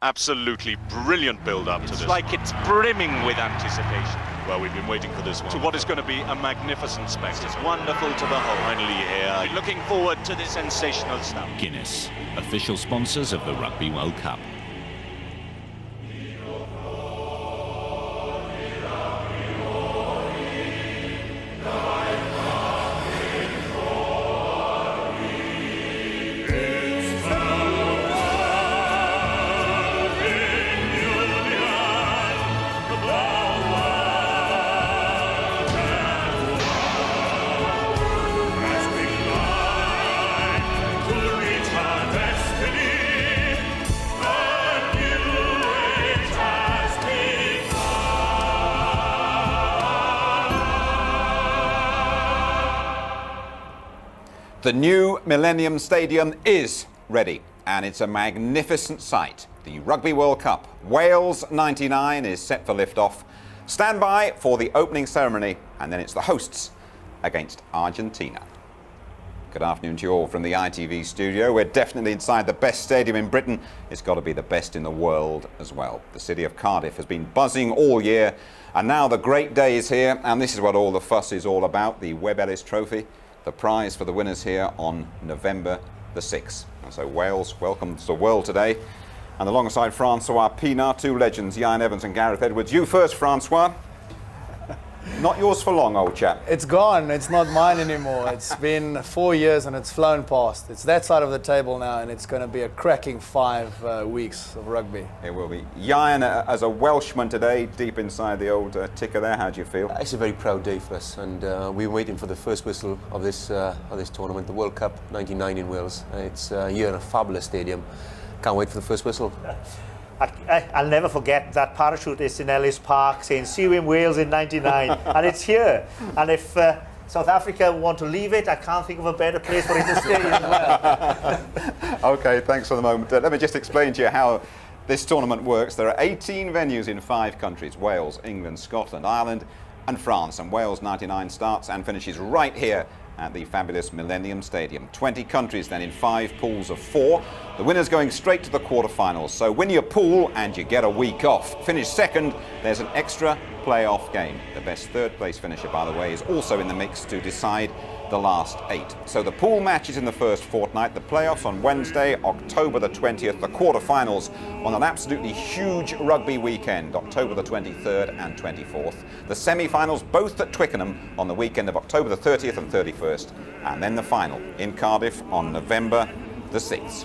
Absolutely brilliant build-up to this. It's like it's brimming with anticipation. Well, we've been waiting for this one. To what is going to be a magnificent spectacle. It's wonderful to behold. Finally here. We're looking forward to this sensational stuff. Guinness, official sponsors of the Rugby World Cup. The new Millennium Stadium is ready, and it's a magnificent sight. The Rugby World Cup, Wales 99, is set for liftoff. Stand by for the opening ceremony, and then it's the hosts against Argentina. Good afternoon to you all from the ITV studio. We're definitely inside the best stadium in Britain. It's got to be the best in the world as well. The city of Cardiff has been buzzing all year, and now the great day is here, and this is what all the fuss is all about, the Webb Ellis Trophy. The prize for the winners here on November the 6th. And so Wales welcomes the world today. And alongside Francois Pienaar, two legends, Ian Evans and Gareth Edwards. You first, Francois. Not yours for long, old chap. It's gone. It's not mine anymore. It's been 4 years and it's flown past. It's that side of the table now, and it's going to be a cracking 5 weeks of rugby. It will be. Ian, as a Welshman today, deep inside the old ticker there, how do you feel? It's a very proud day for us, and we've been waiting for the first whistle of this tournament, the World Cup '99 in Wales. It's here in a fabulous stadium. Can't wait for the first whistle. I'll never forget that parachutist in Ellis Park saying, "See you in Wales in '99," and it's here. And if South Africa want to leave it, I can't think of a better place for it to stay as well. Okay, thanks for the moment. Let me just explain to you how this tournament works. There are 18 venues in 5 countries: Wales, England, Scotland, Ireland and France. And Wales 99 starts and finishes right here at the fabulous Millennium Stadium. 20 countries then in 5 pools of 4. The winners going straight to the quarterfinals. So win your pool and you get a week off. Finish second, there's an extra playoff game. The best third place finisher, by the way, is also in the mix to decide the last 8. So the pool matches in the first fortnight, the playoffs on Wednesday, October the 20th, the quarterfinals on an absolutely huge rugby weekend, October the 23rd and 24th. The semi-finals both at Twickenham on the weekend of October the 30th and 31st, and then the final in Cardiff on November the 6th.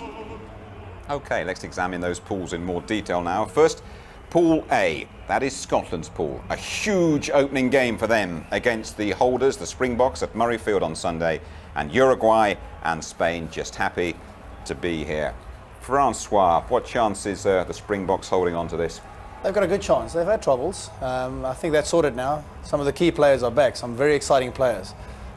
Okay, let's examine those pools in more detail now. First, Pool A, that is Scotland's pool. A huge opening game for them against the holders, the Springboks, at Murrayfield on Sunday, and Uruguay and Spain just happy to be here. Francois, what chance is the Springboks holding on to this? They've got a good chance. They've had troubles. I think that's sorted now. Some of the key players are back, some very exciting players.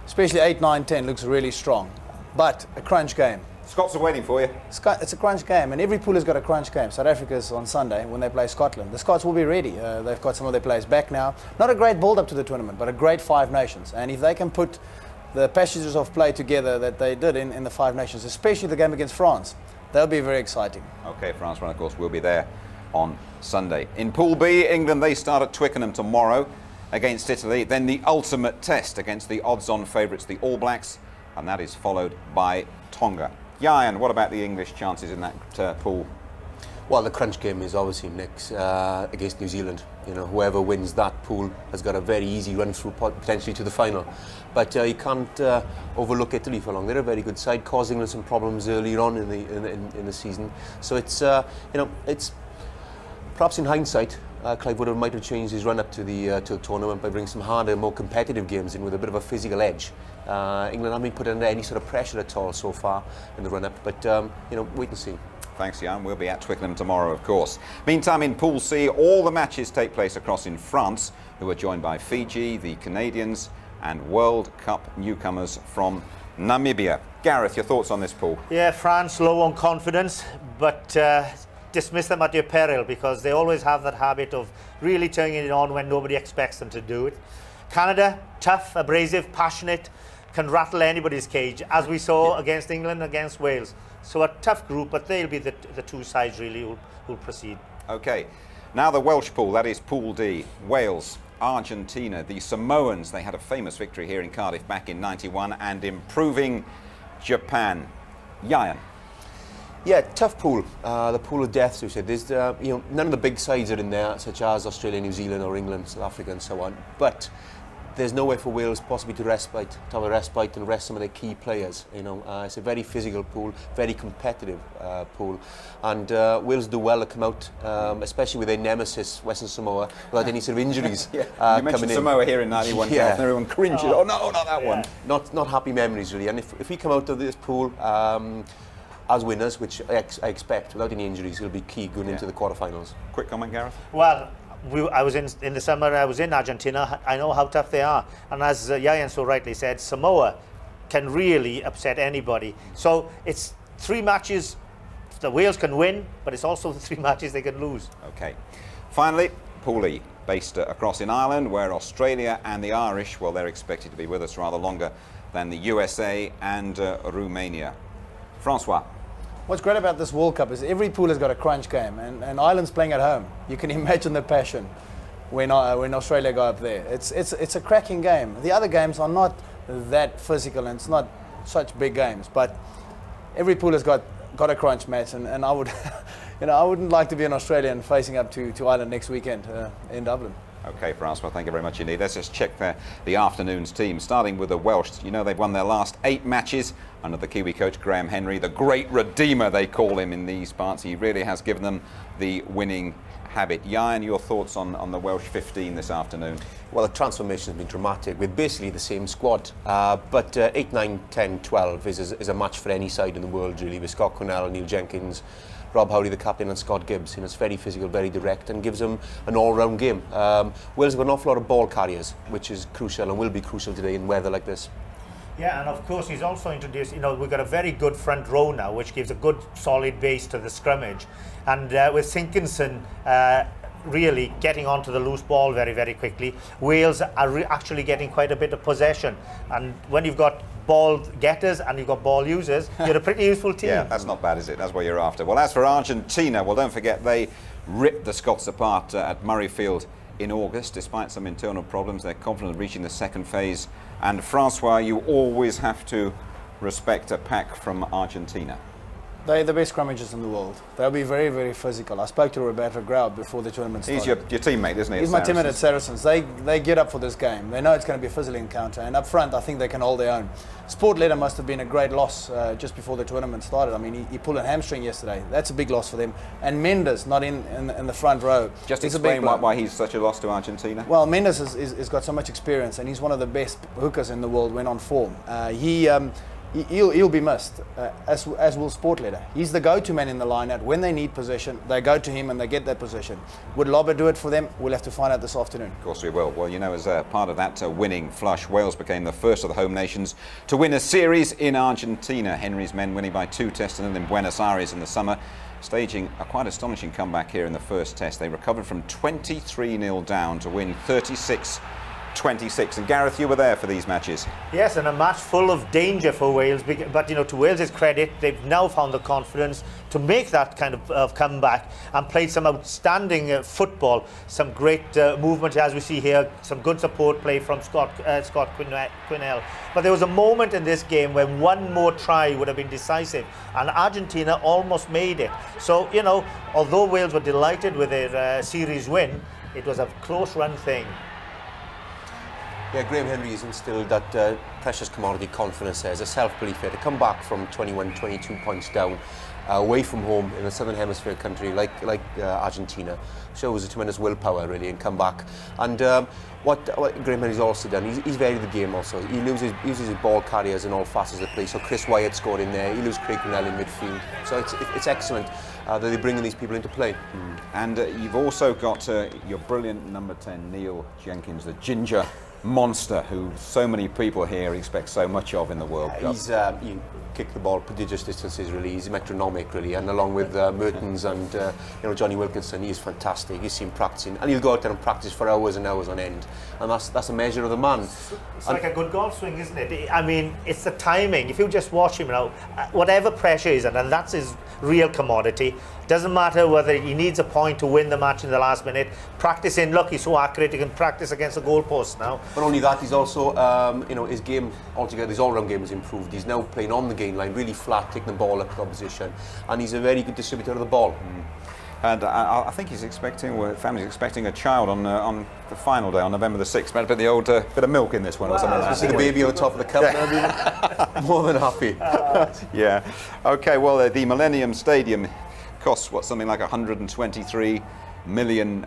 Especially 8, 9, 10 looks really strong. But a crunch game. Scots are waiting for you. It's a crunch game, and every pool has got a crunch game. South Africa's on Sunday when they play Scotland. The Scots will be ready. They've got some of their players back now. Not a great build-up to the tournament, but a great 5 nations. And if they can put the passages of play together that they did in the 5 nations, especially the game against France, they'll be very exciting. Okay, France, of course, will be there on Sunday. In Pool B, England, they start at Twickenham tomorrow against Italy. Then the ultimate test against the odds-on favourites, the All Blacks, and that is followed by Tonga. Ian, what about the English chances in that pool? Well, the crunch game is obviously next against New Zealand. You know, whoever wins that pool has got a very easy run through potentially to the final. But you can't overlook Italy for long. They're a very good side, causing them some problems earlier on in the season. So it's you know, it's perhaps in hindsight, Clive Woodward might have changed his run up to the tournament by bringing some harder, more competitive games in with a bit of a physical edge. England haven't been put under any sort of pressure at all so far in the run up, but you know, wait and see. Thanks, Ian. We'll be at Twickenham tomorrow, of course. Meantime, in Pool C, all the matches take place across in France, who are joined by Fiji, the Canadians, and World Cup newcomers from Namibia. Gareth, your thoughts on this pool? Yeah, France low on confidence, but dismiss them at your peril, because they always have that habit of really turning it on when nobody expects them to do it. Canada, tough, abrasive, passionate. can rattle anybody's cage, as we saw against England, against Wales. So a tough group, but they'll be the two sides really who'll proceed. Okay, now the Welsh pool, that is Pool D. Wales, Argentina, the Samoans, they had a famous victory here in Cardiff back in '91, and improving Japan. Ian. Yeah, tough pool. The pool of death, so you said. There's, none of the big sides are in there, such as Australia, New Zealand, or England, South Africa, and so on. But there's no way for Wales possibly to have a respite and rest some of their key players. It's a very physical pool, very competitive pool, and Wales do well to come out, especially with their nemesis, Western Samoa, without any sort of injuries. You mentioned Samoa here in '91, and everyone cringed. Oh no, not that one. Not happy memories really. And if we come out of this pool as winners, which I expect, without any injuries, it'll be key going into the quarterfinals. Quick comment, Gareth? Well, I was in the summer, I was in Argentina. I know how tough they are. And as Ian so rightly said, Samoa can really upset anybody. So it's 3 matches the Wales can win, but it's also the 3 matches they can lose. Okay. Finally, Pool E, based across in Ireland, where Australia and the Irish, well, they're expected to be with us rather longer than the USA and Romania. Francois. What's great about this World Cup is every pool has got a crunch game, and Ireland's playing at home. You can imagine the passion when Australia go up there. It's a cracking game. The other games are not that physical, and it's not such big games. But every pool has got a crunch match, and I would, I wouldn't like to be an Australian facing up to Ireland next weekend in Dublin. Okay, Francois, thank you very much indeed. Let's just check the afternoon's team, starting with the Welsh. They've won their last 8 matches under the Kiwi coach Graham Henry, the great redeemer they call him in these parts. He really has given them the winning habit. Ian, your thoughts on the Welsh 15 this afternoon? Well, the transformation has been dramatic with basically the same squad, but 8, 9, 10, 12 is a match for any side in the world really, with Scott Quinnell, Neil Jenkins, Rob Howley, the captain, and Scott Gibbs. It's very physical, very direct, and gives them an all-round game. Wales have got an awful lot of ball carriers, which is crucial and will be crucial today in weather like this. Yeah, and of course he's also introduced, we've got a very good front row now, which gives a good solid base to the scrummage. And with Sinkinson really getting onto the loose ball very, very quickly, Wales are actually getting quite a bit of possession. And when you've got ball getters and you've got ball users, you're a pretty useful team. Yeah, that's not bad, is it? That's what you're after. Well, as for Argentina, well, don't forget they ripped the Scots apart at Murrayfield in August. Despite some internal problems, they're confident of reaching the second phase. And Francois, you always have to respect a pack from Argentina. They're the best scrummagers in the world. They'll be very, very physical. I spoke to Roberto Grau before the tournament started. He's your teammate, isn't he? He's my teammate at Saracens. They get up for this game. They know it's going to be a physical encounter, and up front, I think they can hold their own. Sport Leader must have been a great loss just before the tournament started. I mean, he pulled a hamstring yesterday. That's a big loss for them. And Mendes not in the front row. Just explain why he's such a loss to Argentina. Well, Mendes has got so much experience, and he's one of the best hookers in the world when on form. He'll be missed, as will Sport Leader. He's the go-to man in the line-out. When they need possession, they go to him and they get that possession. Would Lobber do it for them? We'll have to find out this afternoon. Of course we will. Well, as part of that winning flush, Wales became the first of the home nations to win a series in Argentina. Henry's men winning by 2 tests and then in Buenos Aires in the summer, staging a quite astonishing comeback here in the first test. They recovered from 23-0 down to win 36-26. And Gareth, you were there for these matches. Yes, and a match full of danger for Wales. But to Wales's credit, they've now found the confidence to make that kind of comeback and played some outstanding football, some great movement as we see here, some good support play from Scott Quinnell. But there was a moment in this game where one more try would have been decisive, and Argentina almost made it. So although Wales were delighted with their series win, it was a close run thing. Yeah, Graham Henry has instilled that precious commodity confidence there, as a self-belief here to come back from 21, 22 points down, away from home in a southern hemisphere country like Argentina, shows a tremendous willpower really, and come back. And what Graham Henry's also done, he's varied the game also. He uses his ball carriers in all facets of the play. So Chris Wyatt scored in there, he loses Craig Quinnell in midfield. So it's excellent that they're bringing these people into play. And you've also got your brilliant number 10, Neil Jenkins, the ginger monster who so many people here expect so much of in the World Cup. He's he kicked the ball prodigious distances, really. He's metronomic, really, and along with Mertens and Johnny Wilkinson, he's fantastic. You see him practicing, and he'll go out there and practice for hours and hours on end, and that's a measure of the man. It's like a good golf swing, isn't it? I mean, it's the timing. If you just watch him now, whatever pressure is, and that's his real commodity. Doesn't matter whether he needs a point to win the match in the last minute. Practicing, look, he's so accurate, he can practice against the goalpost now. But only that, he's also, his game altogether, his all-round game has improved. He's now playing on the gain line, really flat, taking the ball up to opposition, and he's a very good distributor of the ball. And I think he's expecting, well, family's expecting a child on the final day, on November the 6th. Better put the old bit of milk in this one, or something like that. See the baby on the top of the cup now, more than happy. Yeah. Okay, well, the Millennium Stadium costs something like £123 million,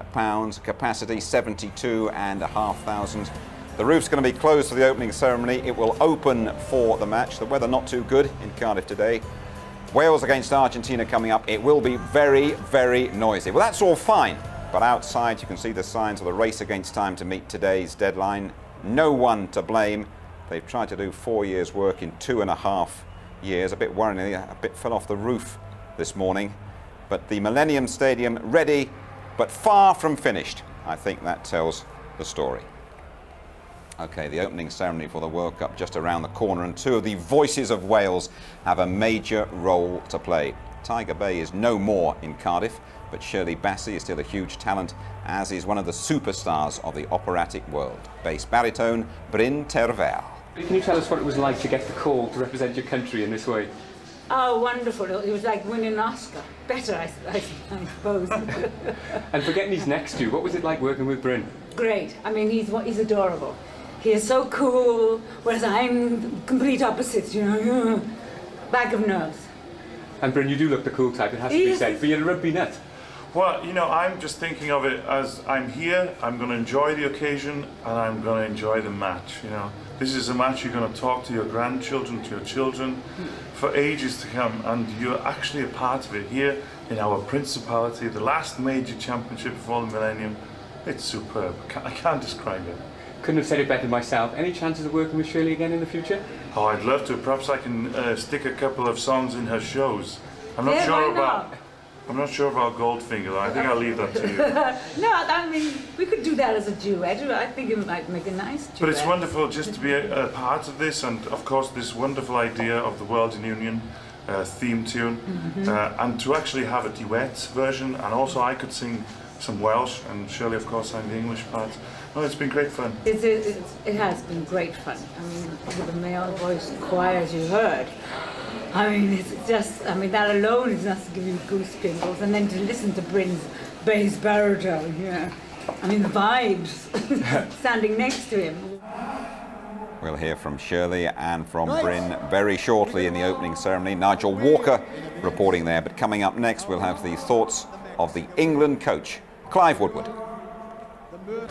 capacity 72,500. The roof's going to be closed for the opening ceremony. It will open for the match. The weather not too good in Cardiff today. Wales against Argentina coming up. It will be very, very noisy. Well, that's all fine, but outside you can see the signs of the race against time to meet today's deadline. No one to blame. They've tried to do 4 years' work in 2.5 years. A bit worryingly, a bit fell off the roof this morning. But the Millennium Stadium ready, but far from finished. I think that tells the story. Okay, the opening ceremony for the World Cup just around the corner, and two of the voices of Wales have a major role to play. Tiger Bay is no more in Cardiff, but Shirley Bassey is still a huge talent, as is one of the superstars of the operatic world. Bass baritone, Bryn Terfel. Can you tell us what it was like to get the call to represent your country in this way? Oh, wonderful. It was like winning an Oscar. Better, I suppose. And for getting these next to you, what was it like working with Bryn? Great. I mean, he's adorable. He is so cool, whereas I'm complete opposite, you know. Bag of nerves. And Bryn, you do look the cool type, it has to be said, but you're a rugby nut. Well, you know, I'm just thinking of it as I'm here, I'm going to enjoy the occasion, and I'm going to enjoy the match, you know. This is a match you're going to talk to your grandchildren, to your children, for ages to come, and you're actually a part of it here in our Principality, the last major championship before the millennium. It's superb. I can't describe it. Couldn't have said it better myself. Any chances of working with Shirley again in the future? Oh, I'd love to. Perhaps I can stick a couple of songs in her shows. I'm not sure about Goldfinger, though. I think I'll leave that to you. No, I mean, we could do that as a duet. I think it might make a nice duet. But it's wonderful just to be a part of this, and of course this wonderful idea of the World in Union theme tune, and to actually have a duet version, and also I could sing some Welsh, and Shirley, of course, sang the English part. No, it's been great fun. It has been great fun. I mean, with the male voice choir, as you heard. I mean, it's just, I mean, that alone is enough to give you goose pimples. And then to listen to Bryn's bass baritone, yeah. I mean, the vibes, standing next to him. We'll hear from Shirley and from Bryn very shortly in the opening ceremony. Nigel Walker reporting there. But coming up next, we'll have the thoughts of the England coach, Clive Woodward.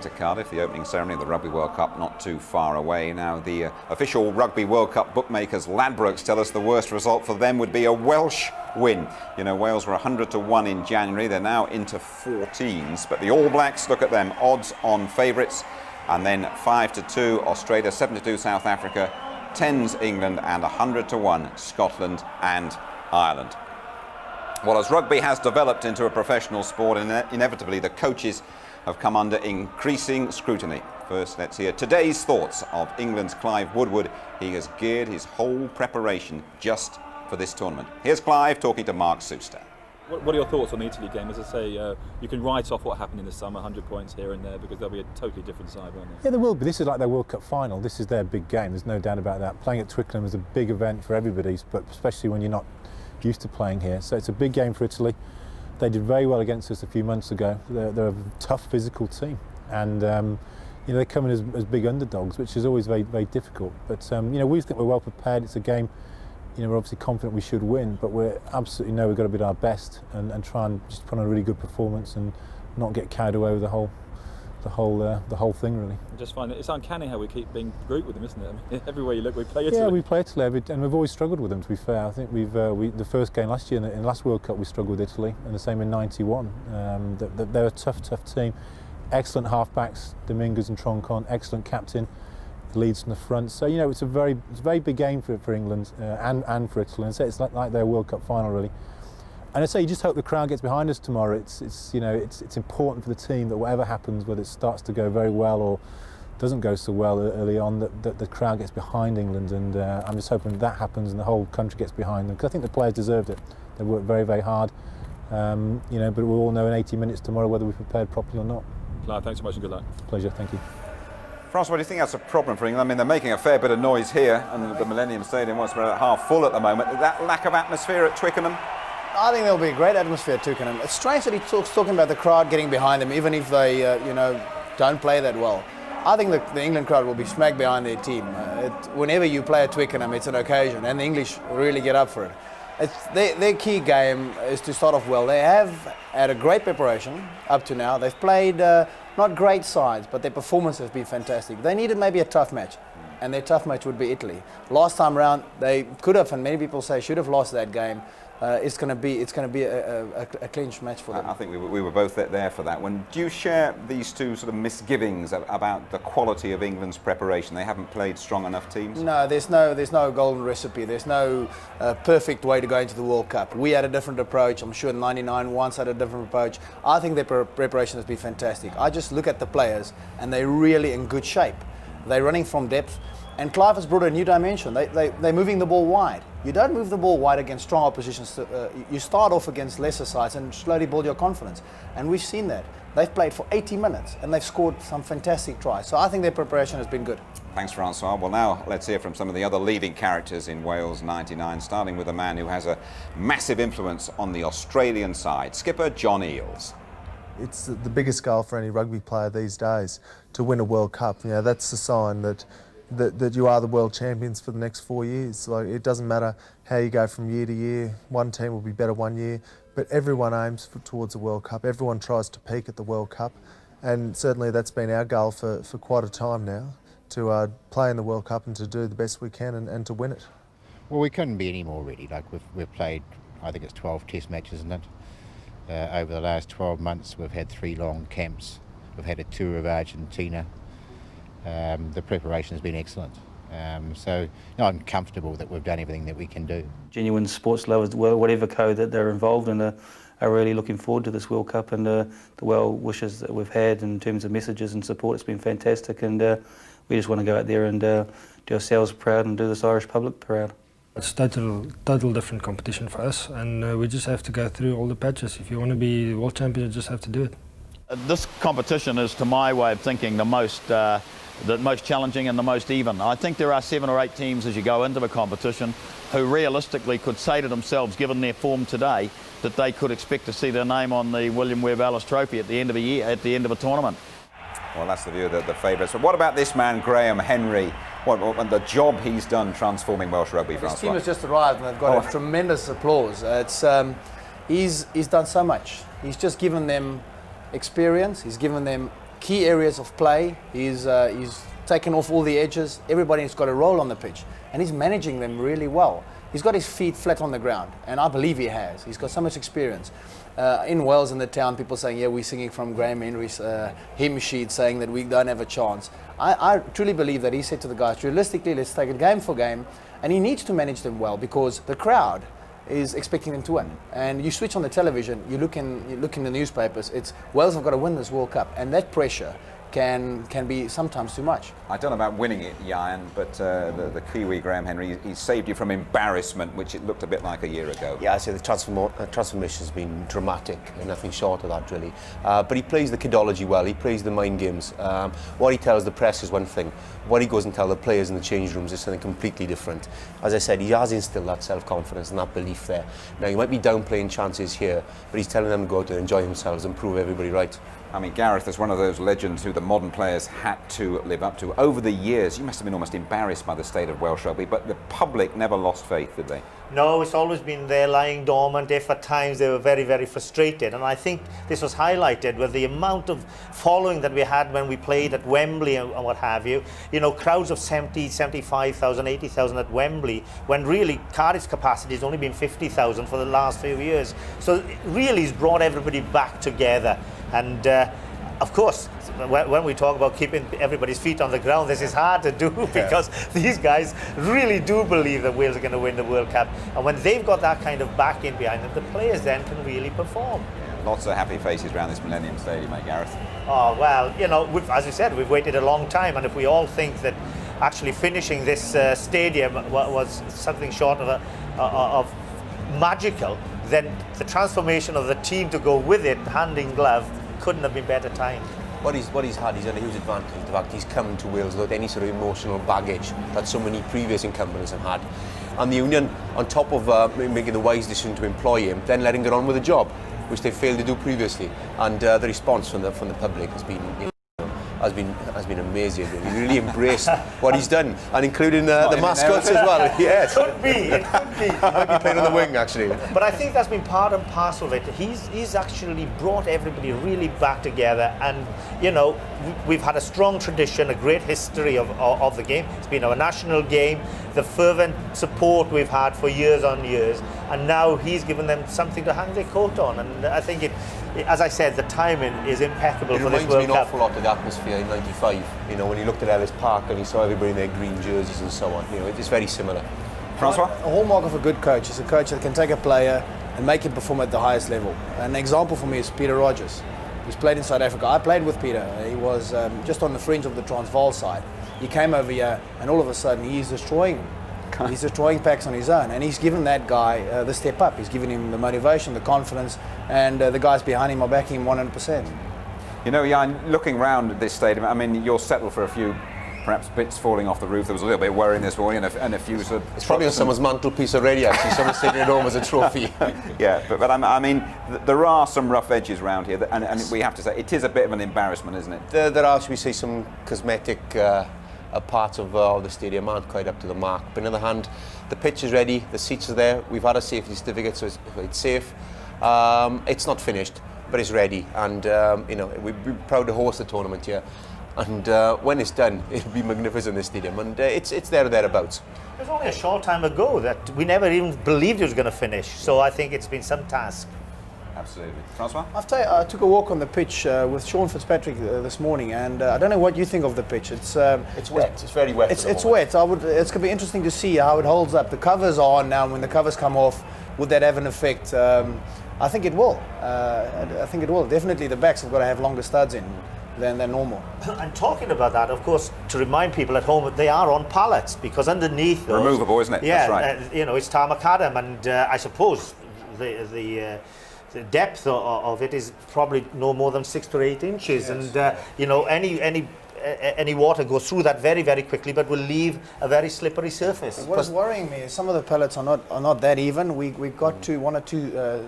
To Cardiff, the opening ceremony of the Rugby World Cup not too far away. Now the official Rugby World Cup bookmakers, Ladbrokes, tell us the worst result for them would be a Welsh win. You know, Wales were 100-1 in January. They're now into 14s, but the All Blacks, look at them, odds on favourites, and then 5-2 Australia, 7-2 South Africa, 10s England, and 100-1 Scotland and Ireland. Well, as rugby has developed into a professional sport, inevitably the coaches have come under increasing scrutiny. First, let's hear today's thoughts of England's Clive Woodward. He has geared his whole preparation just for this tournament. Here's Clive talking to Mark Suster. What are your thoughts on the Italy game? As I say, you can write off what happened in the summer, 100 points here and there, because there'll be a totally different side, won't there? Yeah, there will be. This is like their World Cup final. This is their big game. There's no doubt about that. Playing at Twickenham is a big event for everybody, but especially when you're not used to playing here. So it's a big game for Italy. They did very well against us a few months ago. They're a tough physical team, and you know, they come in as big underdogs, which is always very, very difficult. But you know, we think we're well prepared. It's a game, you know, we're obviously confident we should win, but we absolutely know we've got to be our best and try and just put on a really good performance and not get carried away with the whole thing, really. I just find it's uncanny how we keep being grouped with them, isn't it? I mean, everywhere you look, we play Italy. Yeah, we play Italy, and we've always struggled with them. To be fair, I think the first game last year in the last World Cup we struggled with Italy, and the same in '91. They're a tough team. excellent halfbacks, Dominguez and Troncon, excellent captain, leads from the front. So, you know, it's a very big game for England and for Italy. And so it's like their World Cup final, really. And I say, you just hope the crowd gets behind us tomorrow. It's important for the team that whatever happens, whether it starts to go very well or doesn't go so well early on, that the crowd gets behind England. And I'm just hoping that happens and the whole country gets behind them, because I think the players deserved it. They worked very, very hard. You know, but we'll all know in 80 minutes tomorrow whether we're prepared properly or not. Clive, thanks so much and good luck. Pleasure, thank you. Francois, do you think that's a problem for England? I mean, they're making a fair bit of noise here, and the Millennium Stadium was about half full at the moment. That lack of atmosphere at Twickenham? I think there'll be a great atmosphere at Twickenham. It's strange that he talking about the crowd getting behind them, even if they, you know, don't play that well. I think the England crowd will be smack behind their team. Whenever you play at Twickenham, it's an occasion, and the English really get up for it. Their key game is to start off well. They have had a great preparation up to now. They've played not great sides, but their performance has been fantastic. They needed maybe a tough match, and their tough match would be Italy. Last time round, they could have, and many people say should have lost that game. It's going to be a clinch match for them. I think we were both there for that one. Do you share these two sort of misgivings about the quality of England's preparation? They haven't played strong enough teams? No, there's no golden recipe. There's no perfect way to go into the World Cup. We had a different approach. I'm sure '99 once had a different approach. I think their preparation has been fantastic. I just look at the players and they're really in good shape. They're running from depth. And Clive has brought a new dimension. They're moving the ball wide. You don't move the ball wide against strong oppositions. You start off against lesser sides and slowly build your confidence. And we've seen that. They've played for 80 minutes and they've scored some fantastic tries. So I think their preparation has been good. Thanks, Francois. Well, now let's hear from some of the other leading characters in Wales '99, starting with a man who has a massive influence on the Australian side, skipper John Eales. It's the biggest goal for any rugby player these days, to win a World Cup. You know, that's the sign that you are the world champions for the next 4 years. Like, it doesn't matter how you go from year to year. One team will be better one year, but everyone aims towards a World Cup. Everyone tries to peak at the World Cup, and certainly that's been our goal for quite a time now, to play in the World Cup and to do the best we can and to win it. Well, we couldn't be any more ready. Like, we've played, I think it's 12 test matches, isn't it? Over the last 12 months we've had 3 long camps. We've had a tour of Argentina. The preparation has been excellent. So I'm comfortable that we've done everything that we can do. Genuine sports lovers, whatever code that they're involved in, are really looking forward to this World Cup, and the well wishes that we've had in terms of messages and support, it's been fantastic, and we just want to go out there and do ourselves proud and do this Irish public proud. It's total different competition for us, and we just have to go through all the patches. If you want to be world champion, you just have to do it. This competition is, to my way of thinking, the most challenging and the most even. I think there are 7 or 8 teams as you go into the competition who realistically could say to themselves, given their form today, that they could expect to see their name on the William Webb Ellis Trophy at the end of a year, at the end of a tournament. Well, that's the view of the favourites. But what about this man, Graham Henry, and the job he's done transforming Welsh rugby, Francois? His team has just arrived and they've got a tremendous applause. He's done so much. He's just given them experience. He's given them key areas of play. He's taken off all the edges. Everybody's got a role on the pitch, and he's managing them really well. He's got his feet flat on the ground, and I believe he has. He's got so much experience. In Wales, in the town, people saying, yeah, we're singing from Graham Henry's hymn sheet saying that we don't have a chance. I truly believe that he said to the guys, realistically, let's take it game for game, and he needs to manage them well, because the crowd is expecting them to win. And you switch on the television, you look in the newspapers, it's Wales have got to win this World Cup, and that pressure can be sometimes too much. I don't know about winning it, Jan, but the Kiwi Graham Henry, he saved you from embarrassment, which it looked a bit like a year ago. Yeah, I say the transformation has been dramatic, and nothing short of that, really. But he plays the kidology well, he plays the mind games. What he tells the press is one thing, what he goes and tells the players in the change rooms is something completely different. As I said, he has instilled that self-confidence and that belief there. Now, he might be downplaying chances here, but he's telling them to go out and enjoy themselves and prove everybody right. I mean, Gareth is one of those legends who the modern players had to live up to. Over the years, you must have been almost embarrassed by the state of Welsh rugby, but the public never lost faith, did they? No, it's always been there lying dormant. If at times they were very, very frustrated. And I think this was highlighted with the amount of following that we had when we played at Wembley and what have you. You know, crowds of 70, 75,000, 80,000 at Wembley, when really Cardiff's capacity has only been 50,000 for the last few years. So it really has brought everybody back together. And of course, when we talk about keeping everybody's feet on the ground, this is hard to do because these guys really do believe that Wales are going to win the World Cup. And when they've got that kind of backing behind them, the players then can really perform. Lots of happy faces around this Millennium Stadium, eh, Gareth? Oh, well, you know, as you said, we've waited a long time, and if we all think that actually finishing this stadium was something short of magical, then the transformation of the team to go with it, hand in glove, couldn't have been better timed. What he's had, he's had a huge advantage. The fact he's come to Wales without any sort of emotional baggage that so many previous incumbents have had. And the Union, on top of making the wise decision to employ him, then letting get on with the job, which they failed to do previously. And the response from the public has been amazing. He really embraced what he's done, and including the mascots as well. Yes, it could be. It could be. He might be playing on the wing, actually. But I think that's been part and parcel of it. He's actually brought everybody really back together, and you know, we've had a strong tradition, a great history of the game. It's been our national game, the fervent support we've had for years on years, and now he's given them something to hang their coat on. And I think as I said, the timing is impeccable for this World Cup. It reminds me an awful lot of the atmosphere in '95. You know, when you looked at Ellis Park and you saw everybody in their green jerseys and so on. You know, it's very similar. Francois? A hallmark of a good coach is a coach that can take a player and make him perform at the highest level. An example for me is Peter Rogers, who's played in South Africa. I played with Peter. He was just on the fringe of the Transvaal side. He came over here, and all of a sudden he's destroying. He's destroying packs on his own, and he's given that guy the step up. He's given him the motivation, the confidence, and the guys behind him are backing him 100%. You know, Jan, looking round this stadium, I mean, you're settled for a few, perhaps bits falling off the roof. There was a little bit of worrying this morning, and a few sort of... It's probably on someone's mantelpiece already, actually. Someone's taking it home as a trophy. Yeah, but I mean, there are some rough edges around here, and we have to say, it is a bit of an embarrassment, isn't it? There are, should we say, some cosmetic parts of the stadium aren't quite up to the mark. But on the other hand, the pitch is ready, the seats are there, we've had a safety certificate, so it's safe. It's not finished, but it's ready, and you know, we're proud to host the tournament here. And when it's done, it'll be magnificent, this stadium, and it's there or thereabouts. It was only a short time ago that we never even believed it was going to finish, so I think it's been some task. Absolutely. Francois? I took a walk on the pitch with Sean Fitzpatrick this morning, and I don't know what you think of the pitch. It's wet. It's very wet. It's wet. It's going to be interesting to see how it holds up. The covers are on now. When the covers come off, would that have an effect? I think it will. I think it will. Definitely, the backs have got to have longer studs in than normal. And talking about that, of course, to remind people at home, they are on pallets because underneath those, removable, isn't it? Yeah, that's right. You know, it's tarmacadam, and I suppose the depth of it is probably no more than 6 to 8 inches, yes. And you know, any water goes through that very, very quickly, but will leave a very slippery surface. What is worrying me is some of the pellets are not that even. We got to one or two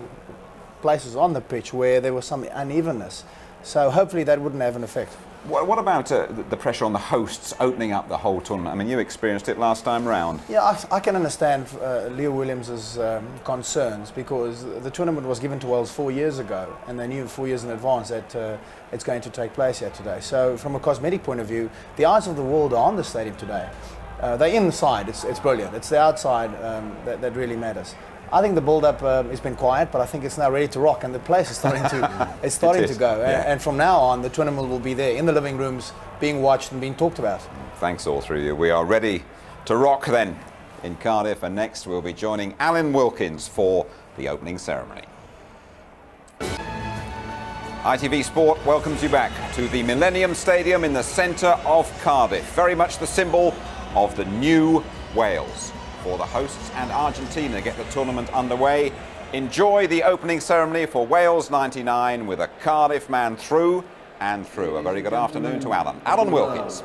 places on the pitch where there was some unevenness, so hopefully that wouldn't have an effect. What about the pressure on the hosts opening up the whole tournament? I mean, you experienced it last time round. Yeah, I can understand Leo Williams's concerns, because the tournament was given to Wales 4 years ago, and they knew 4 years in advance that it's going to take place here today. So from a cosmetic point of view, the eyes of the world are on the stadium today. They're inside, it's brilliant. It's the outside that really matters. I think the build-up has been quiet, but I think it's now ready to rock, and the place is starting to go. Yeah. And from now on, the tournament will be there in the living rooms, being watched and being talked about. Thanks all three of you. We are ready to rock then in Cardiff, and next we'll be joining Alan Wilkins for the opening ceremony. ITV Sport welcomes you back to the Millennium Stadium in the centre of Cardiff, very much the symbol of the new Wales. For the hosts and Argentina get the tournament underway. Enjoy the opening ceremony for Wales 99 with a Cardiff man through and through. A very good afternoon to Alan. Alan Wilkins.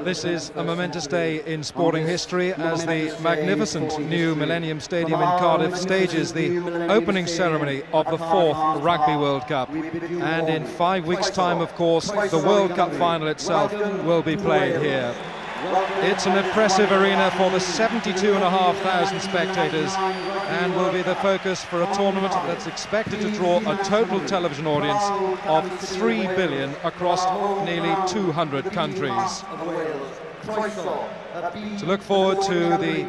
This is a momentous day in sporting history as the magnificent new Millennium Stadium in Cardiff stages the opening ceremony of the 4th Rugby World Cup. And in 5 weeks' time, of course, the World Cup final itself will be played here. It's an impressive arena for the 72,500 spectators, and will be the focus for a tournament that's expected to draw a total television audience of 3 billion across nearly 200 countries. To look forward to the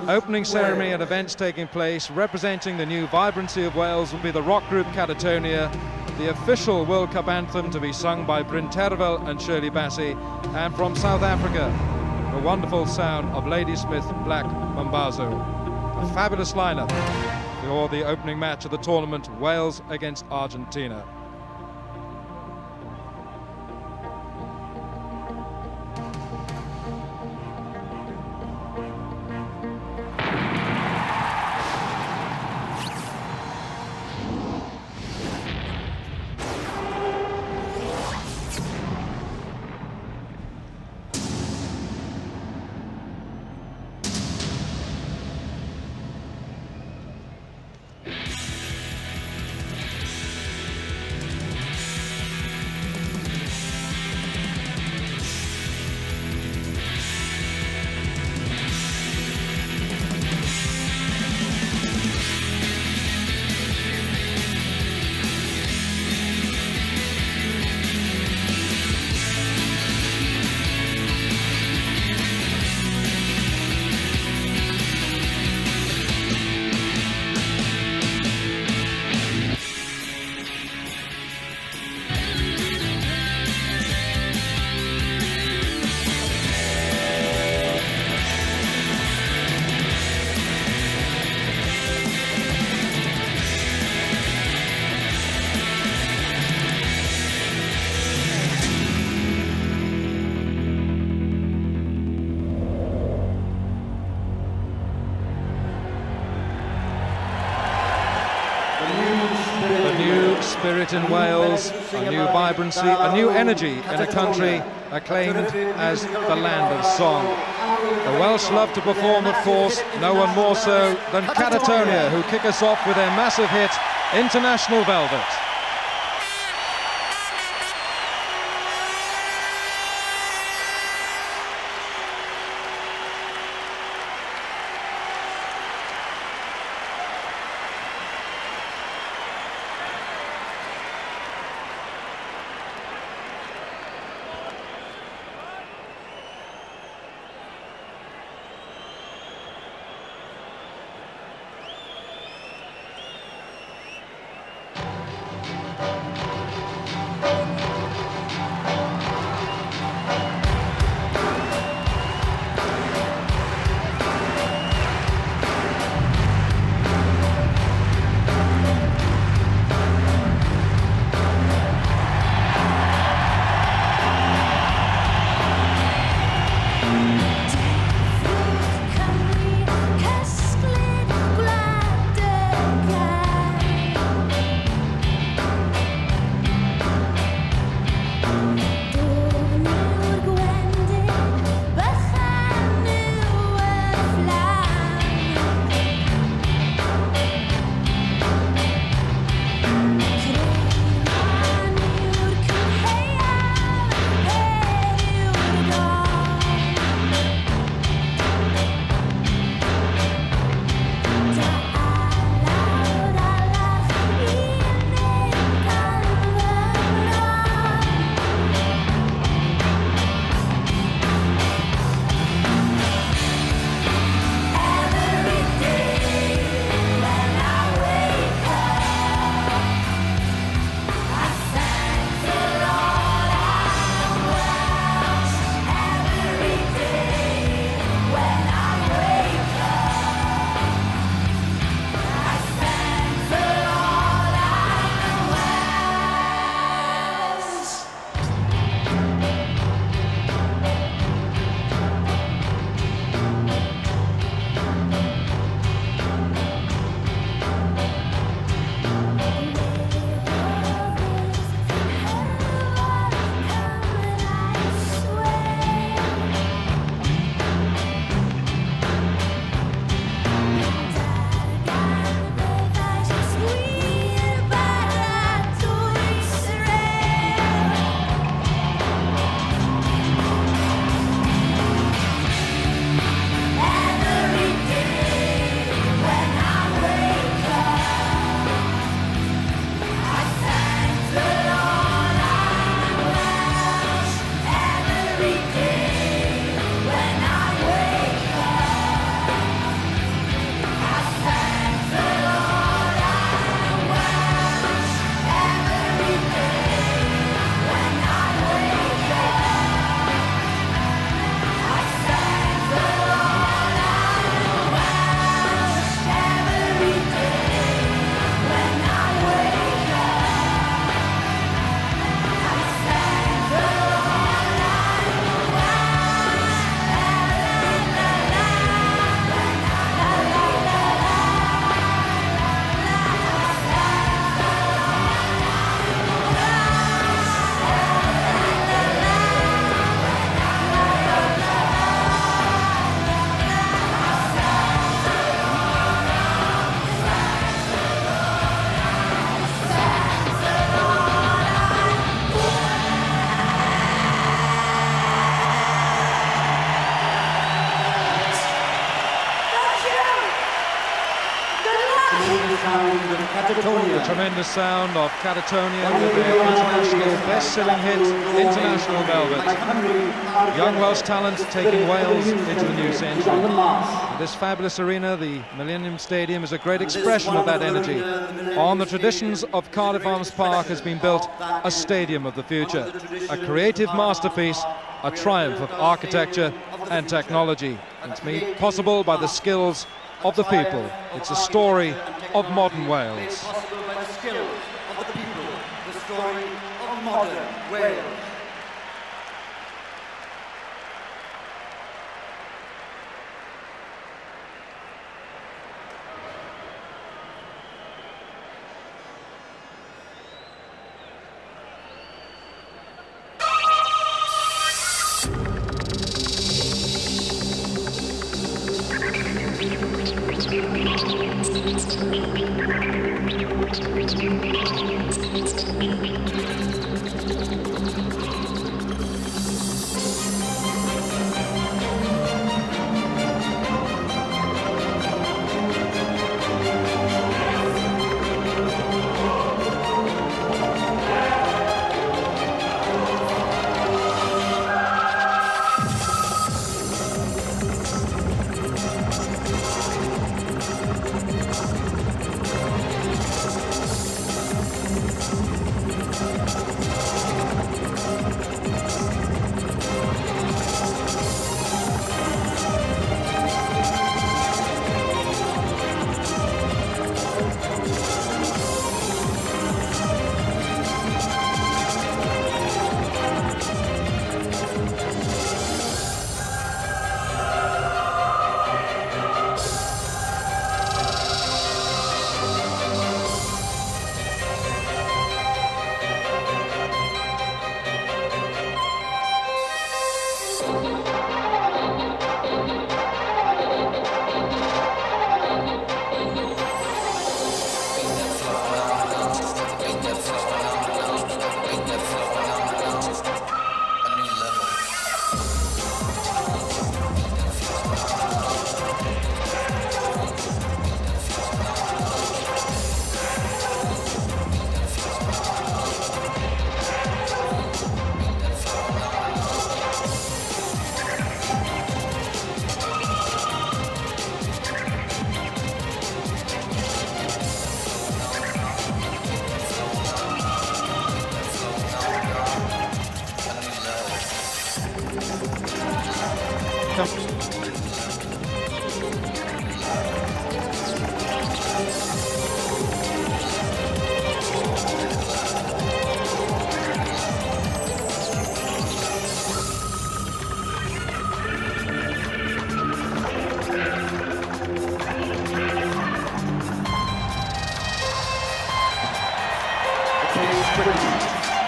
opening ceremony and events taking place, representing the new vibrancy of Wales will be the rock group Catatonia, the official World Cup anthem to be sung by Bryn Terfel and Shirley Bassey, and from South Africa, the wonderful sound of Ladysmith Black Mambazo. A fabulous lineup for the opening match of the tournament, Wales against Argentina. Spirit in Wales, a new vibrancy, a new energy in a country acclaimed as the land of song. The Welsh love to perform, of course, no one more so than Catatonia, who kick us off with their massive hit, International Velvet. The tremendous sound of Catatonia with their international best-selling hit, International Velvet. Young Welsh talent taking Wales into the new century. This fabulous arena, the Millennium Stadium, is a great expression of that energy. On the traditions of Cardiff Arms Park has been built a stadium of the future, a creative masterpiece, a triumph of architecture and technology. It's made possible by the skills of the people. It's a story of modern Wales. Possible by the skills of the people, the story of modern Wales.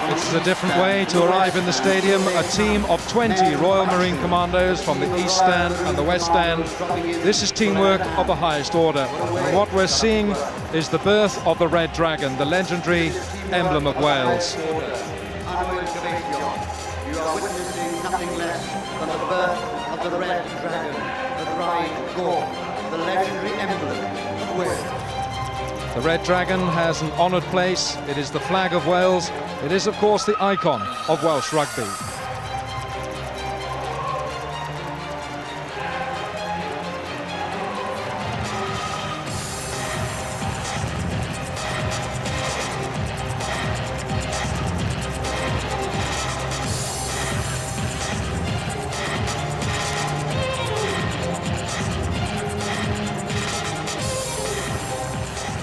This is a different way to arrive in the stadium. A team of 20 Royal Marine Commandos from the East Stand and the West Stand. This is teamwork of the highest order. And what we're seeing is the birth of the Red Dragon, the legendary emblem of Wales. You are witnessing nothing less than the birth of the Red Dragon, the Rhine Gaul, the legendary emblem of Wales. The Red Dragon has an honoured place. It is the flag of Wales. It is, of course, the icon of Welsh rugby.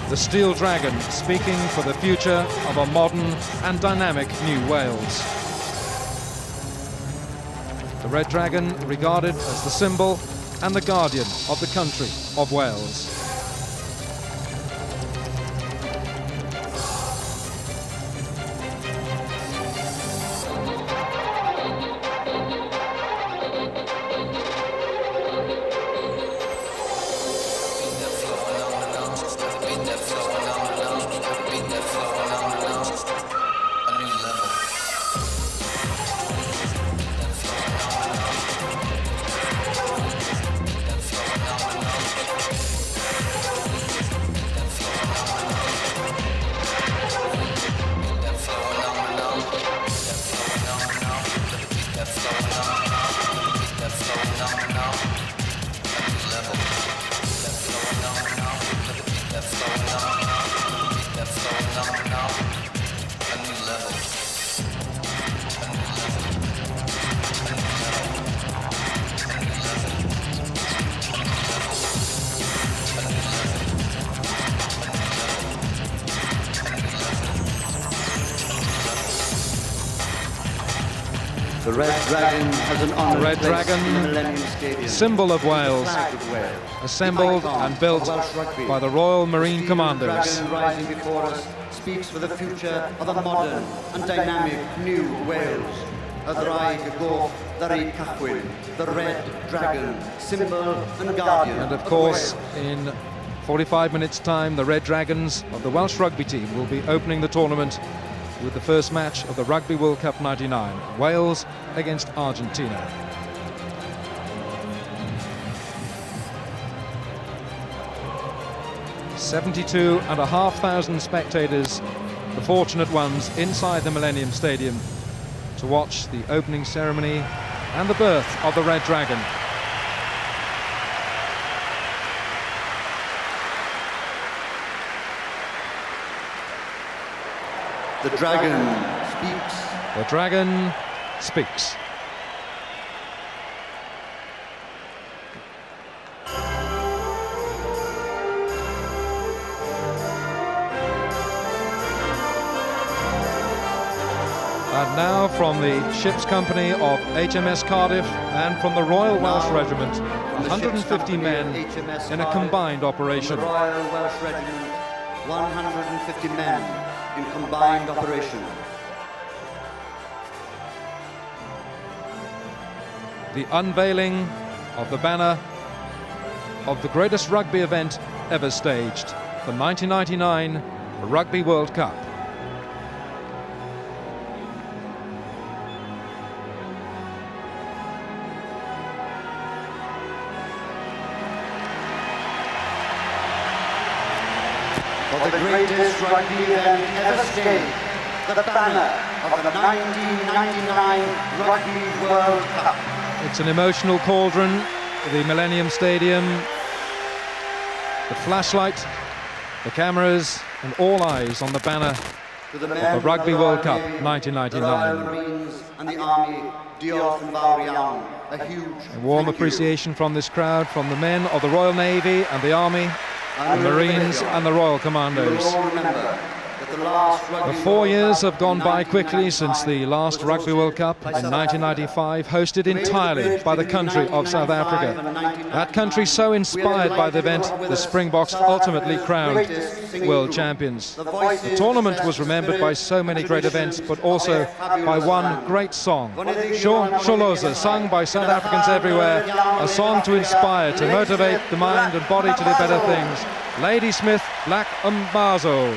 The Steel Dragon, speaking for the future of a modern and dynamic new Wales. The Red Dragon regarded as the symbol and the guardian of the country of Wales. The Red Dragon has an honored The Red place Dragon, in the Millennium Stadium. symbol of Wales, Flag of Wales. assembled The icon and built of Welsh rugby. by the Royal The Marine steel Commandos. dragon rising before us speaks for the future of a modern and dynamic new Wales. A Ddraig Goch, the Red Cachwyn, the Red Dragon, symbol and guardian. And of course, in 45 minutes' time, the Red Dragons of the Welsh rugby team will be opening the tournament with the first match of the Rugby World Cup '99, Wales against Argentina. $72,500 spectators, the fortunate ones inside the Millennium Stadium, to watch the opening ceremony and the birth of the Red Dragon. The Dragon speaks. The Dragon speaks. And now from the ship's company of HMS Cardiff and from the Royal Welsh Regiment, 150 men in a combined operation. The Royal Welsh Regiment, 150 men in combined operation. The unveiling of the banner of the greatest rugby event ever staged, the 1999 Rugby World Cup. For the greatest rugby event ever staged, the banner of the 1999 Rugby World Cup. It's an emotional cauldron, the Millennium Stadium, the flashlight, the cameras, and all eyes on the banner of the Rugby World Cup 1999. The Royal Marines and the Army, diolch yn fawr iawn. A huge A warm appreciation from this crowd, from the men of the Royal Navy and the Army, the Marines and the Royal Commandos. The 4 years have gone by quickly since the last Rugby World Cup in 1995, hosted entirely by the country of South Africa. That country so inspired by the event, the Springboks ultimately crowned world champions. The tournament was remembered by so many great events, but also by one great song, Sholoza, sung by South Africans everywhere, a song to inspire, to motivate the mind and body to do better things. Lady Smith, Black Mbazo.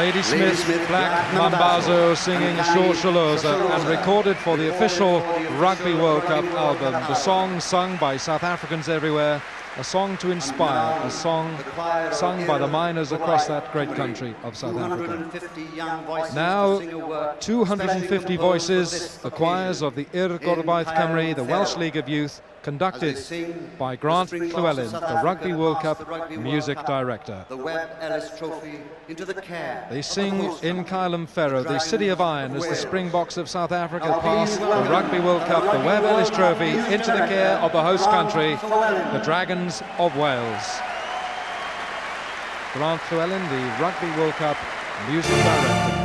Lady Smith, Black Mambazo singing Shosholoza, and recorded for the official Rugby World Cup album. The song sung by South Africans everywhere, a song to inspire, a song sung by the miners across that great country of South Africa. Now, 250 voices, the choirs of the Ir Gorbaith Cymru, the Welsh League of Youth, conducted by Grant Llewellyn, the Rugby World Cup music director. They sing in Kylam Ferro, the City of Iron, as the Springboks of South Africa pass the Rugby World Cup, the Webb Ellis Trophy, into the care of the host country, the Dragons of Wales. Grant Llewellyn, the Rugby World Cup music director.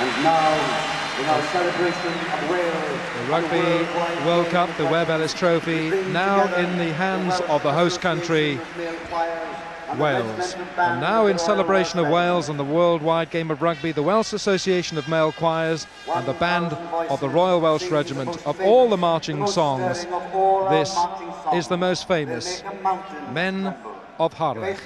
And now, in our celebration of Wales, the Rugby World Cup, the Webb Ellis Trophy, now in the hands of the host country. Wales. And now, in celebration of Wales and the worldwide game of rugby, the Welsh Association of Male Choirs and the band of the Royal Welsh Regiment, of all the marching songs, this is the most famous, Men of Harlech.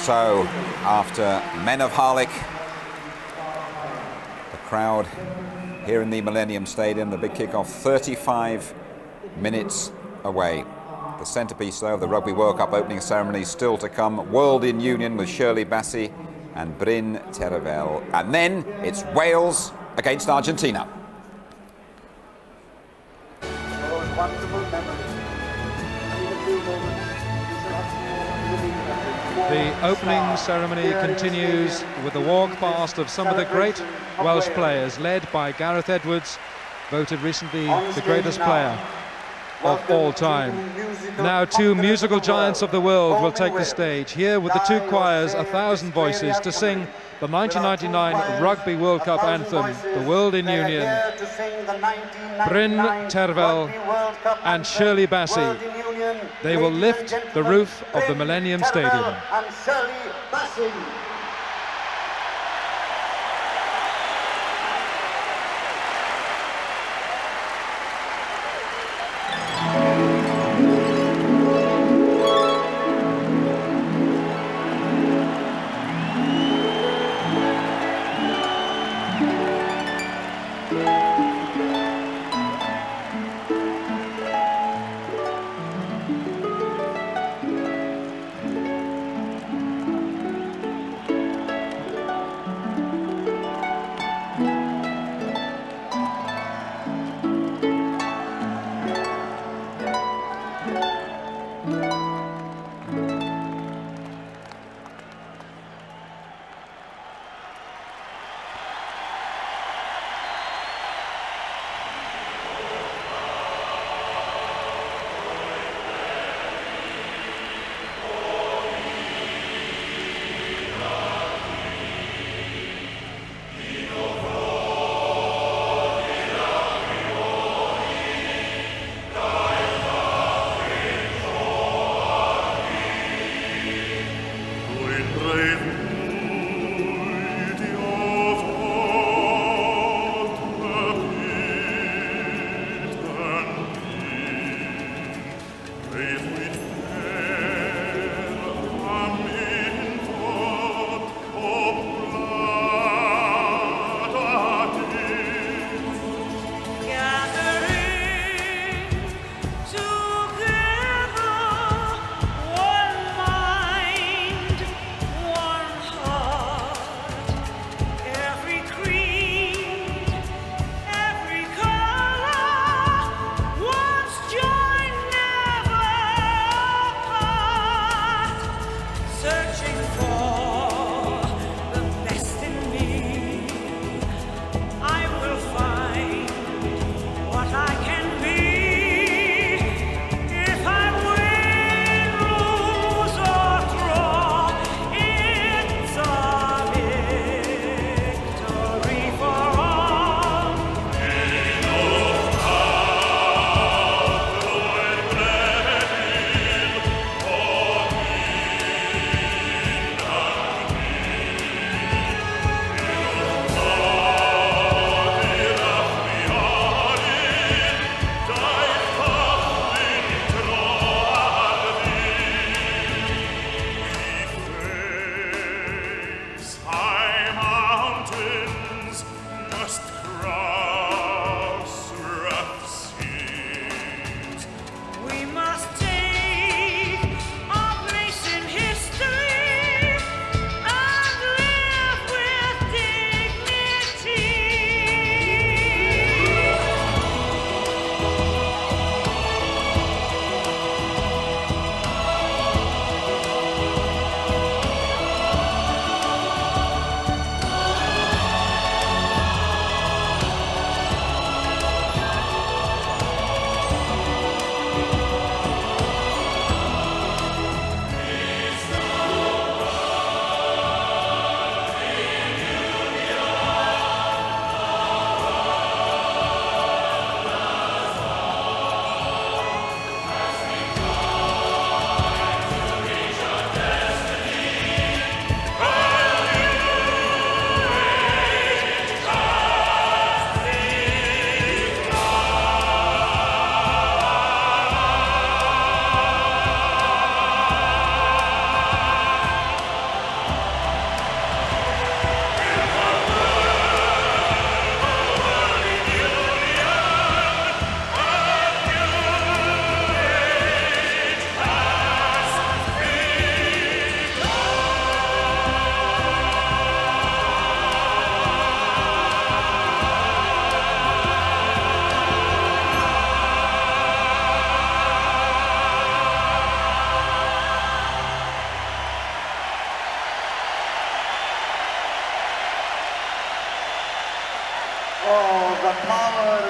So, after Men of Harlech, the crowd here in the Millennium Stadium, the big kickoff 35 minutes away. The centrepiece, though, of the Rugby World Cup opening ceremony still to come. World in Union with Shirley Bassey and Bryn Terfel. And then it's Wales against Argentina. The opening ceremony continues with the walk past of some of the great Welsh players, led by Gareth Edwards, voted recently the greatest player of all time. Now 2 musical giants of the world will take the stage, here with the 2 choirs, 1,000 voices, to sing the 1999 Rugby World Cup anthem, The World in Union. Bryn Terfel and Shirley Bassey. They will lift the roof of the Millennium Stadium.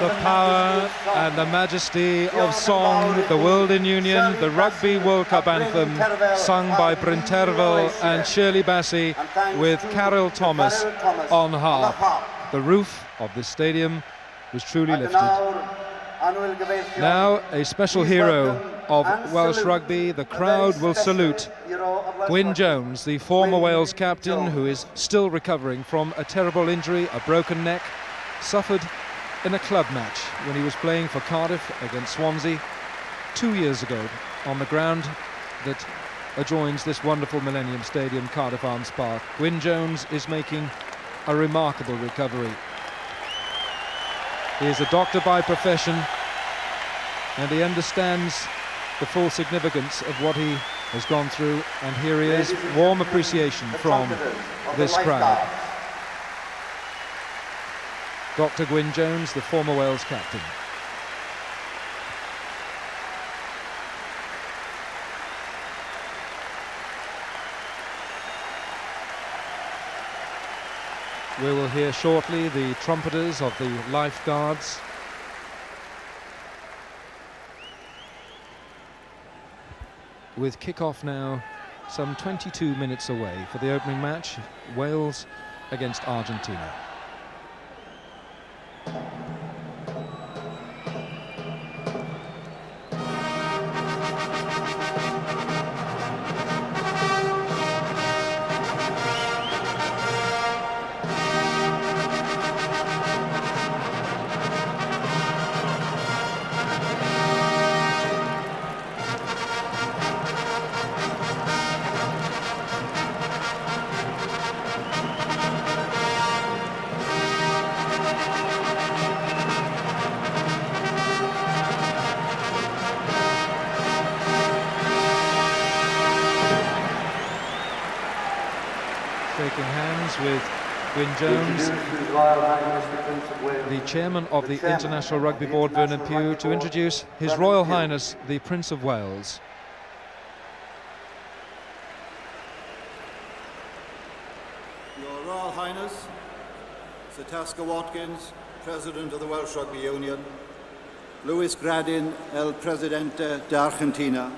The power and the majesty of song, the World in Union, the Rugby World Cup anthem, sung by Bryn Terfel and Shirley Bassey with Carol Thomas on harp. The roof of this stadium was truly lifted. Now, a special hero of Welsh rugby, the crowd will salute Gwyn Jones, the former Wales captain, who is still recovering from a terrible injury, a broken neck, suffered in a club match when he was playing for Cardiff against Swansea 2 years ago on the ground that adjoins this wonderful Millennium Stadium, Cardiff Arms Park. Gwyn Jones is making a remarkable recovery. He is a doctor by profession, and he understands the full significance of what he has gone through, and here he is, warm appreciation from this crowd. Dr. Gwyn Jones, the former Wales captain. We will hear shortly the trumpeters of the lifeguards. With kick-off now some 22 minutes away for the opening match, Wales against Argentina. begins with Gwyn Jones, the chairman of the International Rugby Board, Vernon Pugh, to introduce His Royal Highness the Prince of Wales. Your Royal Highness, Sir Tasker Watkins, President of the Welsh Rugby Union, Luis Gradin, El Presidente de Argentina,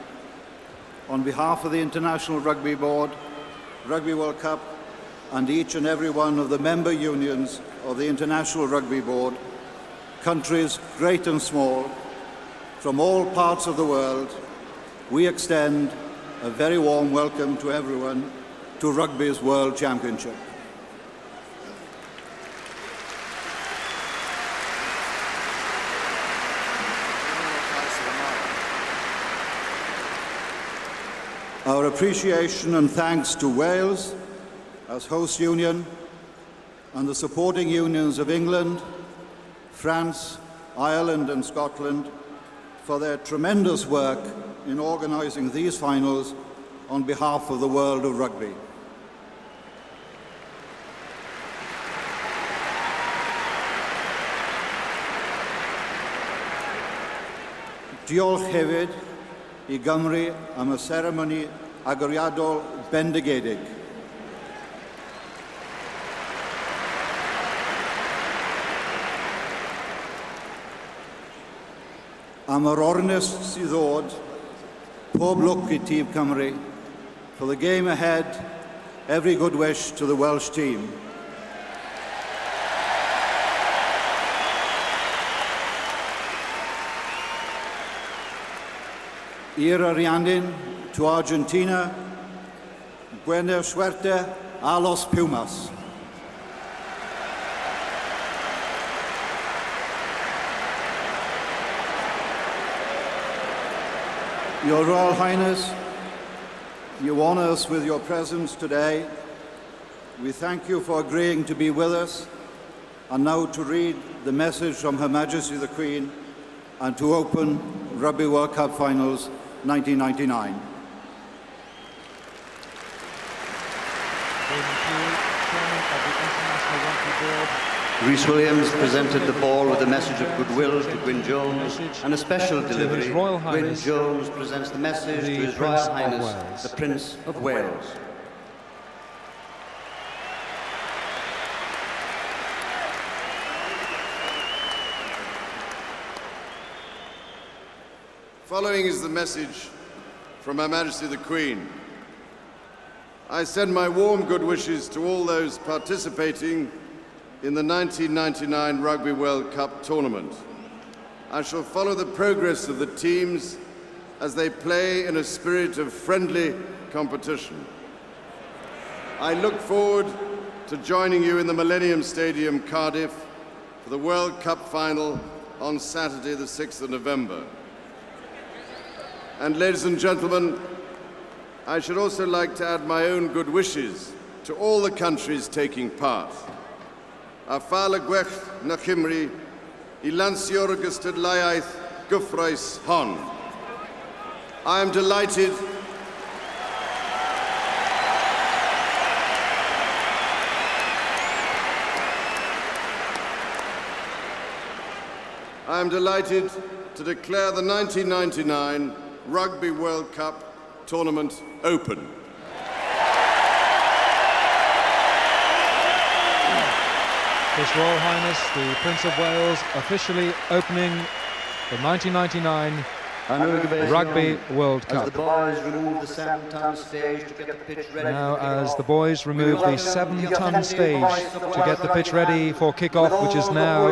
on behalf of the International Rugby Board, Rugby World Cup, and each and every one of the member unions of the International Rugby Board, countries great and small, from all parts of the world, we extend a very warm welcome to everyone to Rugby's World Championship. Our appreciation and thanks to Wales as host union and the supporting unions of England, France, Ireland and Scotland for their tremendous work in organising these finals on behalf of the world of rugby. Diolch hefyd I Gymru am y seremoni agoriadol bendigedig. Am yr ornest sydd ddod, pob lwc I Tîm Cymru. For the game ahead, every good wish to the Welsh team. I'r Ariannin, to Argentina, buena suerte a los Pumas. Your Royal Highness, you honour us with your presence today. We thank you for agreeing to be with us and now to read the message from Her Majesty the Queen and to open Rugby World Cup Finals 1999. Rhys Williams presented the ball with a message of goodwill to Gwyn Jones and a special delivery. Gwyn Jones presents the message to His Royal Highness, the Prince of Wales. Following is the message from Her Majesty the Queen. I send my warm good wishes to all those participating in the 1999 Rugby World Cup tournament. I shall follow the progress of the teams as they play in a spirit of friendly competition. I look forward to joining you in the Millennium Stadium, Cardiff, for the World Cup final on Saturday, the 6th of November. And ladies and gentlemen, I should also like to add my own good wishes to all the countries taking part. A fala gwech na Cymru, I lansio gystadleuaeth gyffrous hon. I am delighted to declare the 1999 Rugby World Cup tournament open. His Royal Highness, the Prince of Wales, officially opening the 1999 Rugby World Cup. Now, as the boys remove the 7-ton stage to get the pitch ready for kick-off, which is now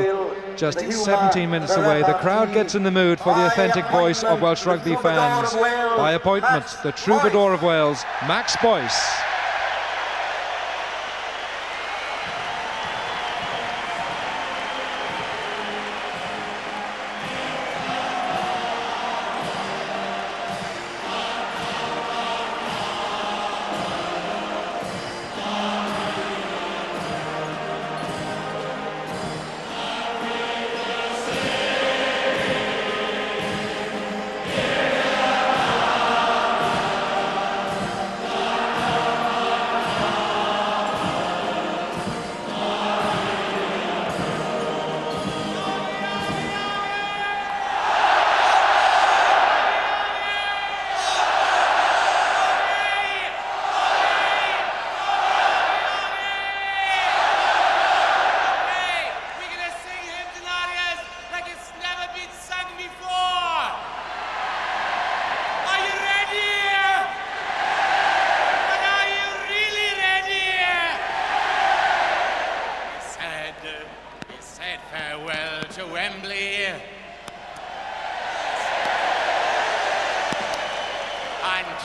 just 17 minutes away, the crowd gets in the mood for the authentic voice of Welsh rugby fans. By appointment, the troubadour of Wales, Max Boyce.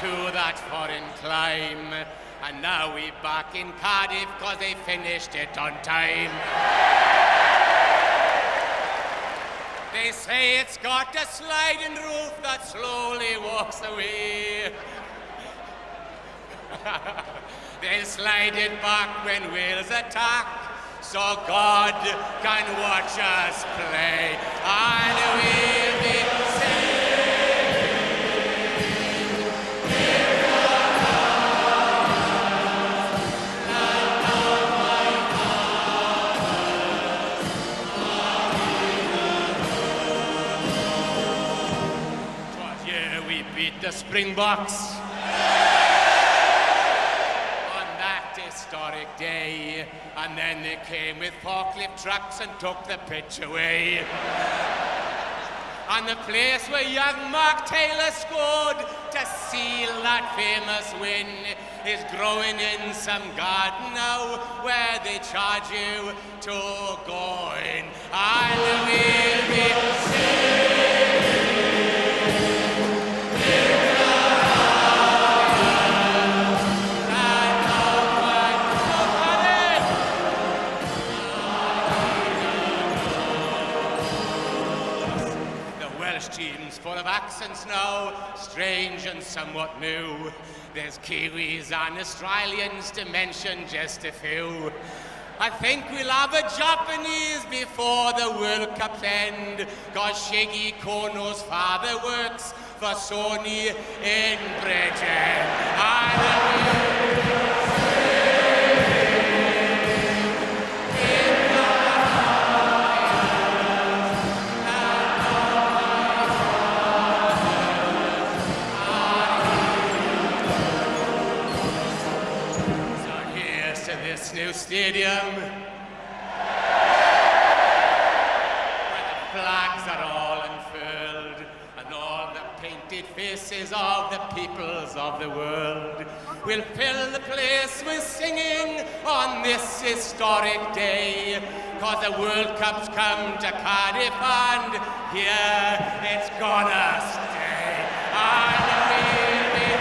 to that foreign clime. And now we back in Cardiff cause they finished it on time. They say it's got a sliding roof that slowly walks away. They'll slide it back when Wales attack, so God can watch us play. And we'll be the Springboks on that historic day, and then they came with forklift trucks and took the pitch away. And the place where young Mark Taylor scored to seal that famous win is growing in some garden now where they charge you to go in. And we'll be teams full of accents now, strange and somewhat new. There's Kiwis and Australians to mention just a few. I think we'll have a Japanese before the World Cup's end, cause Shiggy Kono's father works for Sony in Britain. New stadium where the flags are all unfurled and all the painted faces of the peoples of the world will fill the place with singing on this historic day, cause the World Cup's come to Cardiff and here it's gonna stay. And we'll be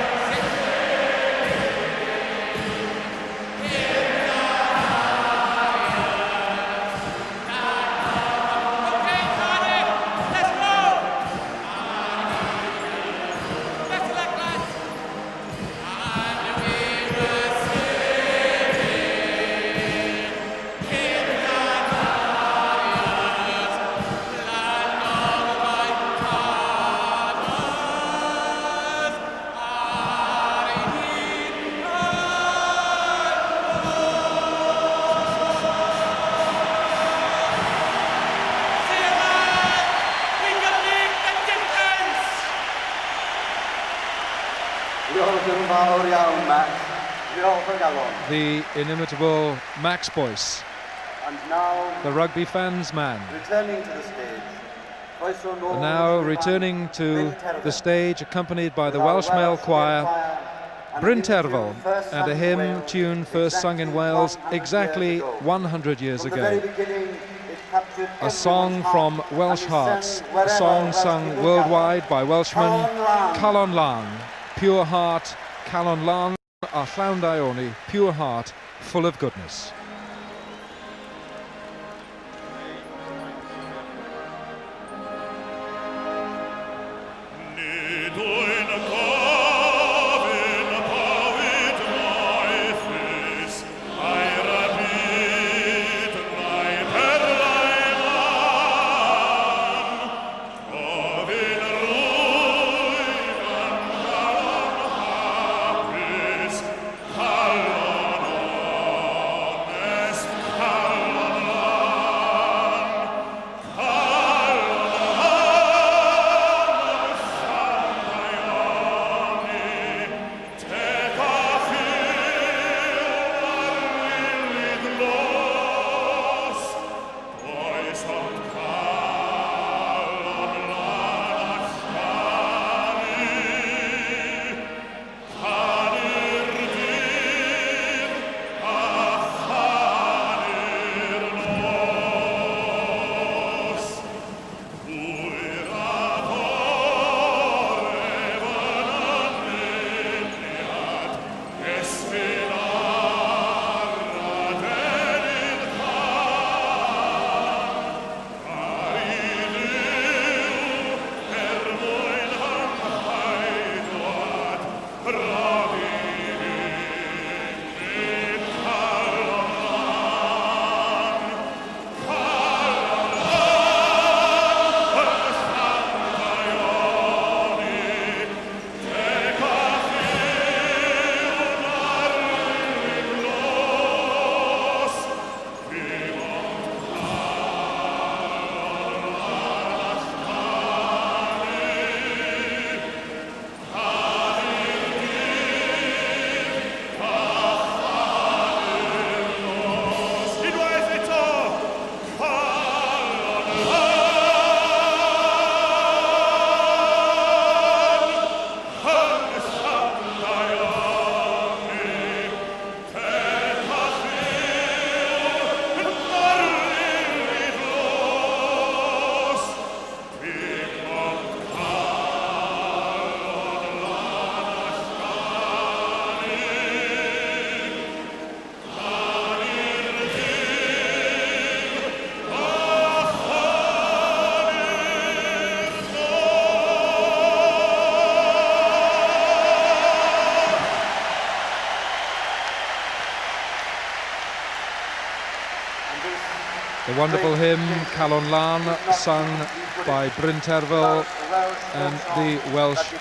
the inimitable Max Boyce, and now the rugby fans' man. Returning to the stage. And now returning to the stage, accompanied by the Welsh Male Choir, Bryn Terfel, and a hymn tune first sung in Wales exactly 100 years ago. A song from Welsh hearts, a song sung worldwide by Welshmen, Calon Lan, pure heart, Calon Lan, a llawn daioni, pure heart, full of goodness. wonderful hymn, Calon Lan, sung by Bryn Terfel and the Welsh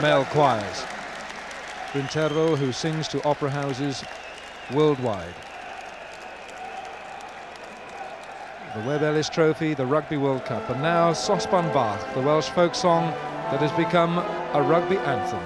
male choirs. Bryn Terfel, who sings to opera houses worldwide. The Webb Ellis Trophy, the Rugby World Cup, and now Sosban Bach, the Welsh folk song that has become a rugby anthem.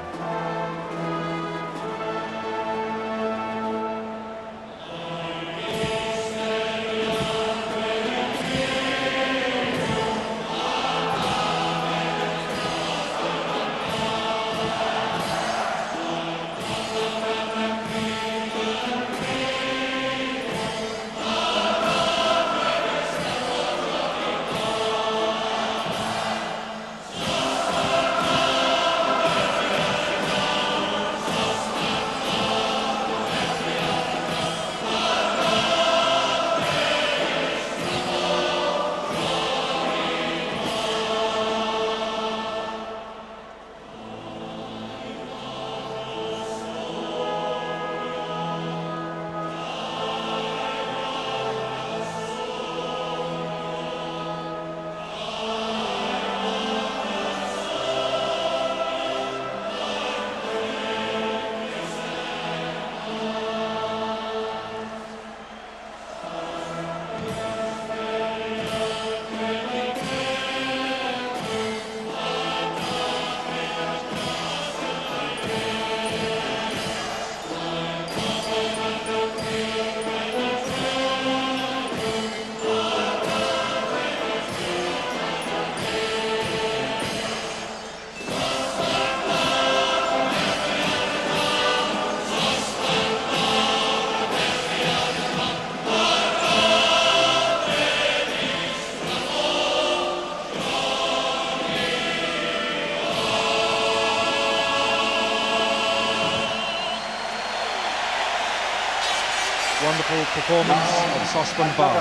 Wonderful performance of Sosban Bach.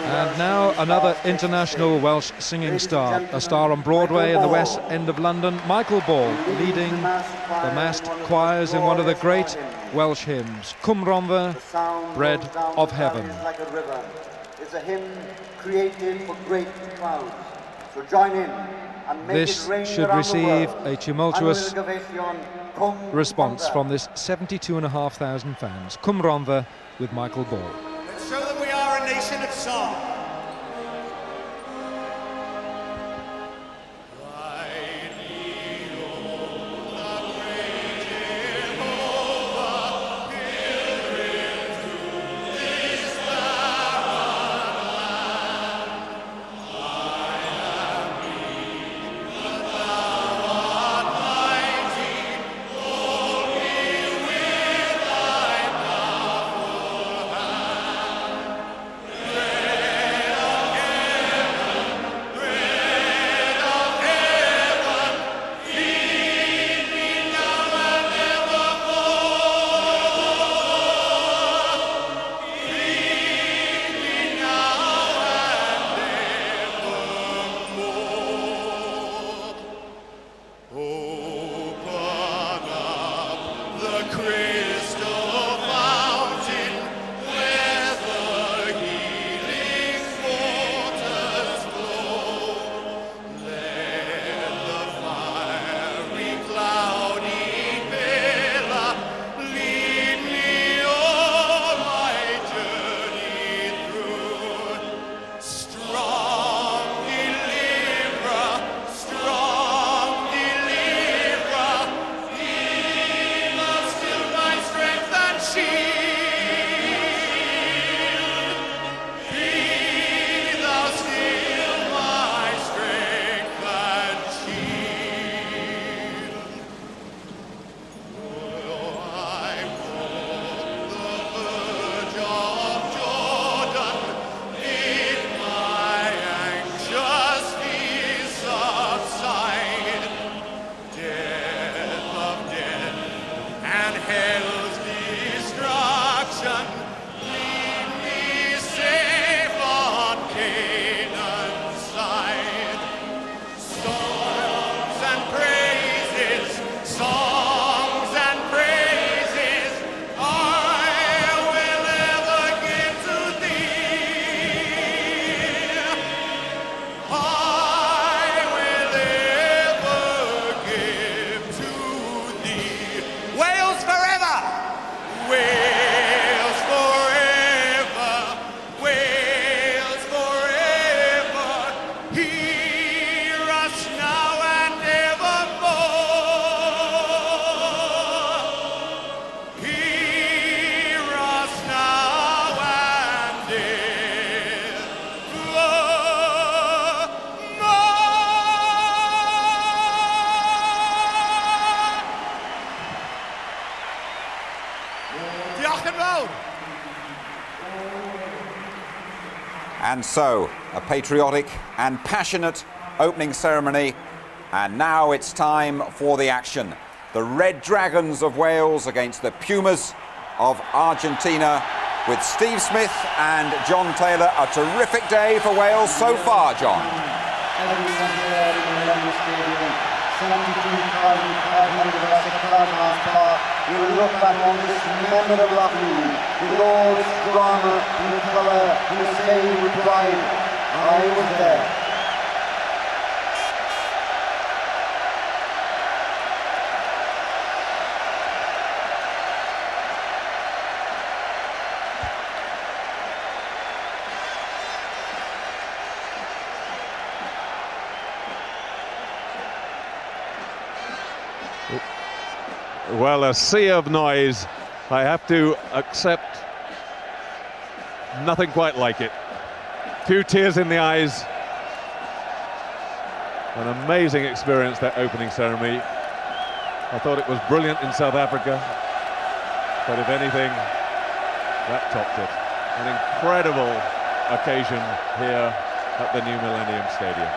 And now another international Welsh singing star, a star on Broadway in the West End of London, Michael Ball, leading the massed choirs in one of the great Welsh hymns, Cwm Rhondda, Bread of Heaven. It's a hymn created for great crowds. So join in and make this it ring should around receive the world. a tumultuous response from this 72,500 fans. Cwm Rhondda with Michael Ball. Let's show them we are a nation of song. Still my second round. And so, a patriotic and passionate opening ceremony, and now it's time for the action. The Red Dragons of Wales against the Pumas of Argentina, with Steve Smith and John Taylor. A terrific day for Wales so far, John. Everyone here in the Millennium Stadium, 72,500 of us at Cloudhouse Park, will look back on this memorable afternoon with all its drama and colour and say with pride, I was there. Well, a sea of noise. I have to accept nothing quite like it. Few tears in the eyes. An amazing experience, that opening ceremony. I thought it was brilliant in South Africa, but if anything, that topped it. An incredible occasion here at the new Millennium Stadium.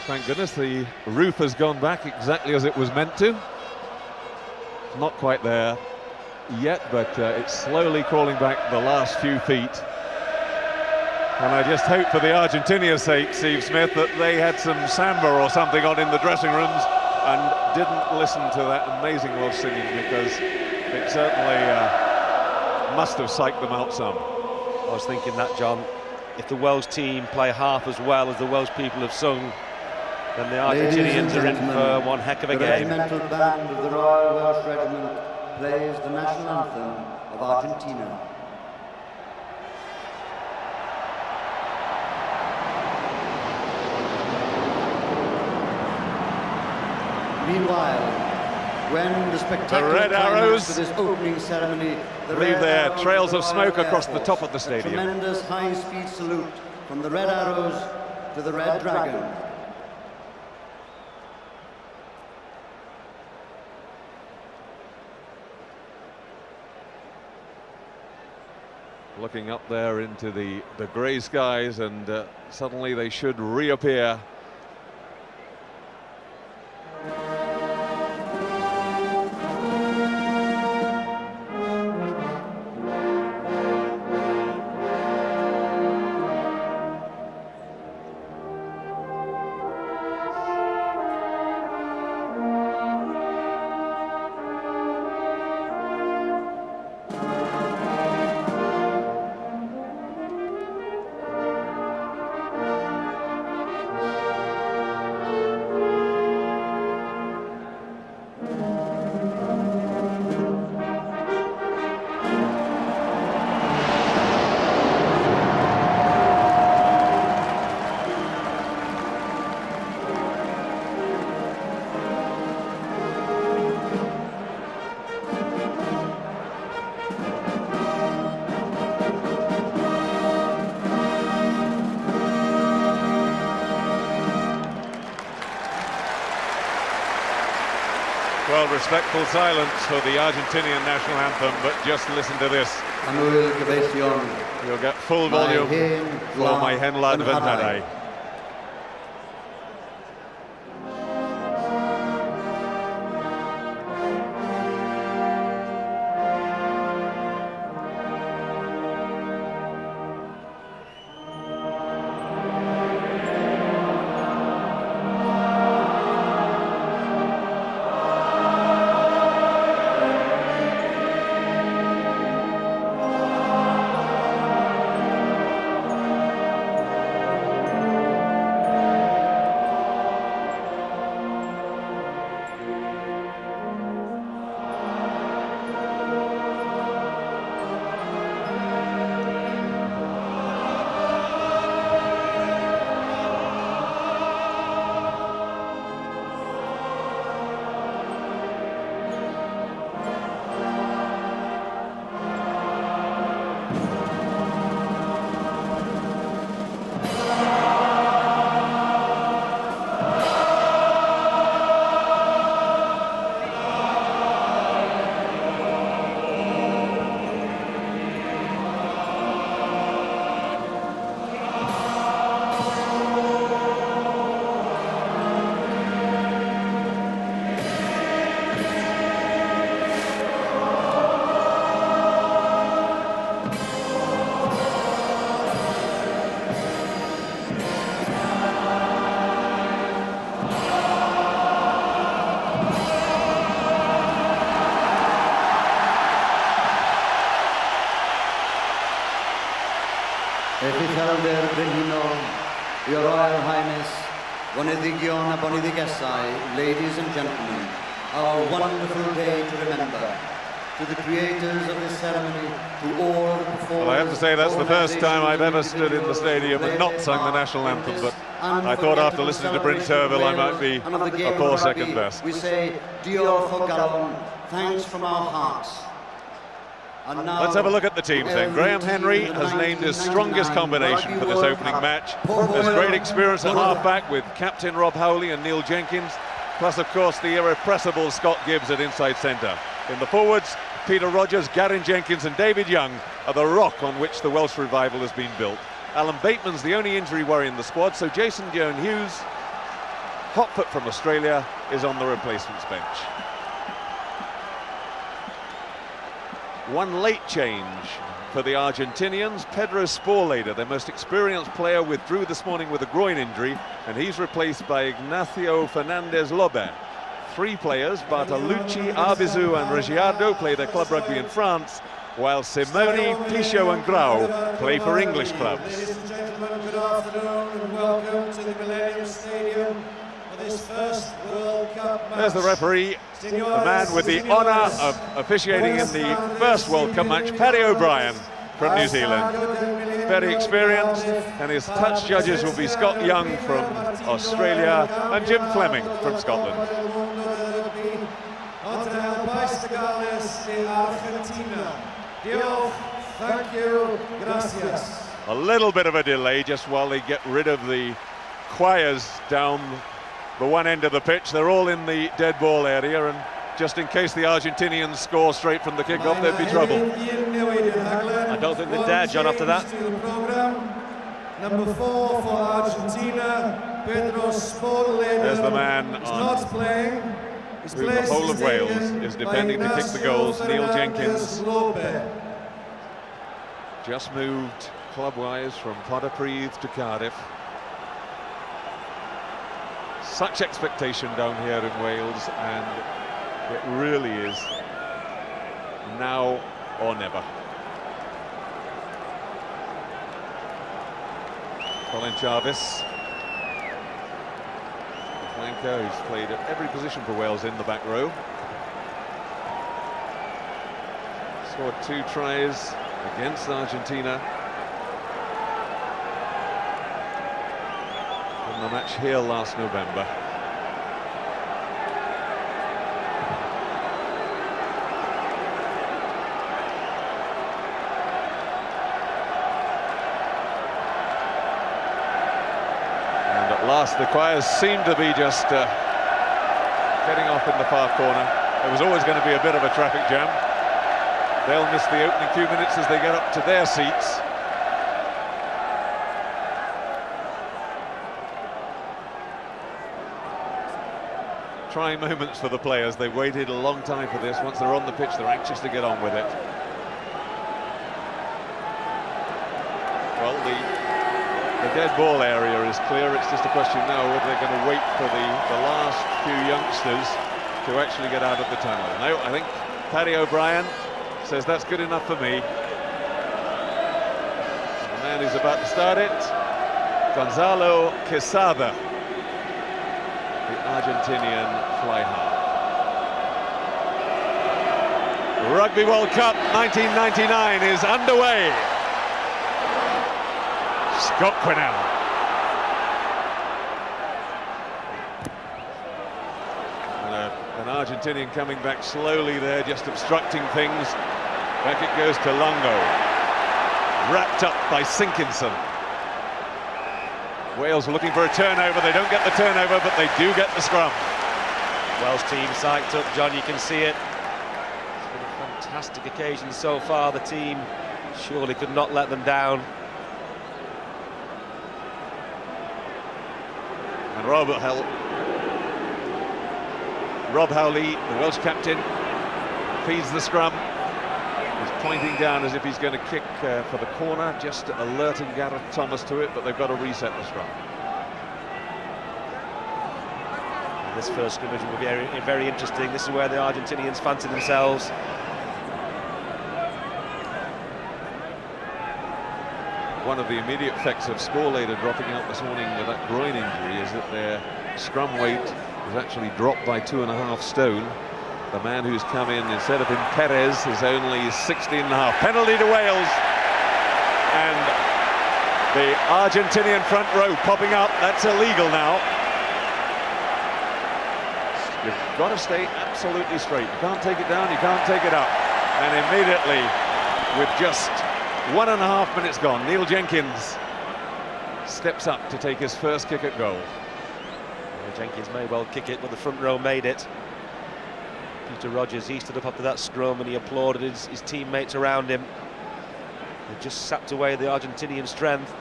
Thank goodness the roof has gone back exactly as it was meant to. Not quite there yet, but it's slowly crawling back the last few feet. And I just hope for the Argentinians' sake, Steve Smith, that they had some samba or something on in the dressing rooms and didn't listen to that amazing Welsh singing, because it certainly must have psyched them out some. I was thinking that, John. If the Welsh team play half as well as the Welsh people have sung, then the Argentinians are in for one heck of a game. The regimental band of the Royal Welsh Regiment plays the national anthem of Argentina. Meanwhile, when the spectacular Red Arrows to this opening ceremony, leave their trails of smoke across the top of the stadium. A tremendous high-speed salute from the Red Arrows to the Red Dragon. Looking up there into the grey skies, and suddenly they should reappear. Well, respectful silence for the Argentinian national anthem, but just listen to this. You'll get full volume for My Hen Lad Ventadai. The Fifth Elder Frenhinol, Your Royal Highness, Boneddigion a Boneddigesai, ladies and gentlemen, our wonderful day to remember. To the creators of this ceremony, to all the performers. Well, I have to say that's the first time I've ever stood in the stadium and not sung the national anthem, but I thought after listening to Bryn Terfel I might be a poor second best. We say, Diolch o galon, thanks from our hearts. Let's have a look at the teams then. Graham Henry has named his strongest combination for this opening match. There's great experience at half-back with captain Rob Howley and Neil Jenkins, plus of course the irrepressible Scott Gibbs at inside centre. In the forwards, Peter Rogers, Gavin Jenkins and David Young are the rock on which the Welsh revival has been built. Alan Bateman's the only injury worry in the squad, so Jason Joan-Hughes, hotfoot from Australia, is on the replacements bench. One late change for the Argentinians. Pedro Sporleder, their most experienced player, withdrew this morning with a groin injury, and he's replaced by Ignacio Fernandez-Lobe. Three players, Bartolucci, Arbizu and Ricciardo, play their club rugby in France, while Simoni, Pichot and Grau play for English clubs. Ladies and gentlemen, good afternoon and welcome to the Millennium Stadium for this first World Cup match. There's the referee, the man with the honour of officiating in the first World Cup match, Paddy O'Brien from New Zealand. Very experienced, and his touch judges will be Scott Young from Australia and Jim Fleming from Scotland. Thank you, gracias. A little bit of a delay just while they get rid of the choirs down the one end of the pitch. They're all in the dead ball area, and just in case the Argentinians score straight from the kick-off, there'd be trouble. I don't think they're there, John, after that. Number 4 for Argentina, Pedro Sporleder. There's the man on who the whole of Wales is defending to kick the goals, Neil Jenkins. Just moved club-wise from Pontypridd to Cardiff. Such expectation down here in Wales, and it really is now or never. Colin Jarvis, the flanker who's played at every position for Wales in the back row. Scored 2 tries against Argentina in the match here last November. Last, the choirs seem to be just getting off in the far corner. There was always going to be a bit of a traffic jam. They'll miss the opening few minutes as they get up to their seats. Trying moments for the players. They waited a long time for this. Once they're on the pitch, they're anxious to get on with it. Well, the dead ball area is clear. It's just a question now whether they're going to wait for the last few youngsters to actually get out of the tunnel. No, I think Paddy O'Brien says that's good enough for me. The man who's about to start it, Gonzalo Quesada, the Argentinian fly half. Rugby World Cup 1999 is underway. Scott Quinnell. And an Argentinian coming back slowly there, just obstructing things. Back it goes to Longo. Wrapped up by Sinkinson. Wales looking for a turnover. They don't get the turnover, but they do get the scrum. Welsh team psyched up, John, you can see it. It's been a fantastic occasion so far. The team surely could not let them down. And Rob Howley, the Welsh captain, feeds the scrum. He's pointing down as if he's going to kick for the corner, just alerting Gareth Thomas to it, but they've got to reset the scrum. This first scrimmage will be very, very interesting. This is where the Argentinians fancy themselves. one of the immediate effects of Sporlader dropping out this morning with that groin injury is that their scrum weight has actually dropped by 2.5 stone. The man who's come in instead of him, Perez, is only 16.5. Penalty to Wales. And the Argentinian front row popping up. That's illegal now. You've got to stay absolutely straight. You can't take it down, you can't take it up. And immediately, with just 1.5 minutes gone, Neil Jenkins steps up to take his first kick at goal. Well, Jenkins may well kick it, but the front row made it. Peter Rogers, he stood up after that scrum and he applauded his teammates around him. They just sapped away the Argentinian strength.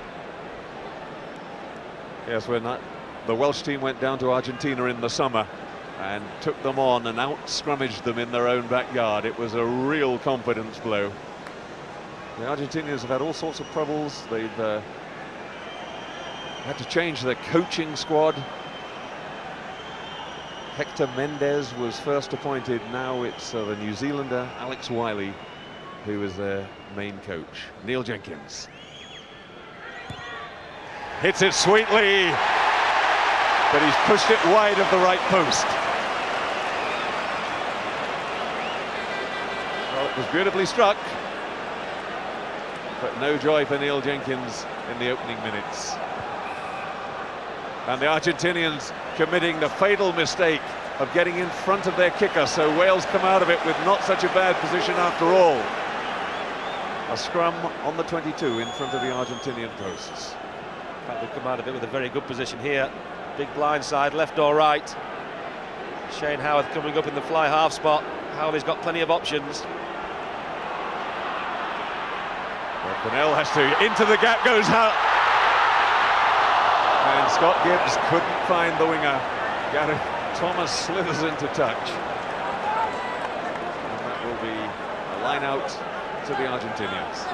Yes, when the Welsh team went down to Argentina in the summer and took them on and out-scrummaged them in their own backyard, it was a real confidence blow. The Argentinians have had all sorts of troubles. They've had to change their coaching squad. Hector Mendes was first appointed. Now it's the New Zealander Alex Wiley who is their main coach. Neil Jenkins hits it sweetly, but he's pushed it wide of the right post. Well, it was beautifully struck, but no joy for Neil Jenkins in the opening minutes. And the Argentinians committing the fatal mistake of getting in front of their kicker, so Wales come out of it with not such a bad position after all. A scrum on the 22 in front of the Argentinian posts. In fact, they've come out of it with a very good position here. Big blind side, left or right. Shane Howarth coming up in the fly half spot. Howley's got plenty of options. Well, Quinnell has to, into the gap goes Howarth. And Scott Gibbs couldn't find the winger. Gareth Thomas slithers into touch. And that will be a line out to the Argentinians.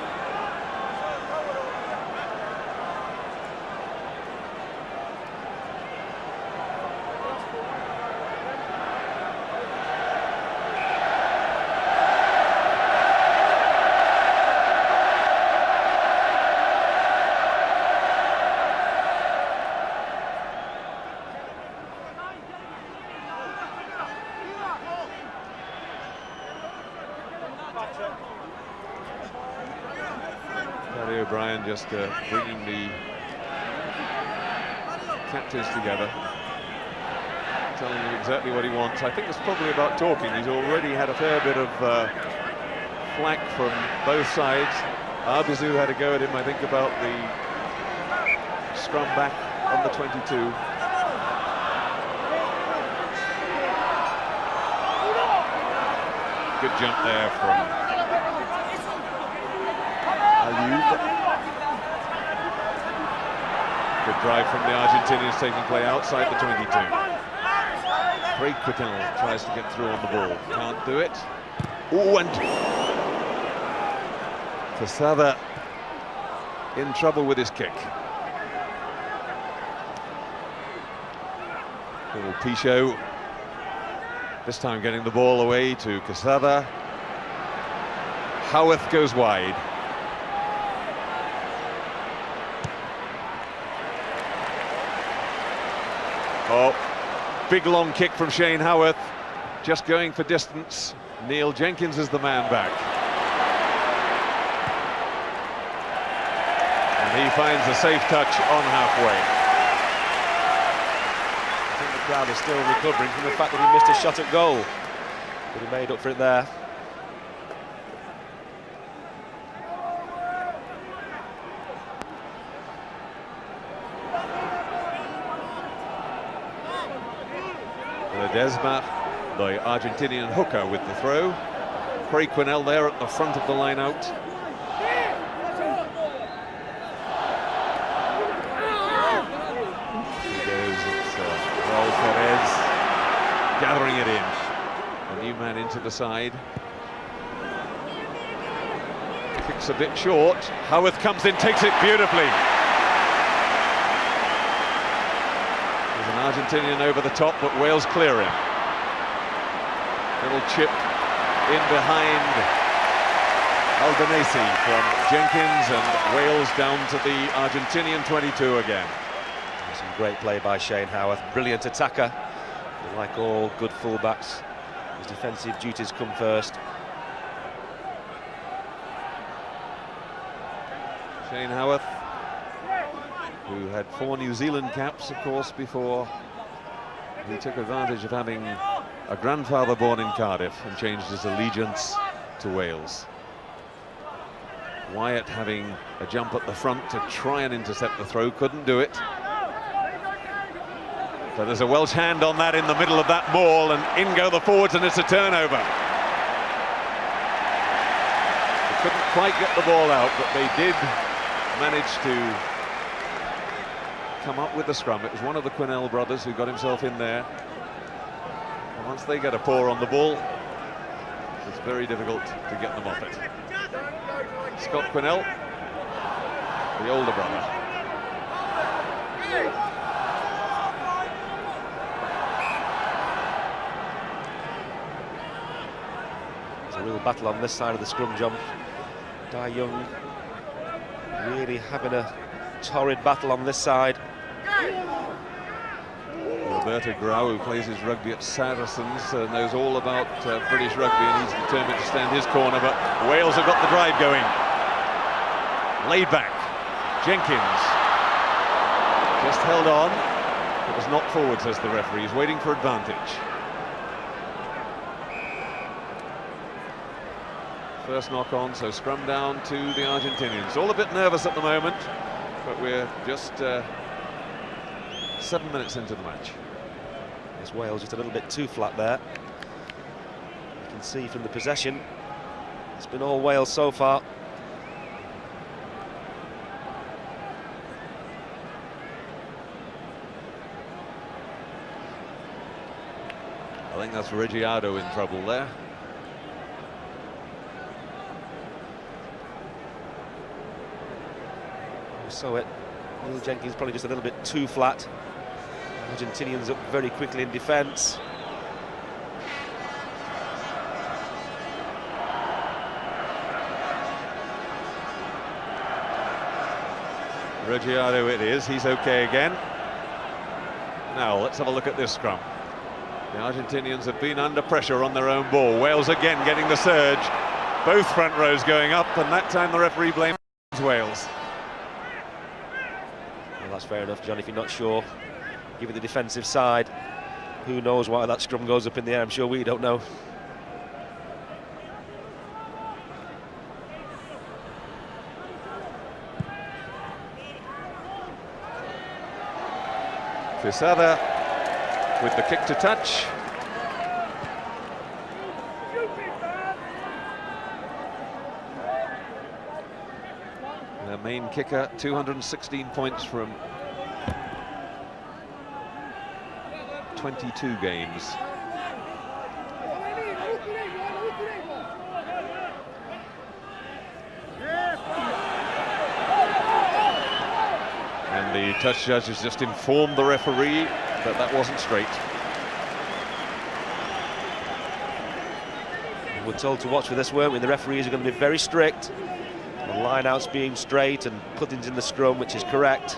Just bringing the captains together, telling them exactly what he wants. I think it's probably about talking. He's already had a fair bit of flack from both sides. Arbizu had a go at him, I think, about the scrum back on the 22. Good jump there from Ayub. Good drive from the Argentinians taking play outside the 22. Craig Quinnell tries to get through on the ball. Can't do it. Oh, and Quesada in trouble with his kick. Little Pichot. This time getting the ball away to Quesada. Howarth goes wide. Oh, big long kick from Shane Howarth, just going for distance. Neil Jenkins is the man back. And he finds a safe touch on halfway. I think the crowd is still recovering from the fact that he missed a shot at goal, but he made up for it there. Ledesma, the Argentinian hooker, with the throw. Craig Quinnell there at the front of the line out. He goes, it's Raul Perez gathering it in. A new man into the side. Kicks a bit short. Howarth comes in, takes it beautifully. Argentinian over the top, but Wales clearing. Little chip in behind Albanese from Jenkins, and Wales down to the Argentinian 22 again. Some great play by Shane Howarth, brilliant attacker. But like all good fullbacks, his defensive duties come first. Shane Howarth, who had 4 New Zealand caps, of course, before he took advantage of having a grandfather born in Cardiff and changed his allegiance to Wales. Wyatt having a jump at the front to try and intercept the throw, couldn't do it. But there's a Welsh hand on that in the middle of that ball, and in go the forwards, and it's a turnover. They couldn't quite get the ball out, but they did manage to come up with the scrum. It was one of the Quinnell brothers who got himself in there. And once they get a paw on the ball, it's very difficult to get them off it. Scott Quinnell, the older brother. There's a real battle on this side of the scrum, John. Dai Young really having a torrid battle on this side. Roberto Grau, who plays his rugby at Saracens, knows all about British rugby, and he's determined to stand his corner, but Wales have got the drive going. Laid back, Jenkins just held on. It was not forward, says the referee. He's waiting for advantage. First knock on, so scrum down to the Argentinians. All a bit nervous at the moment, but we're just 7 minutes into the match. As Wales just a little bit too flat there. You can see from the possession, it's been all Wales so far. I think that's Reggiado in trouble there. So Neil Jenkins probably just a little bit too flat. Argentinians up very quickly in defence. Reggiado it is, he's okay again. Now let's have a look at this scrum. The Argentinians have been under pressure on their own ball. Wales again getting the surge. Both front rows going up, and that time the referee blames Wales. Well, that's fair enough, John, if you're not sure. Give it the defensive side. Who knows why that scrum goes up in the air? I'm sure we don't know. Quesada with the kick to touch. Their main kicker, 216 points from 22 games. And the touch judge has just informed the referee that that wasn't straight. We're told to watch for this, weren't we? The referees are going to be very strict. The line-outs being straight and cuttings in the scrum, which is correct.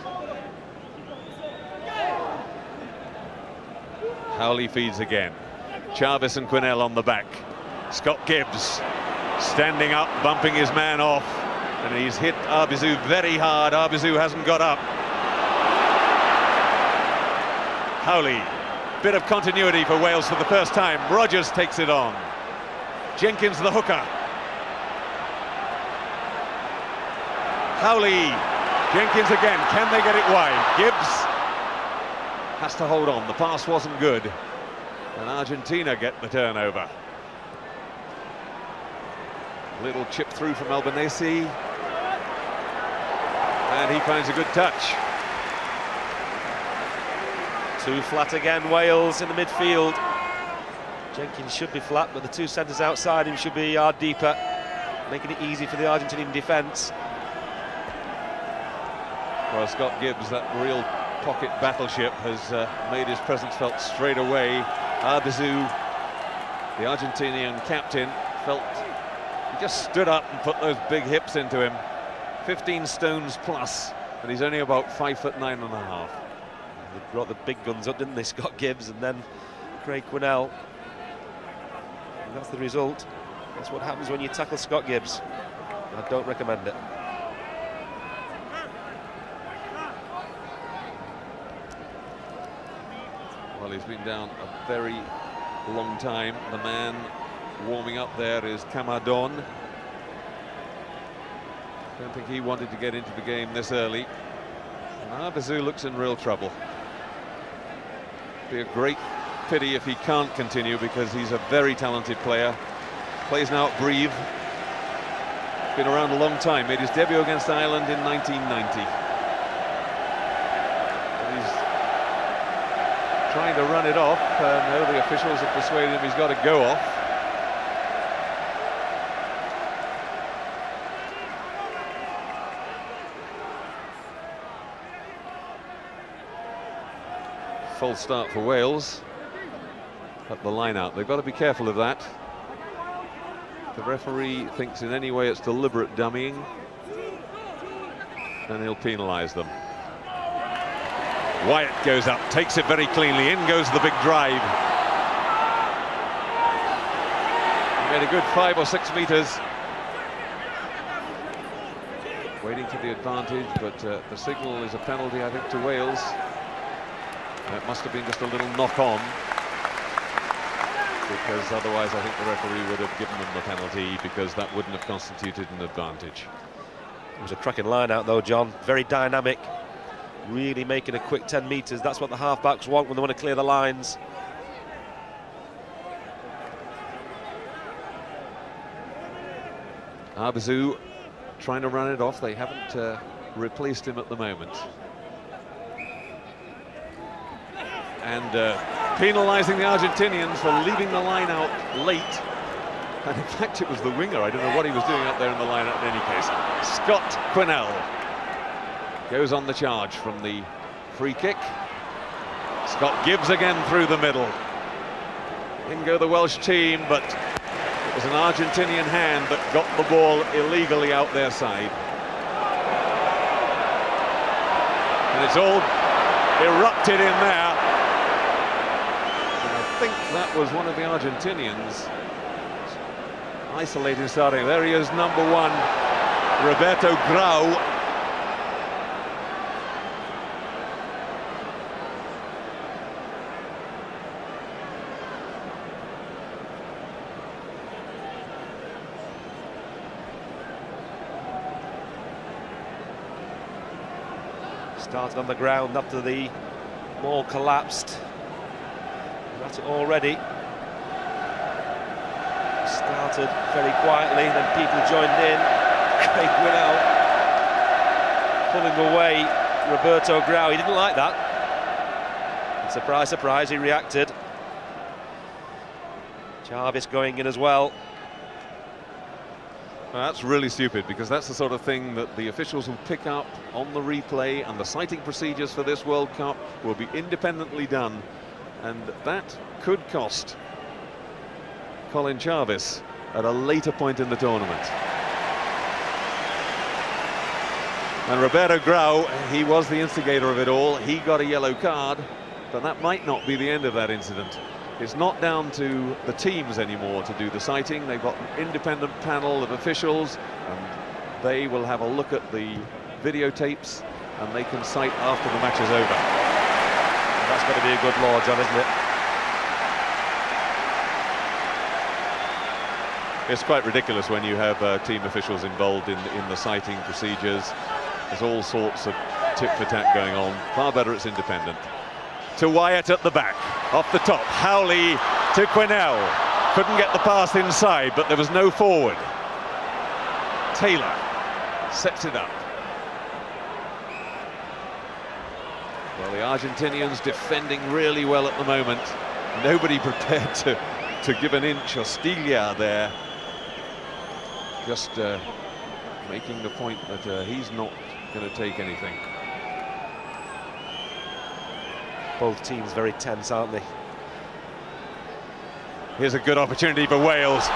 Howley feeds again. Jarvis and Quinnell on the back. Scott Gibbs standing up, bumping his man off, and he's hit Arbizu very hard. Arbizu hasn't got up. Howley, bit of continuity for Wales for the first time. Rogers takes it on. Jenkins the hooker. Howley, Jenkins again, can they get it wide? Gibbs has to hold on, the pass wasn't good, and Argentina get the turnover. Little chip through from Albanese, and he finds a good touch. Too flat again, Wales in the midfield. Jenkins should be flat, but the two centres outside him should be a yard deeper, making it easy for the Argentinian defence. Well, Scott Gibbs, that real pocket battleship, has made his presence felt straight away. Arbizu, the Argentinian captain, felt He just stood up and put those big hips into him. 15 stones plus, and he's only about 5'9½". They brought the big guns up, didn't they? Scott Gibbs and then Craig Quinnell. And that's the result. That's what happens when you tackle Scott Gibbs. I don't recommend it. Well, he's been down a very long time. The man warming up there is Camadon. Don't think he wanted to get into the game this early. And Arbizu looks in real trouble. Be a great pity if he can't continue, because he's a very talented player. Plays now at Brive. Been around a long time. Made his debut against Ireland in 1990. And he's trying to run it off. No, the officials have persuaded him he's got to go off. False start for Wales at the line out. They've got to be careful of that. The referee thinks in any way it's deliberate dummying, and he'll penalise them. Wyatt goes up, takes it very cleanly. In goes the big drive. He made a good 5 or 6 metres. Waiting for the advantage, but the signal is a penalty, I think, to Wales. It must have been just a little knock-on, because otherwise I think the referee would have given them the penalty, because that wouldn't have constituted an advantage. It was a cracking line out though, John. Very dynamic, really making a quick 10 metres. That's what the half-backs want when they want to clear the lines. Arbizu trying to run it off. They haven't replaced him at the moment. And penalising the Argentinians for leaving the line out late. And in fact, it was the winger. I don't know what he was doing out there in the line out in any case. Scott Quinnell goes on the charge from the free kick. Scott Gibbs again through the middle. In go the Welsh team, but it was an Argentinian hand that got the ball illegally out their side. And it's all erupted in there. I think that was one of the Argentinians isolating starting. There he is, number 1, Roberto Grau. Started on the ground after the ball collapsed. At it already. Started very quietly, then people joined in. Craig Quinnell pulling away Roberto Grau. He didn't like that. And surprise, surprise, he reacted. Jarvis going in as well. Well, that's really stupid, because that's the sort of thing that the officials will pick up on the replay, and the citing procedures for this World Cup will be independently done. And that could cost Colin Jarvis at a later point in the tournament. And Roberto Grau, he was the instigator of it all. He got a yellow card, but that might not be the end of that incident. It's not down to the teams anymore to do the citing. They've got an independent panel of officials, and they will have a look at the videotapes, and they can cite after the match is over. That's got to be a good law, John, isn't it? It's quite ridiculous when you have team officials involved in the citing procedures. There's all sorts of tit-for-tat going on. Far better it's independent. To Wyatt at the back, off the top. Howley to Quinnell. Couldn't get the pass inside, but there was no forward. Taylor sets it up. Well, the Argentinians defending really well at the moment. Nobody prepared to give an inch. Ostiglia there, just making the point that he's not going to take anything. Both teams very tense, aren't they? Here's a good opportunity for Wales.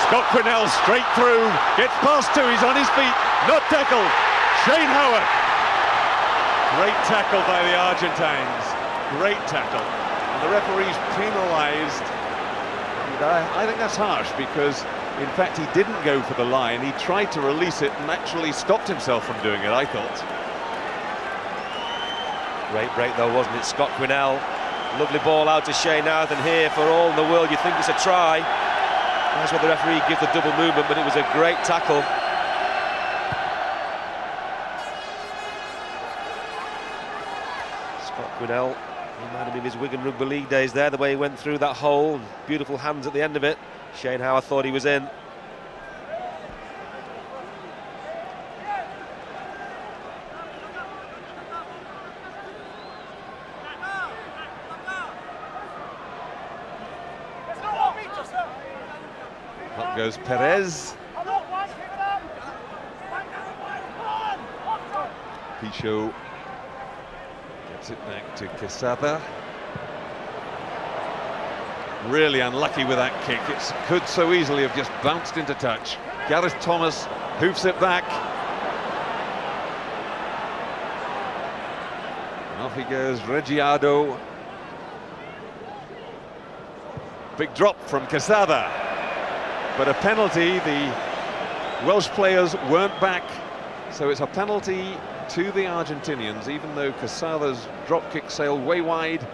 Scott Quinnell straight through, gets past two, he's on his feet, not tackled. Shane Howard. Great tackle by the Argentines. Great tackle. And the referee's penalised. And I think that's harsh because, in fact, he didn't go for the line. He tried to release it and actually stopped himself from doing it, I thought. Great break though, wasn't it? Scott Quinnell. Lovely ball out to Shane Howard, and here, for all in the world, you think it's a try. That's what the referee gives the double movement, but it was a great tackle. Scott Quinnell, he reminded me of his Wigan Rugby League days there, the way he went through that hole, beautiful hands at the end of it. Shane Howard thought he was in. Up goes Perez. Pichot gets it back to Quesada. Really unlucky with that kick. It could so easily have just bounced into touch. Gareth Thomas hoofs it back. And off he goes, Reggiado. Big drop from Quesada. But a penalty, the Welsh players weren't back, so it's a penalty to the Argentinians, even though Quesada's drop kick sailed way wide.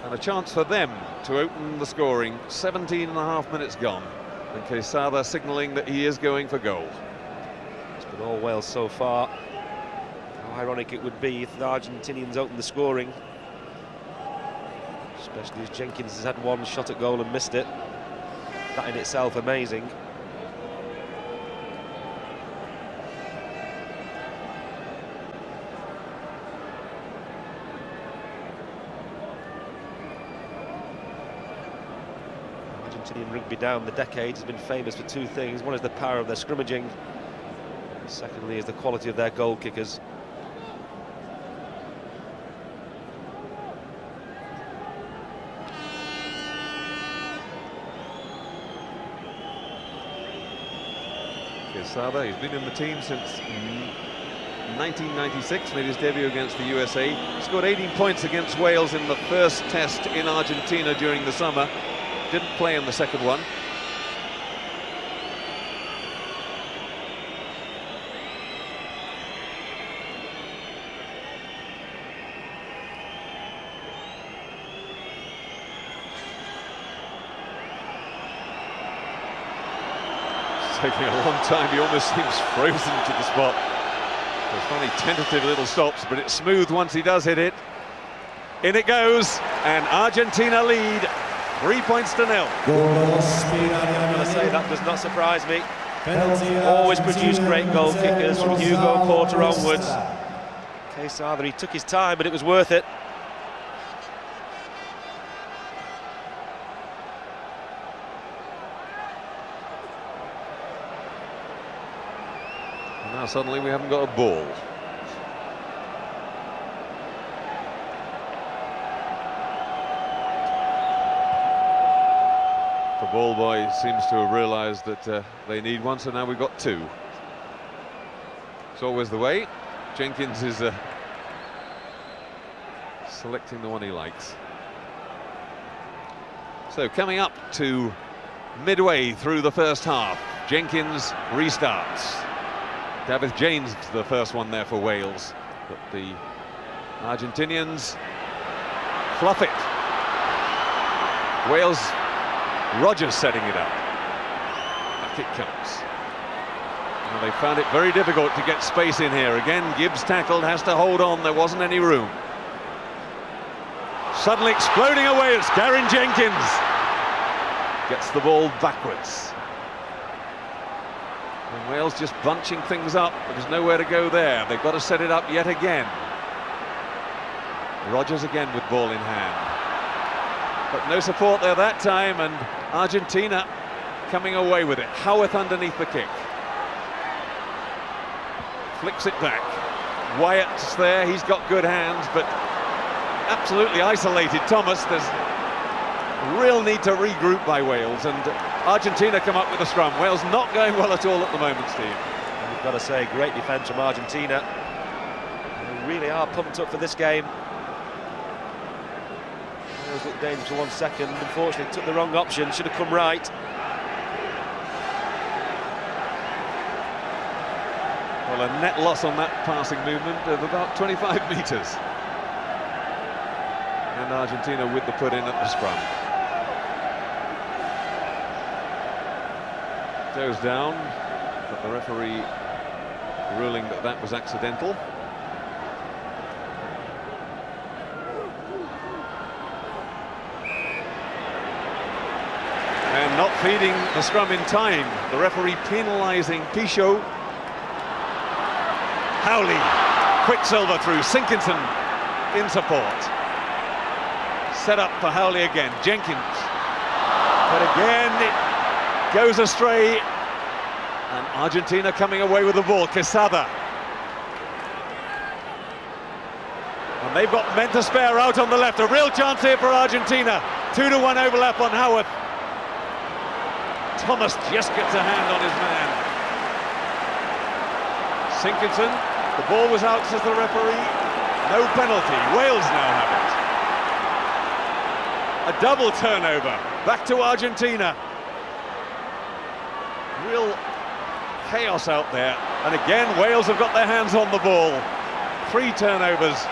And a chance for them to open the scoring. 17.5 minutes gone, and Quesada signalling that he is going for goal. It's been all Wales so far. How ironic it would be if the Argentinians opened the scoring. Especially as Jenkins has had one shot at goal and missed it. That in itself amazing. Argentinian rugby down the decades has been famous for two things. One is the power of their scrimmaging. Secondly is the quality of their goal kickers. Quesada, he's been in the team since 1996, made his debut against the USA. Scored 18 points against Wales in the first test in Argentina during the summer. Didn't play in the second one. Taking a long time, he almost seems frozen to the spot. There's funny tentative little stops, but it's smooth once he does hit it. In it goes, and Argentina lead 3 points to 0. I'm going to say that does not surprise me. Always produce great goal kickers from Hugo Porter onwards. Quesada, he took his time, but it was worth it. Now suddenly we haven't got a ball. The ball boy seems to have realised that they need one, so now we've got two. It's always the way. Jenkins is selecting the one he likes. So coming up to midway through the first half, Jenkins restarts. David James, the first one there for Wales, but the Argentinians fluff it. Wales, Rogers setting it up. Back it comes. Well, they found it very difficult to get space in here. Again, Gibbs tackled, has to hold on, there wasn't any room. Suddenly exploding away, it's Garen Jenkins. Gets the ball backwards. And Wales just bunching things up, but there's nowhere to go there. They've got to set it up yet again. Rogers again with ball in hand. But no support there that time, and Argentina coming away with it. Howarth underneath the kick. Flicks it back. Wyatt's there, he's got good hands, but absolutely isolated Thomas. There's real need to regroup by Wales, and Argentina come up with a scrum. Wales not going well at all at the moment, Steve. And we've got to say, great defence from Argentina. They really are pumped up for this game. Wales looked dangerous for 1 second. Unfortunately, took the wrong option. Should have come right. Well, a net loss on that passing movement of about 25 metres. And Argentina with the put in at the scrum. Goes down, but the referee ruling that that was accidental. And not feeding the scrum in time. The referee penalising Pichot. Howley, Quicksilver through, Sinkinson in support. Set up for Howley again, Jenkins. But again, it goes astray. And Argentina coming away with the ball, Quesada. And they've got men to spare out on the left. A real chance here for Argentina. 2-to-1 overlap on Howard. Thomas just gets a hand on his man. Sinkinson, the ball was out, says the referee. No penalty. Wales now have it. A double turnover. Back to Argentina. Real chaos out there. And again, Wales have got their hands on the ball. 3 turnovers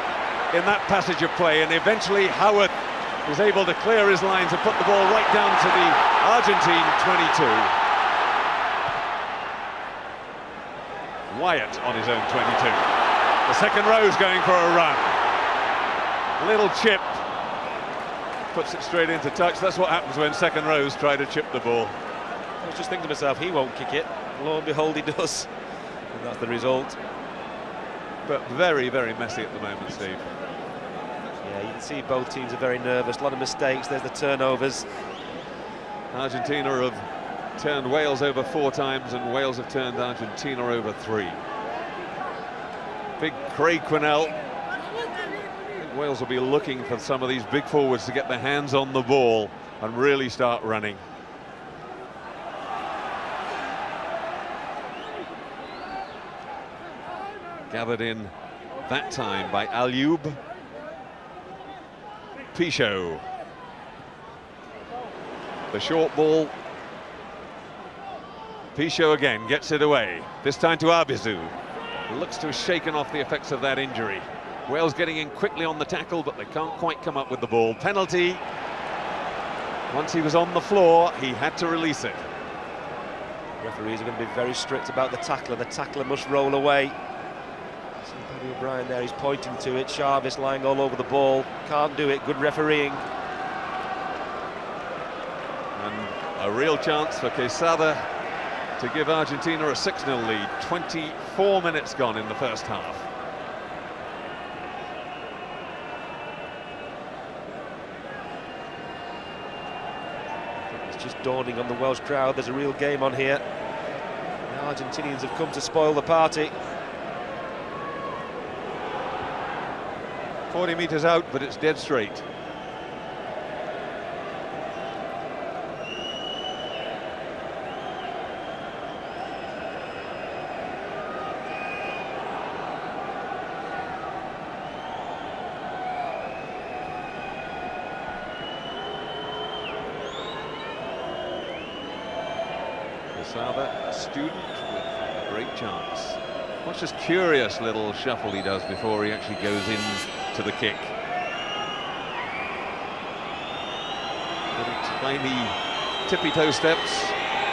in that passage of play, and eventually Howard was able to clear his lines and put the ball right down to the Argentine 22. Wyatt on his own 22. The second row's going for a run. Little chip. Puts it straight into touch. That's what happens when second rows try to chip the ball. I was just thinking to myself, he won't kick it. Lo and behold, he does. And that's the result. But very, very messy at the moment, Steve. Yeah, you can see both teams are very nervous. A lot of mistakes. There's the turnovers. Argentina have turned Wales over 4 times, and Wales have turned Argentina over 3. Big Craig Quinnell. I think Wales will be looking for some of these big forwards to get their hands on the ball and really start running. Gathered in that time by Alioub. Pichot. The short ball. Pichot again gets it away. This time to Arbizu. Looks to have shaken off the effects of that injury. Wales getting in quickly on the tackle, but they can't quite come up with the ball. Penalty. Once he was on the floor, he had to release it. Referees are going to be very strict about the tackler. The tackler must roll away. See O'Brien there, he's pointing to it. Jarvis lying all over the ball. Can't do it. Good refereeing. And a real chance for Quesada to give Argentina a 6-0 lead. 24 minutes gone in the first half. It's just dawning on the Welsh crowd. There's a real game on here. The Argentinians have come to spoil the party. 40 metres out, but it's dead straight. Quesada, a student with a great chance. Watch this curious little shuffle he does before he actually goes in to the kick. Little tiny tippy-toe steps.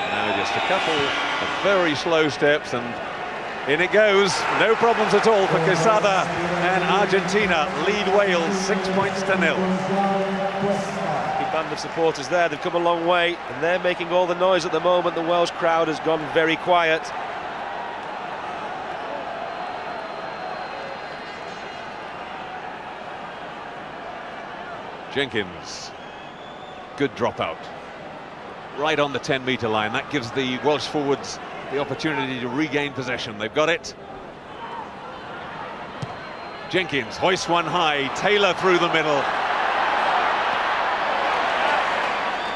Now just a couple of very slow steps, and in it goes. No problems at all for Quesada, and Argentina lead Wales 6 points to 0. Big band of supporters there. They've come a long way, and they're making all the noise at the moment. The Welsh crowd has gone very quiet. Jenkins, good dropout, right on the 10-metre line. That gives the Welsh forwards the opportunity to regain possession. They've got it. Jenkins hoists one high, Taylor through the middle.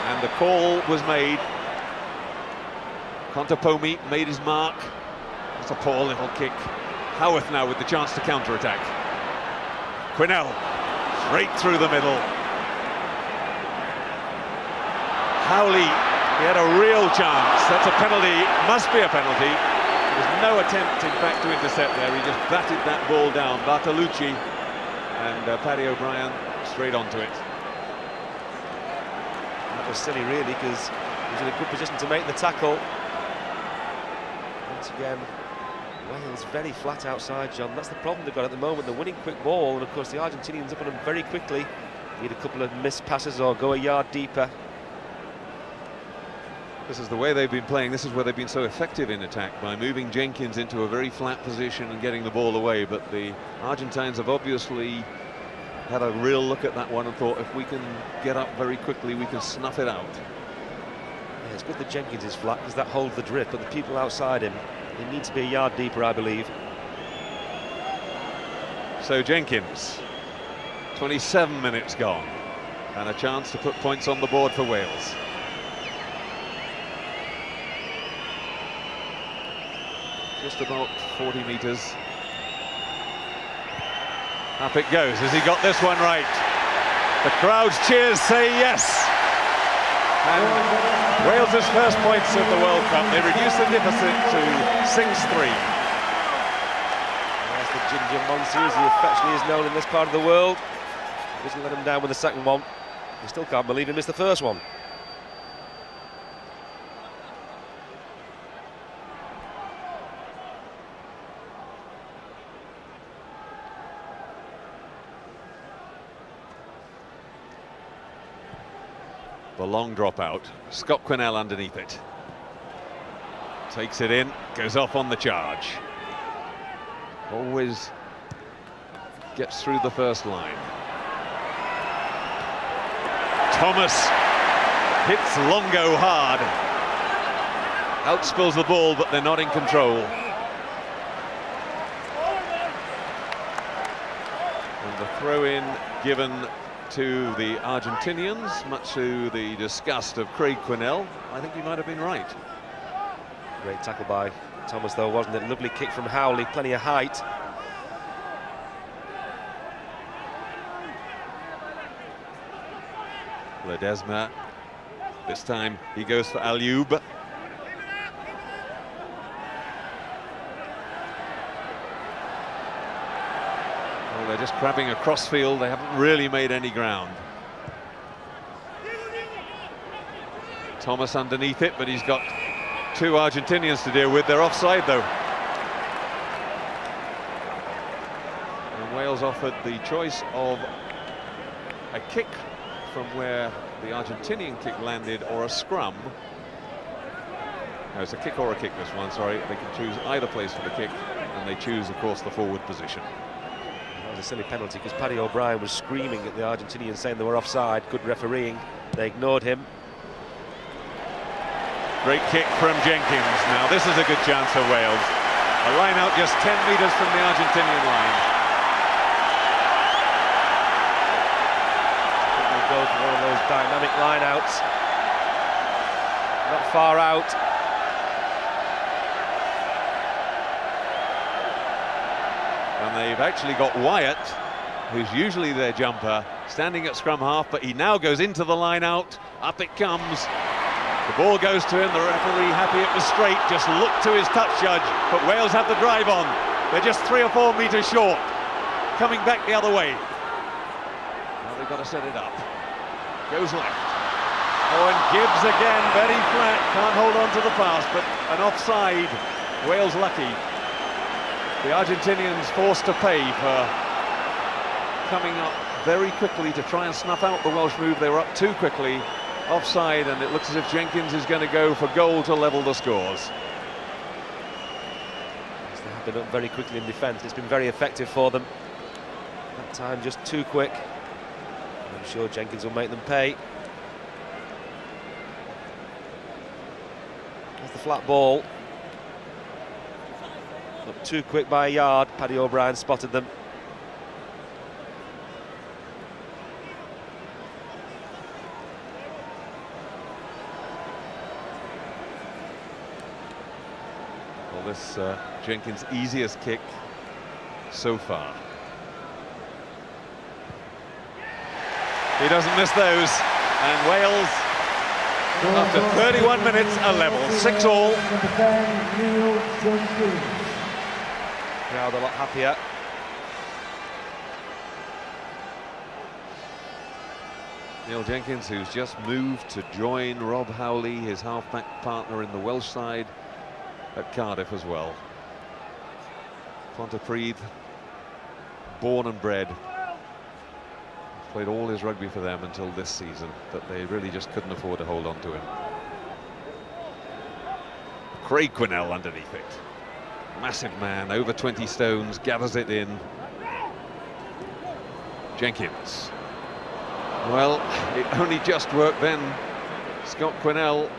And the call was made Contepomi made his mark. That's a poor little kick. Howarth now with the chance to counter-attack. Quinnell, straight through the middle. Howley, he had a real chance. That's a penalty, must be a penalty. There was no attempt, in fact, to intercept there. He just batted that ball down. Bartolucci and Paddy O'Brien straight onto it. That was silly, really, because he was in a good position to make the tackle. Once again, Wales very flat outside, John. That's the problem they've got at the moment. They're winning quick ball, and of course the Argentinians up on them very quickly. Need a couple of missed passes or go a yard deeper. This is the way they've been playing. This is where they've been so effective in attack, by moving Jenkins into a very flat position and getting the ball away. But the Argentines have obviously had a real look at that one and thought, if we can get up very quickly, we can snuff it out. Yeah, it's good that Jenkins is flat because that holds the drift, but the people outside him, they need to be a yard deeper, I believe. So Jenkins, 27 minutes gone, and a chance to put points on the board for Wales. Just about 40 metres. Up it goes. Has he got this one right? The crowd's cheers say yes. And Wales's first points of the World Cup. They reduce the deficit to 6-3. There's the Ginger Monty, as he affectionately is known in this part of the world. Doesn't let him down with the second one. He still can't believe he missed the first one. The long drop out. Scott Quinnell underneath it. Takes it in, goes off on the charge. Always gets through the first line. Thomas hits Longo hard. Outspills the ball, but they're not in control. And the throw-in given to the Argentinians, much to the disgust of Craig Quinnell. I think he might have been right. Great tackle by Thomas, though, wasn't it? Lovely kick from Howley, plenty of height. Ledesma, this time he goes for Alioub. Well, they're just crabbing across field, they haven't really made any ground. Thomas underneath it, but he's got two Argentinians to deal with. They're offside, though. And Wales offered the choice of a kick from where the Argentinian kick landed, or a scrum. No, it's a kick or a kick, this one, sorry. They can choose either place for the kick, and they choose, of course, the forward position. That was a silly penalty, because Paddy O'Brien was screaming at the Argentinians, saying they were offside. Good refereeing. They ignored him. Great kick from Jenkins. Now, this is a good chance for Wales. A line out just 10 metres from the Argentinian line. Go for one of those dynamic line-outs. Not far out. And they've actually got Wyatt, who's usually their jumper, standing at scrum half, but he now goes into the line-out. Up it comes. The ball goes to him. The referee happy it was straight. Just looked to his touch judge, but Wales have the drive on. They're just 3 or 4 metres short. Coming back the other way. Now they've got to set it up. Goes left. Oh, and Gibbs again, very flat, can't hold on to the pass, but an offside. Wales lucky. The Argentinians forced to pay for coming up very quickly to try and snuff out the Welsh move. They were up too quickly, offside, and it looks as if Jenkins is going to go for goal to level the scores. They have been up very quickly in defence. It's been very effective for them. That time just too quick. I'm sure Jenkins will make them pay. That's the flat ball. Not too quick by a yard. Paddy O'Brien spotted them. Well, this Jenkins' easiest kick so far. He doesn't miss those, and Wales, after 31 minutes, are level, 6-all. Crowd a lot happier. Neil Jenkins, who's just moved to join Rob Howley, his half-back partner in the Welsh side at Cardiff as well. Pontypridd, born and bred. Played all his rugby for them until this season, but they really just couldn't afford to hold on to him. Craig Quinnell underneath it. Massive man, over 20 stones, gathers it in. Jenkins. Well, it only just worked then. Scott Quinnell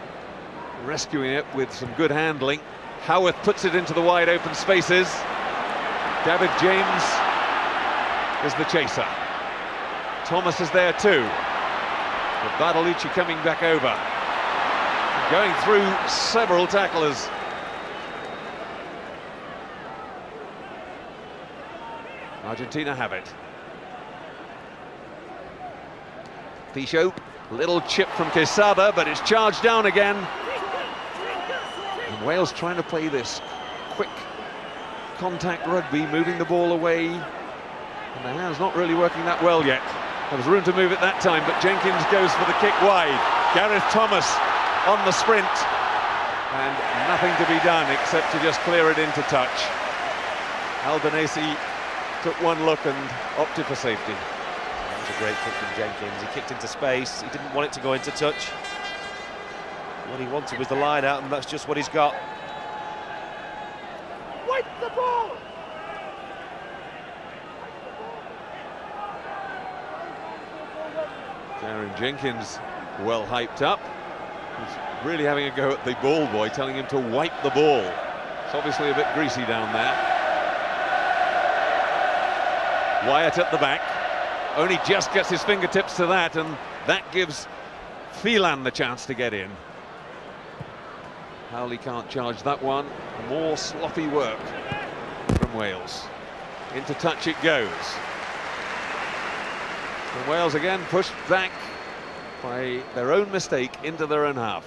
rescuing it with some good handling. Howarth puts it into the wide open spaces. David James is the chaser. Thomas is there too. But Bartolucci coming back over. Going through several tacklers. Argentina have it. Pichot, little chip from Quesada, but it's charged down again. And Wales trying to play this quick contact rugby, moving the ball away. And the hand's not really working that well yet. There was room to move it that time, but Jenkins goes for the kick wide. Gareth Thomas on the sprint. And nothing to be done except to just clear it into touch. Albanese took one look and opted for safety. That was a great kick from Jenkins. He kicked into space. He didn't want it to go into touch. What he wanted was the line out, and that's just what he's got. Wipe the ball! Darren Jenkins, well hyped up. He's really having a go at the ball boy, telling him to wipe the ball. It's obviously a bit greasy down there. Wyatt at the back, only just gets his fingertips to that, and that gives Phelan the chance to get in. Howley can't charge that one. More sloppy work from Wales. Into touch it goes. And Wales again pushed back by their own mistake into their own half.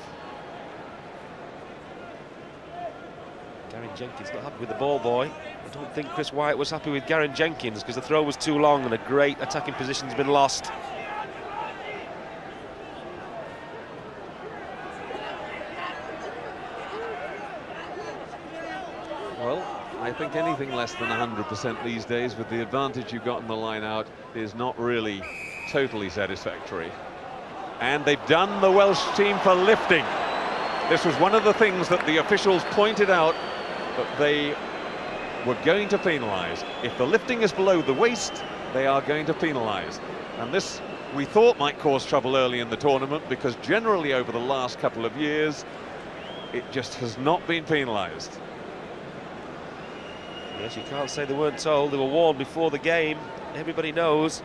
Gareth Jenkins not happy with the ball boy. I don't think Chris Wyatt was happy with Gareth Jenkins because the throw was too long and a great attacking position's been lost. Well, I think anything less than 100% these days, with the advantage you've got in the line out, is not really totally satisfactory. And they've done the Welsh team for lifting. This was one of the things that the officials pointed out that they were going to penalise. If the lifting is below the waist, they are going to penalise. And this, we thought, might cause trouble early in the tournament, because generally over the last couple of years, it just has not been penalised. Yes, you can't say they weren't told. They were warned before the game. Everybody knows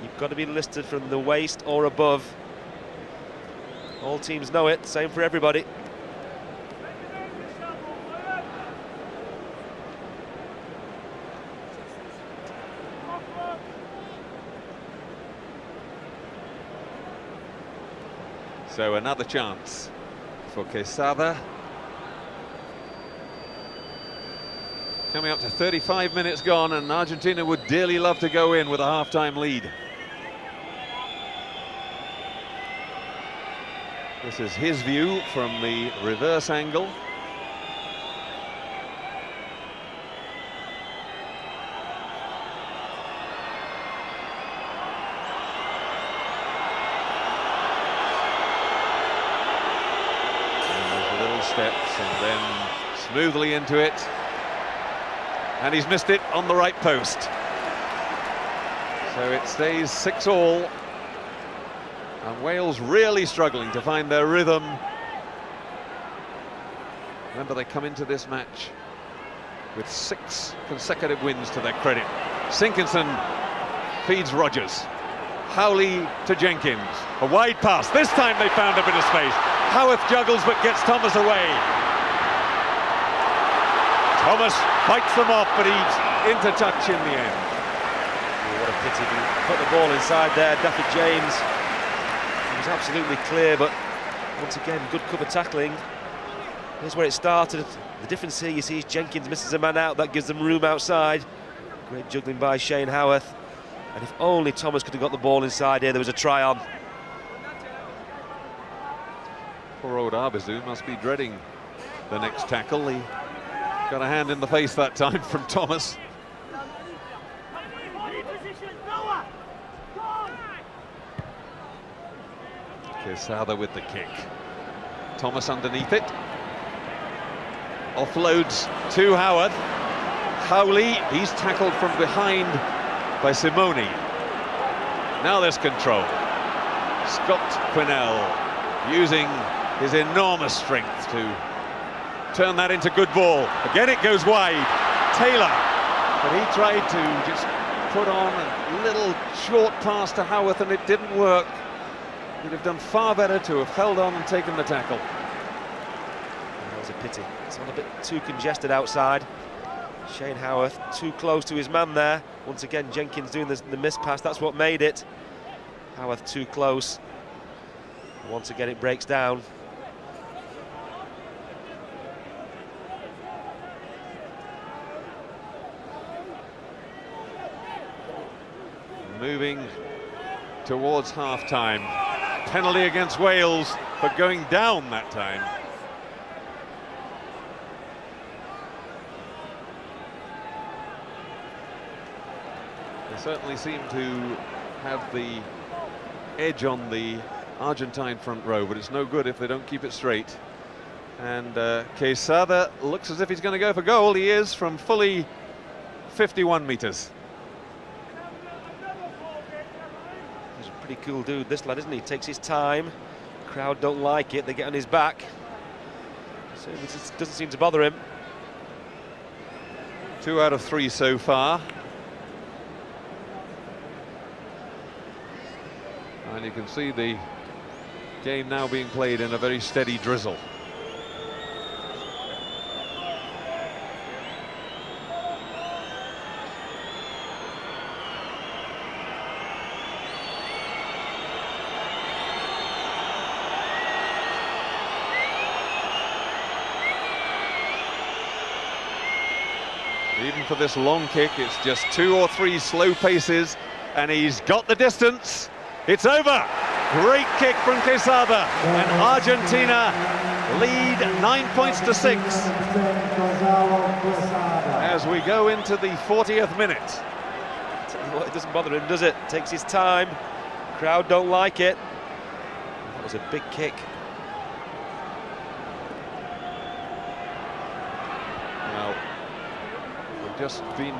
you've got to be listed from the waist or above. All teams know it, same for everybody. So another chance for Quesada. Coming up to 35 minutes gone, and Argentina would dearly love to go in with a half-time lead. This is his view from the reverse angle. And there's little steps, and then smoothly into it. And he's missed it on the right post. So it stays 6-all. And Wales really struggling to find their rhythm. Remember, they come into this match with 6 consecutive wins to their credit. Sinkinson feeds Rogers. Howley to Jenkins. A wide pass. This time they found a bit of space. Howarth juggles but gets Thomas away. Thomas fights them off, but he's into touch in the end. Oh, what a pity. He put the ball inside there. Daffy James, he was absolutely clear, but once again, good cover tackling. Here's where it started. The difference here, you see, is Jenkins misses a man out. That gives them room outside. Great juggling by Shane Howarth. And if only Thomas could have got the ball inside here, there was a try on. Poor old Arbizu must be dreading the next tackle. He got a hand in the face that time from Thomas. Quesada with the kick. Thomas underneath it. Offloads to Howard. Howley, he's tackled from behind by Simoni. Now there's control. Scott Quinnell using his enormous strength to turn that into good ball. Again it goes wide. Taylor, but he tried to just put on a little short pass to Howarth and it didn't work. He'd have done far better to have held on and taken the tackle. That was a pity. It's all a bit too congested outside. Shane Howarth too close to his man there. Once again, Jenkins doing the miss pass. That's what made it. Howarth too close. Once again, it breaks down. Moving towards half-time. Penalty against Wales for going down that time. They certainly seem to have the edge on the Argentine front row, but it's no good if they don't keep it straight. And Quesada looks as if he's going to go for goal. He is from fully 51 metres. He's a pretty cool dude, this lad, isn't he? Takes his time. Crowd don't like it. They get on his back. So it doesn't seem to bother him. 2 out of 3 so far. And you can see the game now being played in a very steady drizzle. Even for this long kick, it's just 2 or 3 slow paces, and he's got the distance. It's over. Great kick from Quesada, and Argentina lead 9 points to 6 as we go into the 40th minute. Well, it doesn't bother him, does it? Takes his time. Crowd don't like it. That was a big kick. Now, we've just been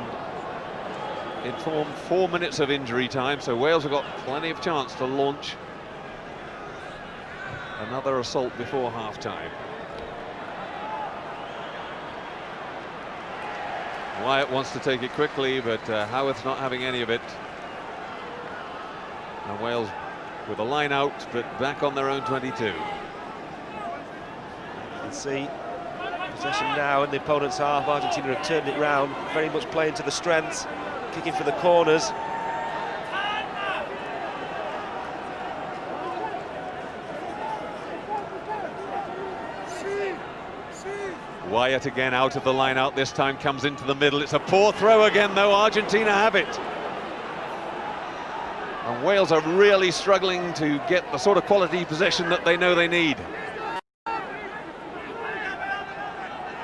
informed 4 minutes of injury time, so Wales have got plenty of chance to launch another assault before half-time. Wyatt wants to take it quickly, but Howarth's not having any of it. And Wales with a line out, but back on their own 22. You can see possession now in the opponent's half. Argentina have turned it round, very much playing to the strengths, kicking for the corners. Wyatt again out of the line out, this time comes into the middle. It's a poor throw again, though. Argentina have it. And Wales are really struggling to get the sort of quality possession that they know they need.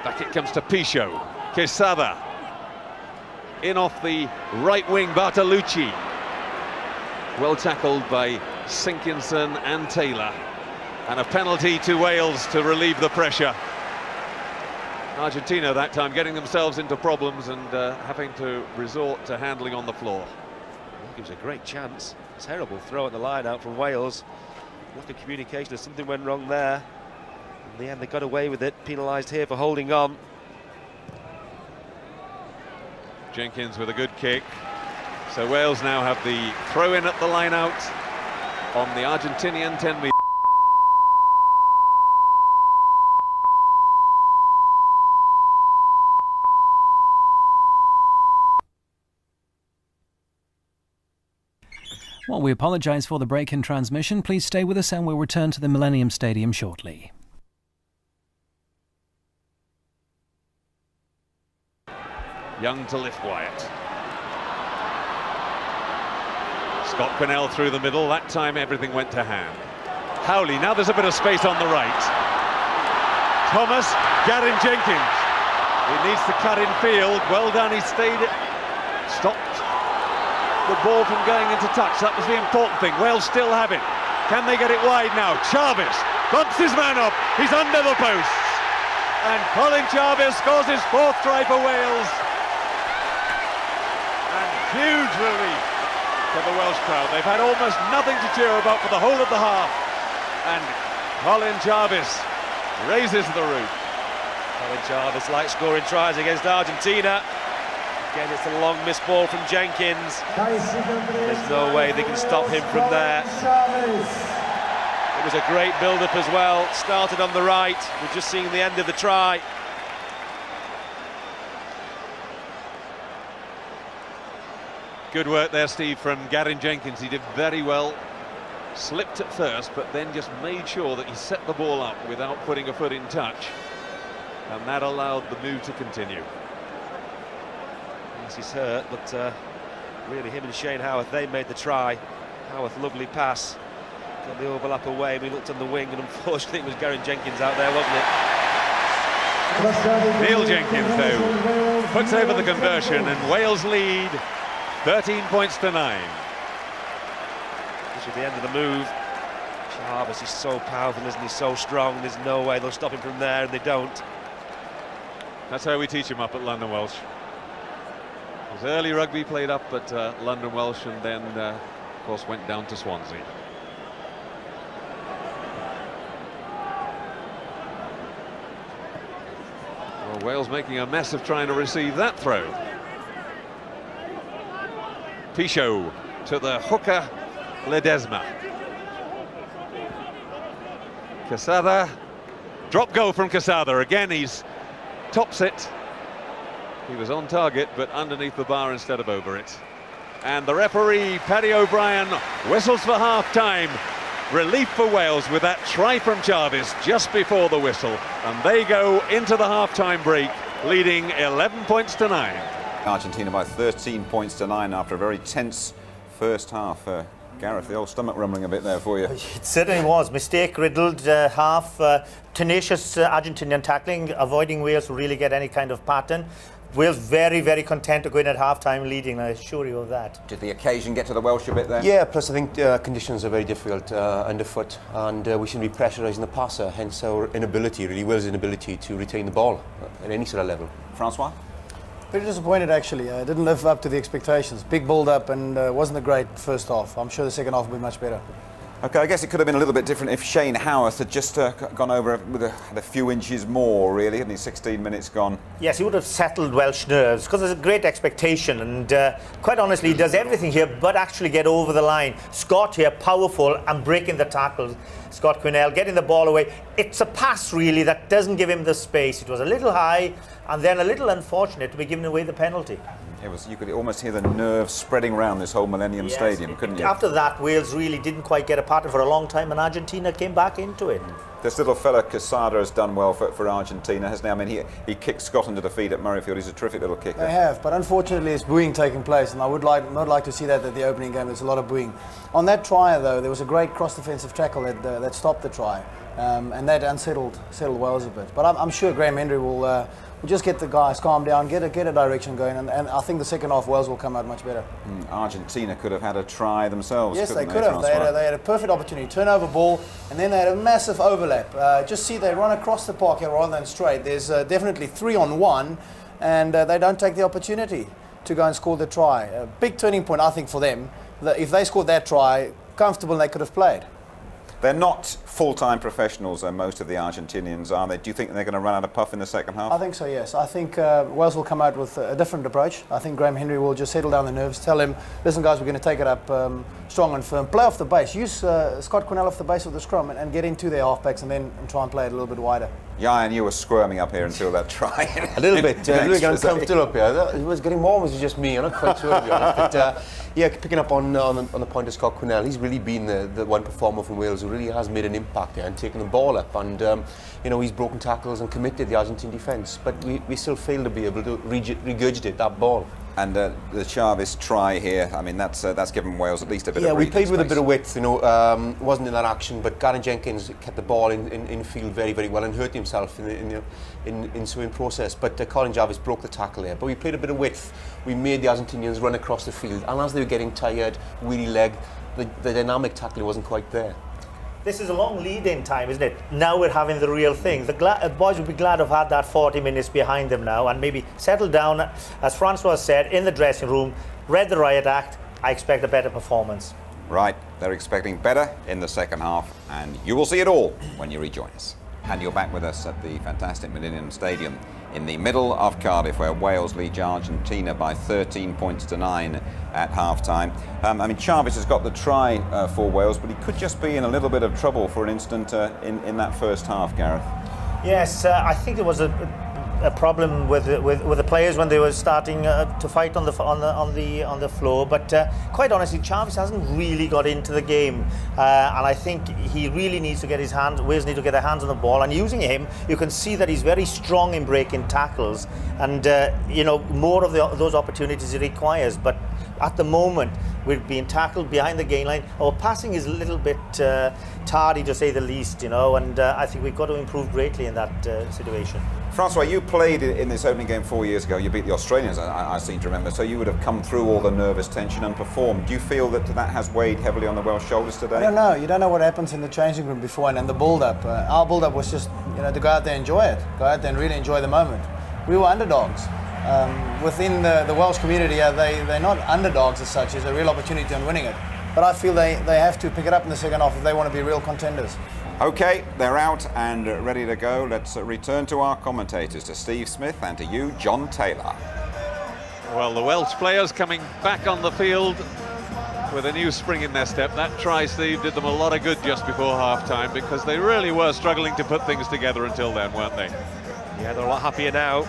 Back it comes to Pichot. Quesada. In off the right wing, Bartolucci. Well tackled by Sinkinson and Taylor. And a penalty to Wales to relieve the pressure. Argentina that time getting themselves into problems and having to resort to handling on the floor. That gives a great chance. Terrible throw at the line out from Wales. Lack of communication, if something went wrong there. In the end, they got away with it. Penalised here for holding on. Jenkins with a good kick. So Wales now have the throw in at the line out on the Argentinian 10-metre. While we apologise for the break in transmission, please stay with us and we'll return to the Millennium Stadium shortly. Young to lift Wyatt. Scott Quinnell through the middle. That time everything went to hand. Howley, now there's a bit of space on the right. Thomas, Gavin Jenkins. He needs to cut in field. Well done, he stayed, stopped the ball from going into touch. That was the important thing. Wales still have it. Can they get it wide now? Jarvis bumps his man up. He's under the posts. And Colin Jarvis scores his 4th try for Wales. And huge relief for the Welsh crowd. They've had almost nothing to cheer about for the whole of the half. And Colin Jarvis raises the roof. Colin Jarvis likes scoring tries against Argentina. Again, it's a long missed ball from Jenkins. There's no way they can stop him from there. It was a great build-up as well. Started on the right. We're just seeing the end of the try. Good work there, Steve, from Gavin Jenkins. He did very well. Slipped at first, but then just made sure that he set the ball up without putting a foot in touch. And that allowed the move to continue. Yes, he's hurt, but really him and Shane Howarth, they made the try. Howarth, lovely pass. Got the overlap away. We looked on the wing, and unfortunately it was Gavin Jenkins out there, wasn't it? Neil Jenkins, though, puts over the conversion, and Wales lead 13 points to 9. This is the end of the move. Jarvis is so powerful, isn't he? So strong. There's no way they'll stop him from there, and they don't. That's how we teach him up at London Welsh. His early rugby played up at London Welsh, and then, of course, went down to Swansea. Well, Wales making a mess of trying to receive that throw. Pichot to the hooker, Ledesma. Quesada, drop goal from Quesada. Again, he's tops it. He was on target, but underneath the bar instead of over it. And the referee, Paddy O'Brien, whistles for half-time. Relief for Wales with that try from Jarvis just before the whistle. And they go into the half-time break, leading 11 points to 9. Argentina by 13 points to 9 after a very tense first half. Gareth, the old stomach rumbling a bit there for you. It certainly was. Mistake-riddled half. Tenacious Argentinian tackling, avoiding Wales to really get any kind of pattern. Wales very, very content to go in at half-time leading, I assure you of that. Did the occasion get to the Welsh a bit there? Yeah, plus I think conditions are very difficult underfoot, and we shouldn't be pressurising the passer, hence our inability, really Wales' inability to retain the ball at any sort of level. Francois? Pretty disappointed, actually. Didn't live up to the expectations. Big build-up, and wasn't a great first half. I'm sure the second half will be much better. OK, I guess it could have been a little bit different if Shane Howarth had just gone over with a few inches more, really, hadn't he? 16 minutes gone. Yes, he would have settled Welsh nerves, because there's a great expectation, and quite honestly, he does everything here but actually get over the line. Scott here, powerful and breaking the tackles. Scott Quinnell getting the ball away. It's a pass, really, that doesn't give him the space. It was a little high, and then a little unfortunate to be giving away the penalty. It was, you could almost hear the nerves spreading around this whole Millennium Stadium, couldn't you? After that, Wales really didn't quite get a pattern for a long time, and Argentina came back into it. This little fella, Quesada, has done well for Argentina, hasn't he? I mean, he kicked Scotland to defeat at Murrayfield. He's a terrific little kicker. They have, but unfortunately it's booing taking place, and I would not like to see that at the opening game. There's a lot of booing. On that try, though, there was a great cross-defensive tackle that stopped the try, and that settled Wales a bit. But I'm sure Graham Henry will just get the guys calmed down, get a direction going, and I think the second half Wales will come out much better. Argentina could have had a try themselves. Yes, they could have. They had a perfect opportunity, turnover ball, and then they had a massive overlap. Just see, they run across the park here rather than straight. There's definitely 3-on-1, and they don't take the opportunity to go and score the try. A big turning point, I think, for them. If they scored that try, comfortable, they could have played. They're not full-time professionals, most of the Argentinians, are they? Do you think they're going to run out of puff in the second half? I think so, yes. I think Wales will come out with a different approach. I think Graham Henry will just settle down the nerves, tell him, listen guys, we're going to take it up strong and firm. Play off the base. Use Scott Quinnell off the base of the scrum and get into their halfbacks and then try and play it a little bit wider. Yeah, and you were squirming up here until that try. A little bit uncomfortable up here. It was getting warm, was it just me? I'm not quite sure, to be honest. But yeah, picking up on the point of Scott Quinnell, he's really been the one performer from Wales who really has made an impact there and taken the ball up. And you know, he's broken tackles and committed the Argentine defence. But we still fail to be able to regurgitate that ball. And the Chaves try here, I mean, that's given Wales at least a bit of we played with space. a bit of width, you know, wasn't in that action, but Garen Jenkins kept the ball in field very, very well and hurt himself in so in process. But Colin Jarvis broke the tackle there. But we played a bit of width. We made the Argentinians run across the field, and as they were getting tired, weary leg, the dynamic tackling wasn't quite there. This is a long lead-in time, isn't it? Now we're having the real thing. The boys would be glad to have had that 40 minutes behind them now and maybe settle down, as Francois said, in the dressing room, read the riot act. I expect a better performance. Right, they're expecting better in the second half, and you will see it all when you rejoin us. And you're back with us at the fantastic Millennium Stadium in the middle of Cardiff, where Wales lead Argentina by 13 points to 9 at half-time. I mean, Chaves has got the try for Wales, but he could just be in a little bit of trouble for an instant in that first half, Gareth. Yes, I think there was a problem with the players when they were starting to fight on the floor. But quite honestly, Chaves hasn't really got into the game, and I think he really needs to get his hands. Wales need to get their hands on the ball. And using him, you can see that he's very strong in breaking tackles, and you know, more of those opportunities he requires. But at the moment, we're being tackled behind the gain line. Our passing is a little bit tardy, to say the least, you know, and I think we've got to improve greatly in that situation. Francois, you played in this opening game 4 years ago. You beat the Australians, I seem to remember, so you would have come through all the nervous tension and performed. Do you feel that that has weighed heavily on the Welsh shoulders today? I don't know. You don't know what happens in the changing room before and the build-up. Our build-up was just, you know, to go out there and enjoy it. Go out there and really enjoy the moment. We were underdogs. Within the Welsh community, they're not underdogs as such. It's a real opportunity on winning it. But I feel they have to pick it up in the second half if they want to be real contenders. Okay, they're out and ready to go. Let's return to our commentators, to Steve Smith and to you, John Taylor. Well, the Welsh players coming back on the field with a new spring in their step. That try, Steve, did them a lot of good just before half-time, because they really were struggling to put things together until then, weren't they? Yeah, they're a lot happier now.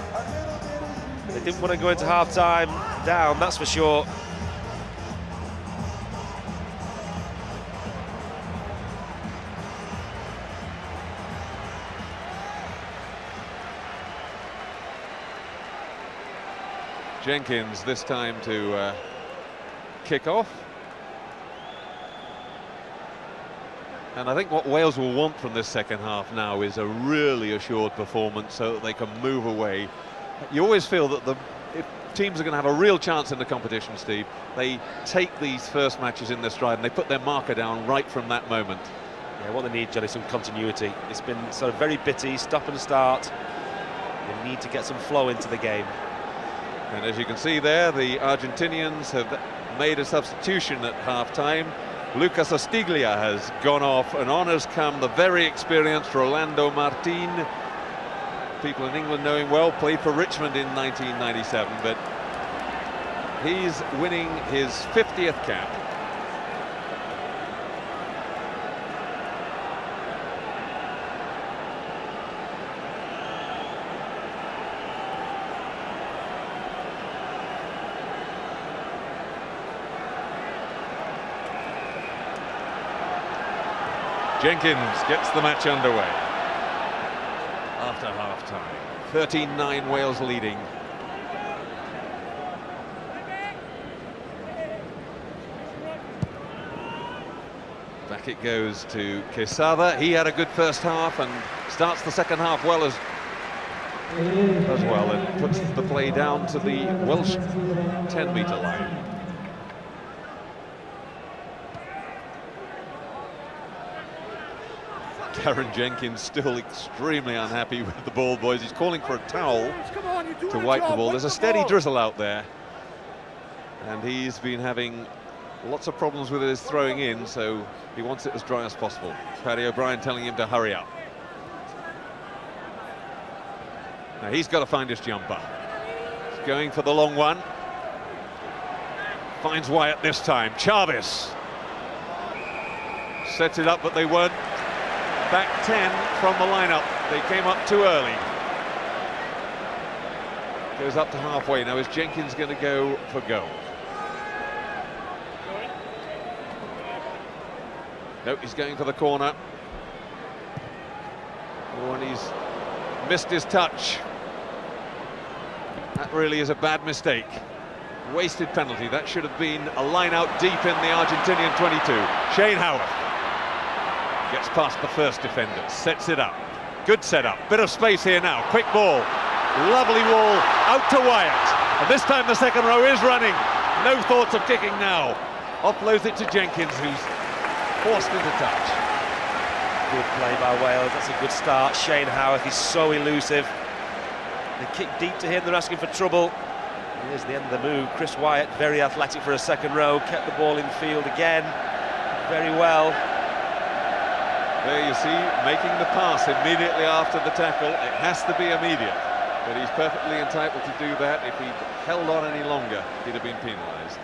They didn't want to go into half-time down, that's for sure. Jenkins this time to kick off. And I think what Wales will want from this second half now is a really assured performance so that they can move away. You always feel that if teams are going to have a real chance in the competition, Steve, they take these first matches in their stride and they put their marker down right from that moment. Yeah, what they need, Johnny, some continuity. It's been sort of very bitty, stop and start. They need to get some flow into the game. And as you can see there, the Argentinians have made a substitution at half-time. Lucas Ostiglia has gone off, and on has come the very experienced Rolando Martin. People in England know him well, played for Richmond in 1997, but he's winning his 50th cap. Jenkins gets the match underway after half-time. 13-9 Wales leading. Back it goes to Quesada. He had a good first half and starts the second half well as well, and puts the play down to the Welsh 10-metre line. Karen Jenkins still extremely unhappy with the ball, boys. He's calling for a towel to wipe the ball. There's a steady drizzle out there, and he's been having lots of problems with his throwing in, so he wants it as dry as possible. Paddy O'Brien telling him to hurry up. Now he's got to find his jumper. He's going for the long one. Finds Wyatt this time. Chaves sets it up, but they weren't. Back 10 from the lineup. They came up too early. Goes up to halfway. Now is Jenkins going to go for goal? No, he's going for the corner. Oh, and he's missed his touch. That really is a bad mistake. Wasted penalty. That should have been a line out deep in the Argentinian 22. Shane Howarth gets past the first defender, sets it up. Good setup. Bit of space here now. Quick ball. Lovely ball out to Wyatt. And this time the second row is running. No thoughts of kicking now. Offloads it to Jenkins, who's forced into touch. Good play by Wales. That's a good start. Shane Howarth, he's so elusive. They kick deep to him, they're asking for trouble. Here's the end of the move. Chris Wyatt, very athletic for a second row, kept the ball in field again, very well. There you see, making the pass immediately after the tackle. It has to be immediate, but he's perfectly entitled to do that. If he'd held on any longer, he'd have been penalised.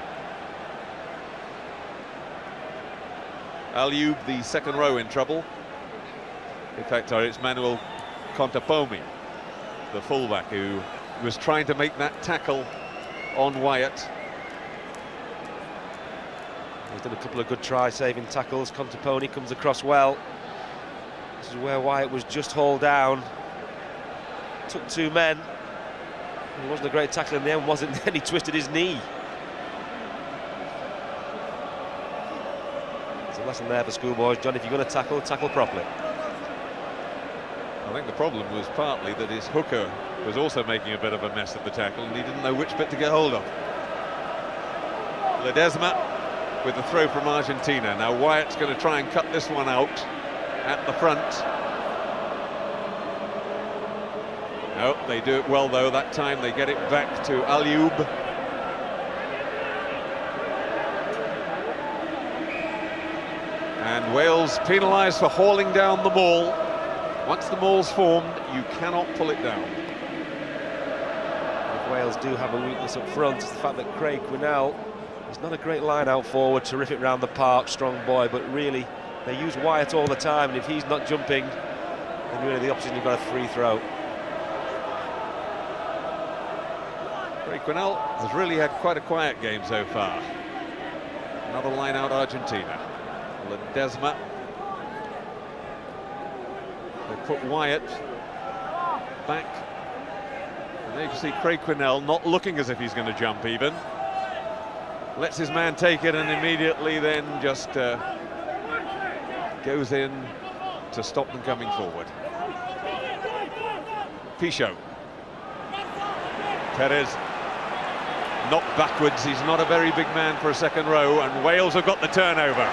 Alioub, the second row, in trouble. In fact, it's Manuel Contapomi, the fullback, who was trying to make that tackle on Wyatt. He's done a couple of good try-saving tackles. Contaponi comes across well. This is where Wyatt was just hauled down. Took two men. It wasn't a great tackle in the end, was it? Then he twisted his knee. It's a lesson there for schoolboys. John, if you're going to tackle, tackle properly. I think the problem was partly that his hooker was also making a bit of a mess of the tackle, and he didn't know which bit to get hold of. Ledesma with the throw from Argentina. Now Wyatt's going to try and cut this one out at the front. No, they do it well though. That time they get it back to Alioub. And Wales penalised for hauling down the maul. Once the maul's formed, you cannot pull it down. If Wales do have a weakness up front, it's the fact that Craig Quinnell is not a great line out forward, terrific round the park, strong boy, but really they use Wyatt all the time, and if he's not jumping, then really the opposition have got a free throw. Craig Quinnell has really had quite a quiet game so far. Another line out Argentina. Ledesma. They put Wyatt back. And there you can see Craig Quinnell not looking as if he's going to jump even. Lets his man take it and immediately then just goes in to stop them coming forward. Pichot. Perez knocked backwards. He's not a very big man for a second row, and Wales have got the turnover.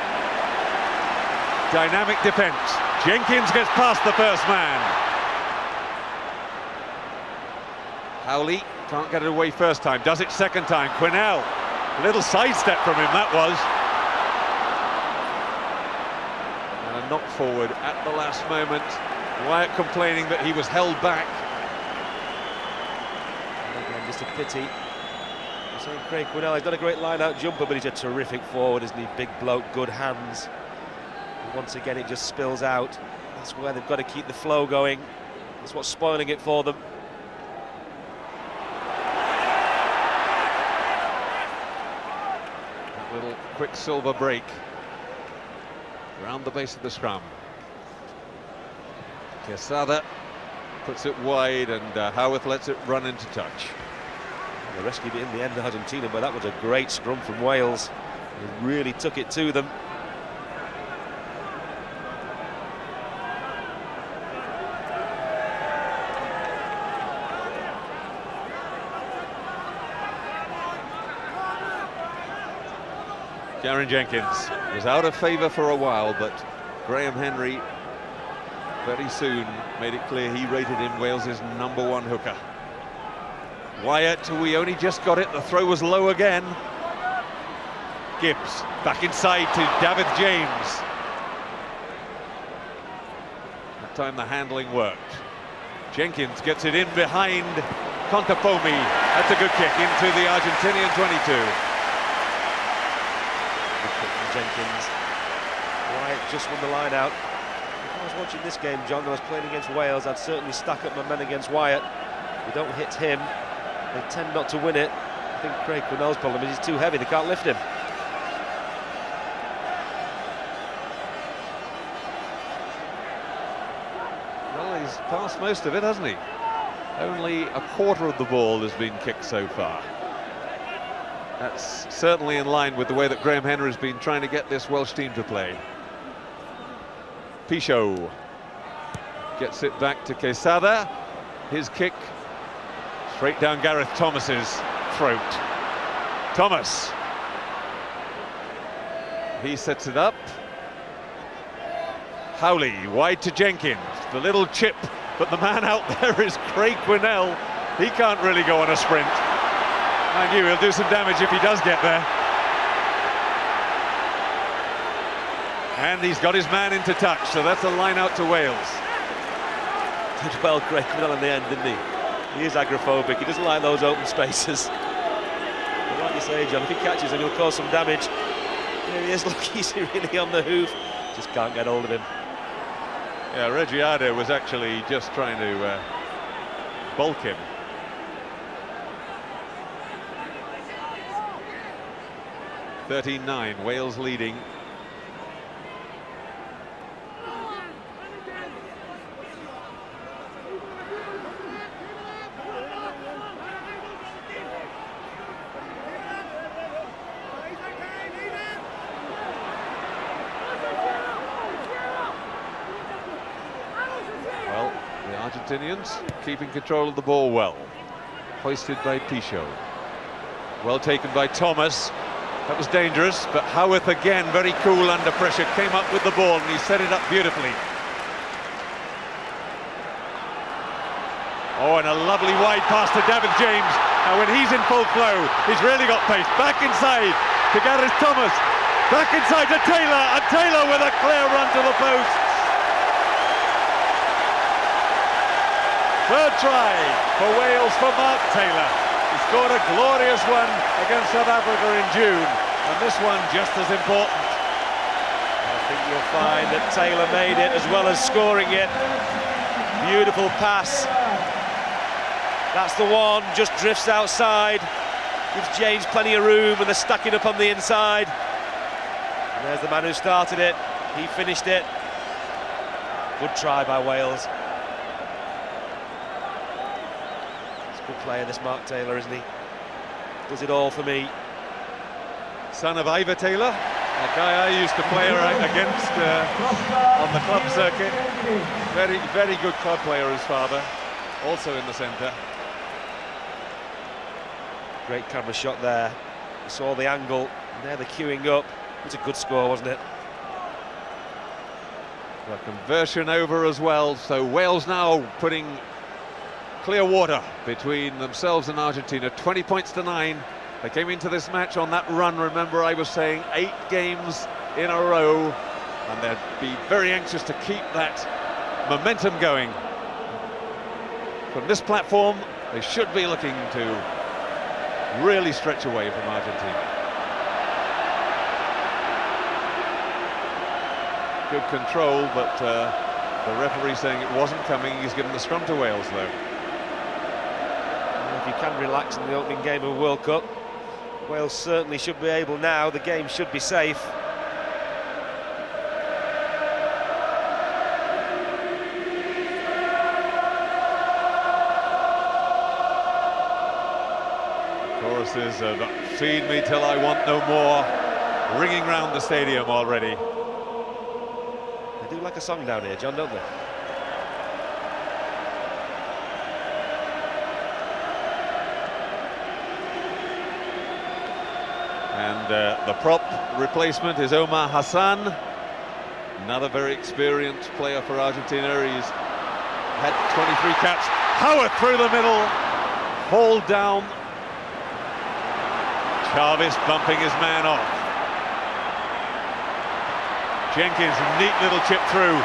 Dynamic defence. Jenkins gets past the first man. Howley can't get it away first time, does it second time. Quinnell, a little sidestep from him that was. And a knock forward at the last moment. Wyatt complaining that he was held back. And again, just a pity. I'm saying Craig Quinnell, he's not a great line-out jumper, but he's a terrific forward, isn't he? Big bloke, good hands. And once again, it just spills out. That's where they've got to keep the flow going. That's what's spoiling it for them. That little quicksilver break around the base of the scrum. Quesada puts it wide, and Howarth lets it run into touch. They rescued it in the end of Argentina, but that was a great scrum from Wales. They really took it to them. Jaron Jenkins was out of favour for a while, but Graham Henry very soon made it clear he rated him Wales's #1 hooker. Wyatt, we only just got it, the throw was low again. Gibbs back inside to David James. That time the handling worked. Jenkins gets it in behind Contapomi. That's a good kick into the Argentinian 22. Jenkins. Wyatt just won the line out. I was watching this game, John, I was playing against Wales, I'd certainly stack up my men against Wyatt. We don't hit him, they tend not to win it. I think Craig Quinnell's problem is he's too heavy, they can't lift him. Well, he's passed most of it, hasn't he? Only a quarter of the ball has been kicked so far. That's certainly in line with the way that Graham Henry's been trying to get this Welsh team to play. Pichot gets it back to Quesada. His kick straight down Gareth Thomas's throat. Thomas. He sets it up. Howley wide to Jenkins. The little chip, but the man out there is Craig Quinnell. He can't really go on a sprint. Mind you, he'll do some damage if he does get there. And he's got his man into touch, so that's a line out to Wales. Did well, Craig Quinnell in the end, didn't he? He is agoraphobic, he doesn't like those open spaces. But like you say, John, if he catches him, he'll cause some damage. Here he is, look, he's really on the hoof. Just can't get hold of him. Yeah, Reggiado was actually just trying to bulk him. (13-9), Wales leading. Well, the Argentinians keeping control of the ball well. Hoisted by Pichot. Well taken by Thomas. That was dangerous, but Howarth again very cool under pressure, came up with the ball and he set it up beautifully. Oh, and a lovely wide pass to David James. Now when he's in full flow, he's really got pace. Back inside to Gareth Thomas. Back inside to Taylor, and Taylor with a clear run to the post. Third try for Wales for Mark Taylor. He scored a glorious one against South Africa in June, and this one just as important. I think you'll find that Taylor made it as well as scoring it. Beautiful pass. That's the one, just drifts outside. Gives James plenty of room, and they're stacking up on the inside. And there's the man who started it. He finished it. Good try by Wales. Good player, this Mark Taylor, isn't he? Does it all for me. Son of Ivor Taylor, a guy I used to play against on the club circuit. Very, very good club player, his father, also in the centre. Great camera shot there. You saw the angle, and there they're queuing up. It was a good score, wasn't it? A conversion over as well, so Wales now putting clear water between themselves and Argentina. 20 points to 9. They came into this match on that run. Remember, I was saying 8 games in a row, and they'd be very anxious to keep that momentum going. From this platform, they should be looking to really stretch away from Argentina. Good control, but the referee saying it wasn't coming. He's given the scrum to Wales, though. If you can relax in the opening game of World Cup, Wales certainly should be able now. The game should be safe. Choruses of "Feed me till I want no more" ringing round the stadium already. They do like a song down here, John, don't they? And the prop replacement is Omar Hassan, another very experienced player for Argentina. He's had 23 caps. Howard through the middle, hauled down. Jarvis bumping his man off. Jenkins, neat little chip through.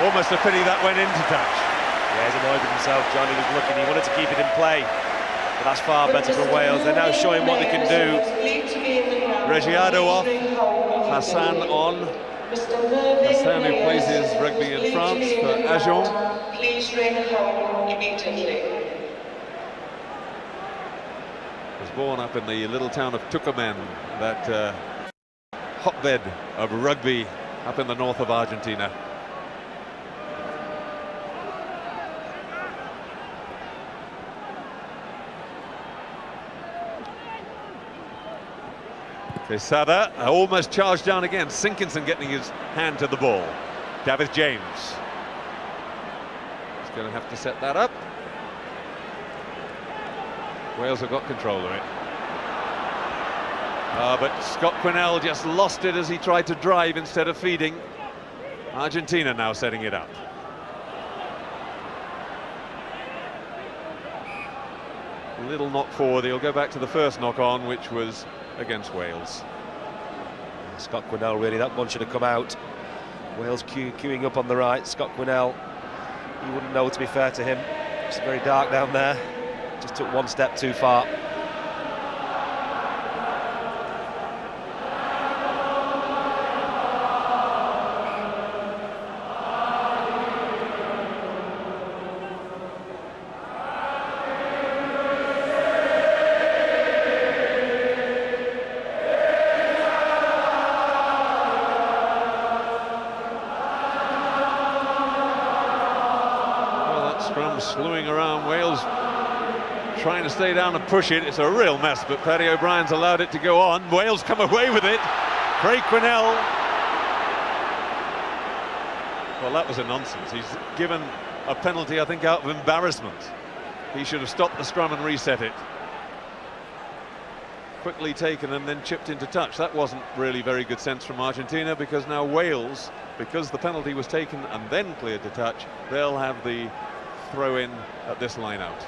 Almost a pity that went into touch. Yeah, he's annoyed with himself, John. He was looking, he wanted to keep it in play. But that's far better for Wales. They're now showing what they can do. Reggiado off, Hassan on. Hassan, who plays his rugby in France for Agen. Please ring home immediately. Was born up in the little town of Tucumán, that hotbed of rugby up in the north of Argentina. Quesada almost charged down again. Sinkinson getting his hand to the ball. David James. He's going to have to set that up. Wales have got control of it. But Scott Quinnell just lost it as he tried to drive instead of feeding. Argentina now setting it up. A little knock forward. He'll go back to the first knock on, which was against Wales. Scott Quinnell, really, that one should have come out. Wales queuing up on the right. Scott Quinnell, you wouldn't know, to be fair to him. It's very dark down there. Just took one step too far. Slewing around, Wales trying to stay down and push it. It's a real mess, but Paddy O'Brien's allowed it to go on. Wales come away with it. Craig Quinnell. Well, that was a nonsense. He's given a penalty, I think, out of embarrassment. He should have stopped the scrum and reset it. Quickly taken and then chipped into touch. That wasn't really very good sense from Argentina, because now Wales, because the penalty was taken and then cleared to touch, they'll have the throw in at this line out.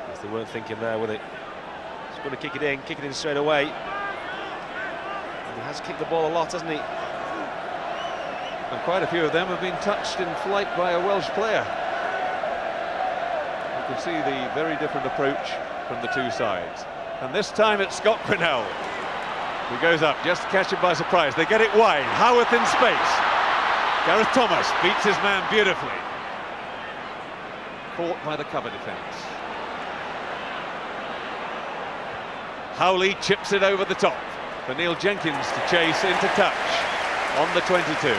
Yes, they weren't thinking there, were they? He's going to kick it in straight away. And he has kicked the ball a lot, hasn't he? And quite a few of them have been touched in flight by a Welsh player. You can see the very different approach from the two sides. And this time it's Scott Quinnell who goes up, just to catch it by surprise. They get it wide. Howarth in space. Gareth Thomas beats his man beautifully. Caught by the cover defence. Howley chips it over the top for Neil Jenkins to chase into touch on the 22.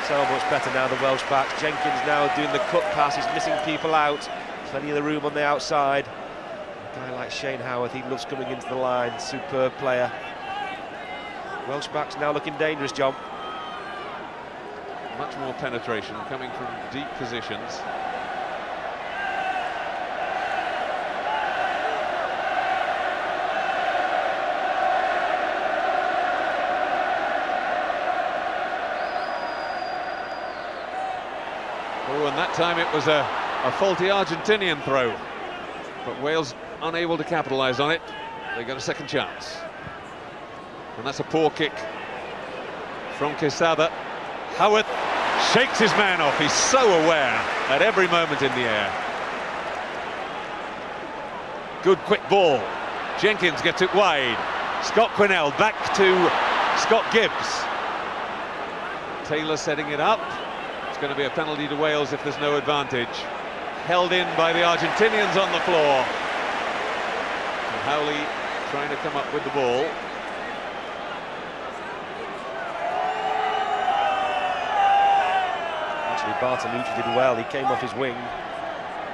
So much better now, the Welsh backs. Jenkins now doing the cut pass, he's missing people out. Plenty of the room on the outside. A guy like Shane Howarth, he loves coming into the line. Superb player. Welsh backs now looking dangerous, John. Much more penetration coming from deep positions. Oh, and that time it was a faulty Argentinian throw, but Wales unable to capitalise on it. They got a second chance, and that's a poor kick from Quesada. Howarth shakes his man off. He's so aware at every moment in the air. Good quick ball. Jenkins gets it wide. Scott Quinnell back to Scott Gibbs. Taylor setting it up. Going to be a penalty to Wales if there's no advantage. Held in by the Argentinians on the floor. And Howley trying to come up with the ball. Actually, Bartolucci did well. He came off his wing,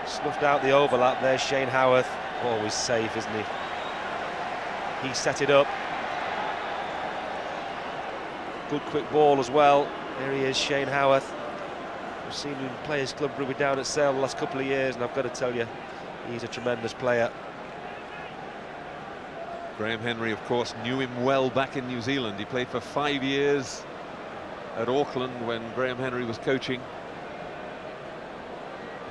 snuffed out the overlap. There's Shane Howarth, always safe, isn't he? He set it up. Good quick ball as well. There he is, Shane Howarth. I've seen him play his club rugby down at Sale the last couple of years, and I've got to tell you, he's a tremendous player. Graham Henry, of course, knew him well back in New Zealand. He played for 5 years at Auckland when Graham Henry was coaching.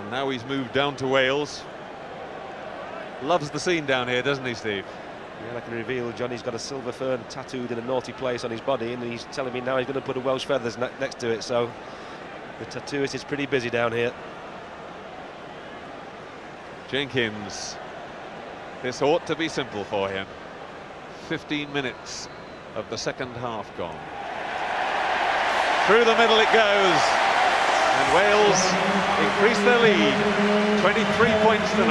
And now he's moved down to Wales. Loves the scene down here, doesn't he, Steve? Yeah, I can reveal, Johnny's got a silver fern tattooed in a naughty place on his body, and he's telling me now he's going to put a Welsh feathers next to it, so the tattooist is pretty busy down here. Jenkins. This ought to be simple for him. 15 minutes of the second half gone. Through the middle it goes. And Wales increase their lead, 23 points to 9.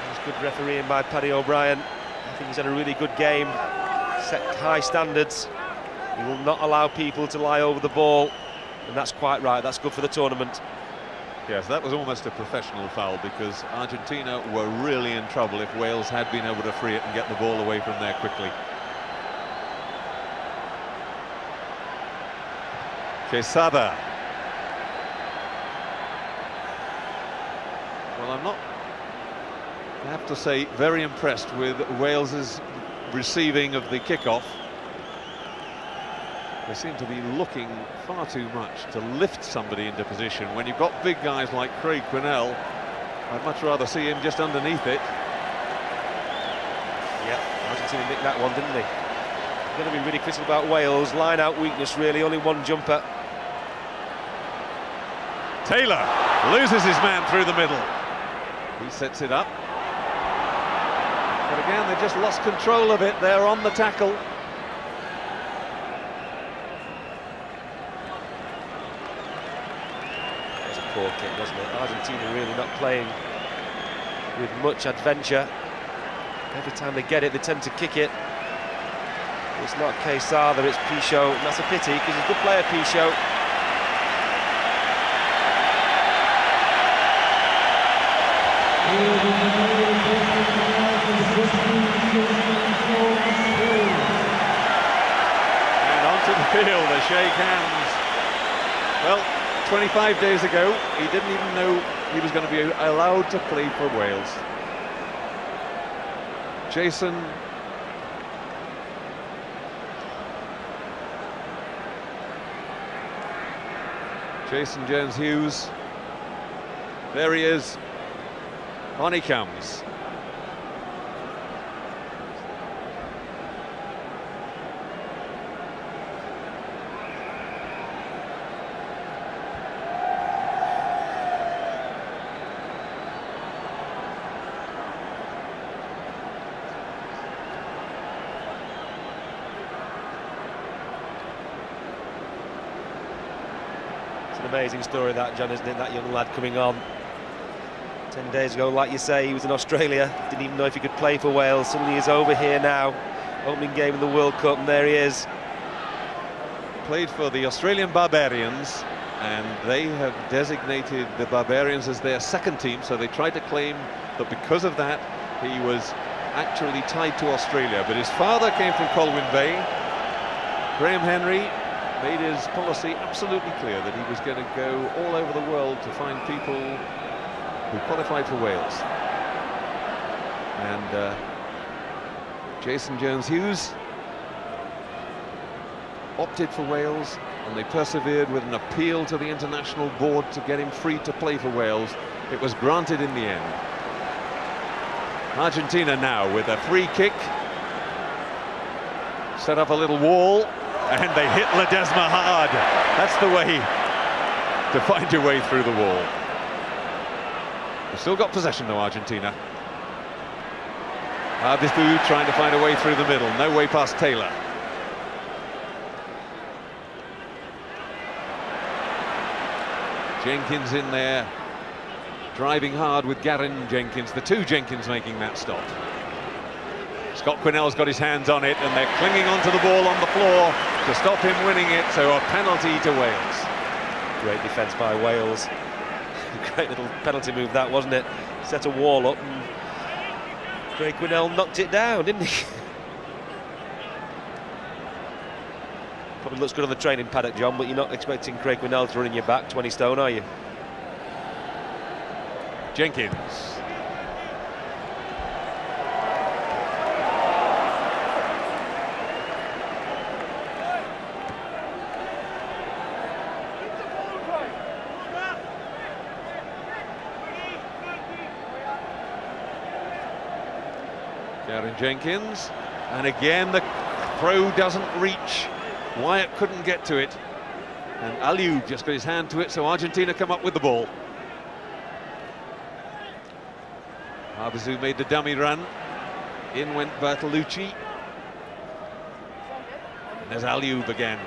That's good refereeing by Paddy O'Brien. I think he's had a really good game, set high standards. He will not allow people to lie over the ball, and that's quite right. That's good for the tournament. Yes, that was almost a professional foul, because Argentina were really in trouble if Wales had been able to free it and get the ball away from there quickly. Quesada. Well, I'm not, I have to say, very impressed with Wales's receiving of the kickoff. They seem to be looking far too much to lift somebody into position. When you've got big guys like Craig Quinnell, I'd much rather see him just underneath it. Yeah, Argentina nicked that one, didn't they? They're going to be really critical about Wales. Line out weakness, really, only one jumper. Taylor loses his man through the middle. He sets it up. But again, they just lost control of it. They're on the tackle. That was a poor kick, wasn't it? Argentina really not playing with much adventure. Every time they get it, they tend to kick it. It's not Quesada, it's Pichot, and that's a pity, because he's a good player, Pichot. And onto the field, they shake hands. Well, 25 days ago, he didn't even know he was going to be allowed to play for Wales. Jason Jones-Hughes. There he is. On he comes. It's an amazing story, that, John, isn't it? That young lad coming on 10 days ago, like you say, he was in Australia, didn't even know if he could play for Wales. Suddenly he's over here now, opening game in the World Cup, and there he is. Played for the Australian Barbarians, and they have designated the Barbarians as their second team, so they tried to claim that because of that he was actually tied to Australia. But his father came from Colwyn Bay. Graham Henry made his policy absolutely clear that he was going to go all over the world to find people who qualified for Wales. And Jason Jones-Hughes opted for Wales, and they persevered with an appeal to the international board to get him free to play for Wales. It was granted in the end. Argentina now with a free kick. Set up a little wall, and they hit Ledesma hard. That's the way to find your way through the wall. They've still got possession though, Argentina. Ardifu trying to find a way through the middle. No way past Taylor. Jenkins in there, driving hard with Garen Jenkins. The two Jenkins making that stop. Scott Quinnell's got his hands on it, and they're clinging onto the ball on the floor to stop him winning it, so a penalty to Wales. Great defence by Wales. Great little penalty move that, wasn't it? Set a wall up, and Craig Quinnell knocked it down, didn't he? Probably looks good on the training paddock, John, but you're not expecting Craig Quinnell to run in your back 20 stone, are you? Jenkins. Garen Jenkins, and again the throw doesn't reach. Wyatt couldn't get to it, and Aliou just got his hand to it, so Argentina come up with the ball. Arbizu made the dummy run. In went Bertolucci. There's Alioub again.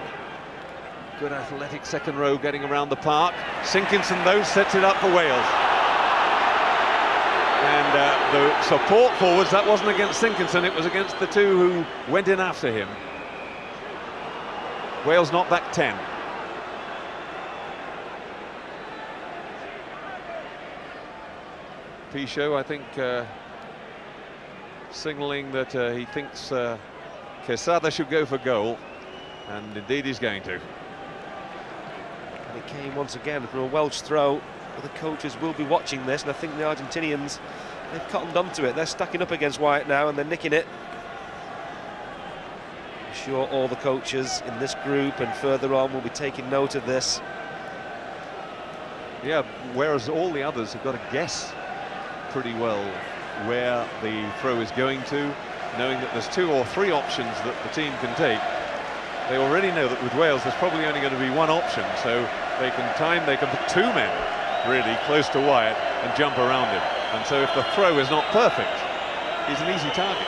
Good athletic second row getting around the park. Sinkinson, though, sets it up for Wales. And the support forwards, that wasn't against Sinkinson, it was against the two who went in after him. Wales not back 10. Pichot, I think, signalling that he thinks Quesada should go for goal, and indeed he's going to. And it came once again from a Welsh throw. The coaches will be watching this, and I think the Argentinians, they've cottoned onto it. They're stacking up against Wyatt now, and they're nicking it. I'm sure all the coaches in this group and further on will be taking note of this. Yeah, whereas all the others have got to guess pretty well where the throw is going to, knowing that there's 2 or 3 options that the team can take. They already know that with Wales there's probably only going to be 1 option, so they can put 2 men really close to Wyatt and jump around him. And so if the throw is not perfect, he's an easy target.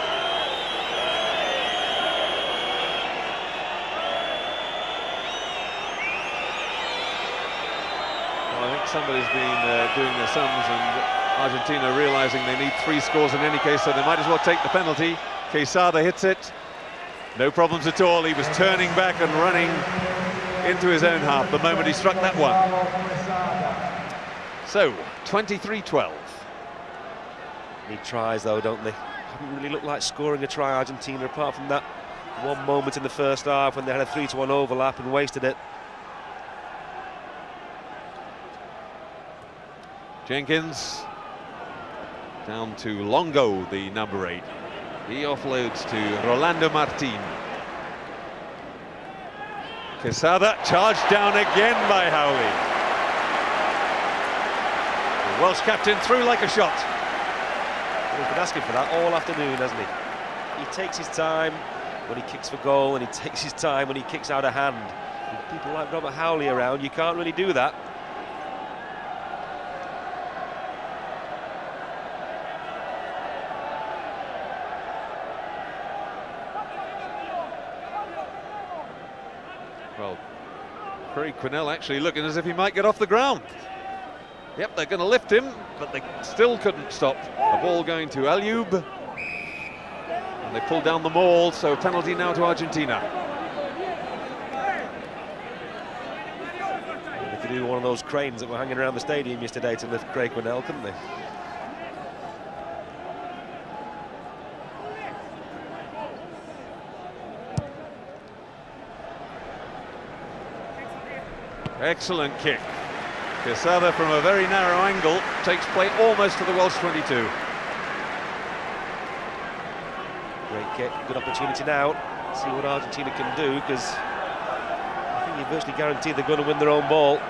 Well, I think somebody's been doing their sums, and Argentina realising they need 3 scores in any case, so they might as well take the penalty. Quesada hits it. No problems at all. He was turning back and running into his own half the moment he struck that one. So, 23-12. Need tries though, don't they? Haven't really looked like scoring a try, Argentina, apart from that one moment in the first half when they had a 3-1 overlap and wasted it. Jenkins down to Longo, the number 8. He offloads to Rolando Martin. Quesada charged down again by Howley. The Welsh captain through like a shot. He's been asking for that all afternoon, hasn't he? He takes his time when he kicks for goal, and he takes his time when he kicks out of hand. With people like Robert Howley around, you can't really do that. Well, Craig Quinnell actually looking as if he might get off the ground. Yep, they're going to lift him, but they still couldn't stop the ball going to Alioub. And they pulled down the maul, so penalty now to Argentina. They could do one of those cranes that were hanging around the stadium yesterday to lift Craig Quinnell, couldn't they? Excellent kick. Quesada from a very narrow angle takes play almost to the Welsh 22. Great kick, good opportunity now. See what Argentina can do, because I think you're virtually guaranteed they're going to win their own ball.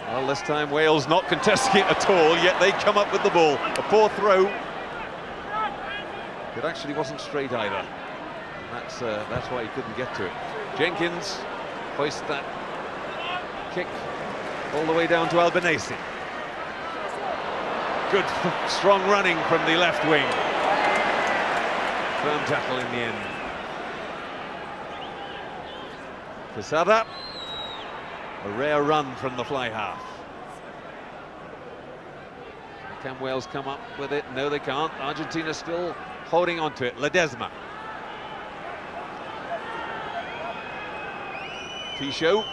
Well, this time Wales not contesting it at all, yet they come up with the ball. A poor throw. It actually wasn't straight either. And that's why he couldn't get to it. Jenkins hoists that kick all the way down to Albanese. Good, strong running from the left wing. Firm tackle in the end. Quesada. A rare run from the fly half. Can Wales come up with it? No, they can't. Argentina still holding on to it. Ledesma. Pichot.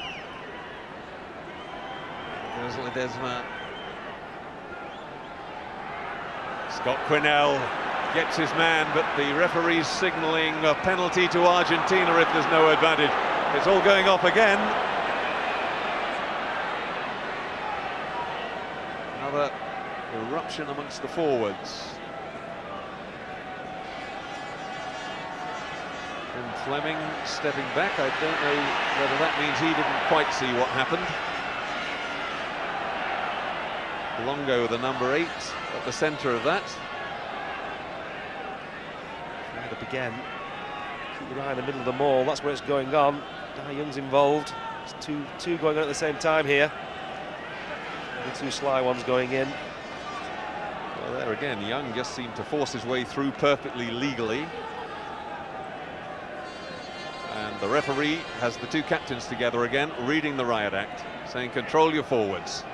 There's Ledesma. Scott Quinnell gets his man, but the referee's signalling a penalty to Argentina if there's no advantage. It's all going off again. Another eruption amongst the forwards. And Fleming stepping back. I don't know whether that means he didn't quite see what happened. Longo, the number 8, at the centre of that. Up again. Keep your eye in the middle of the maul. That's where it's going on. Young's involved. There's two going on at the same time here. The two sly ones going in. Well, there again, Young just seemed to force his way through perfectly legally. And the referee has the two captains together again, reading the riot act, saying control your forwards.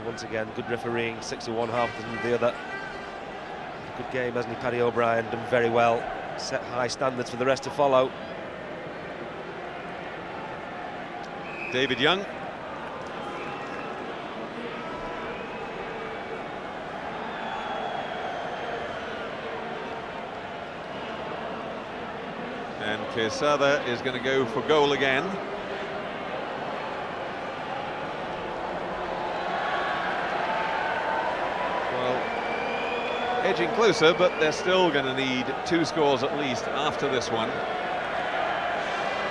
Once again, good refereeing, 6 of one, half of the other. Good game, hasn't he, Paddy O'Brien? Done very well. Set high standards for the rest to follow. David Young. And Quesada is going to go for goal again. Edging closer, but they're still going to need 2 scores at least after this one.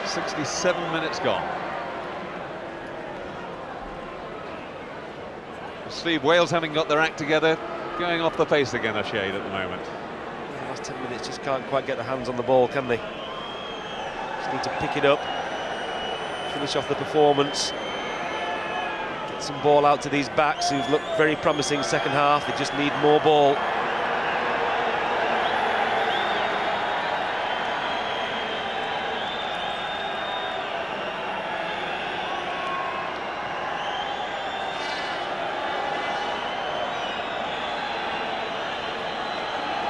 67 minutes gone. Steve, Wales having got their act together, going off the pace again a shade at the moment. The last 10 minutes just can't quite get their hands on the ball, can they? Just need to pick it up, finish off the performance, get some ball out to these backs who've looked very promising second half. They just need more ball.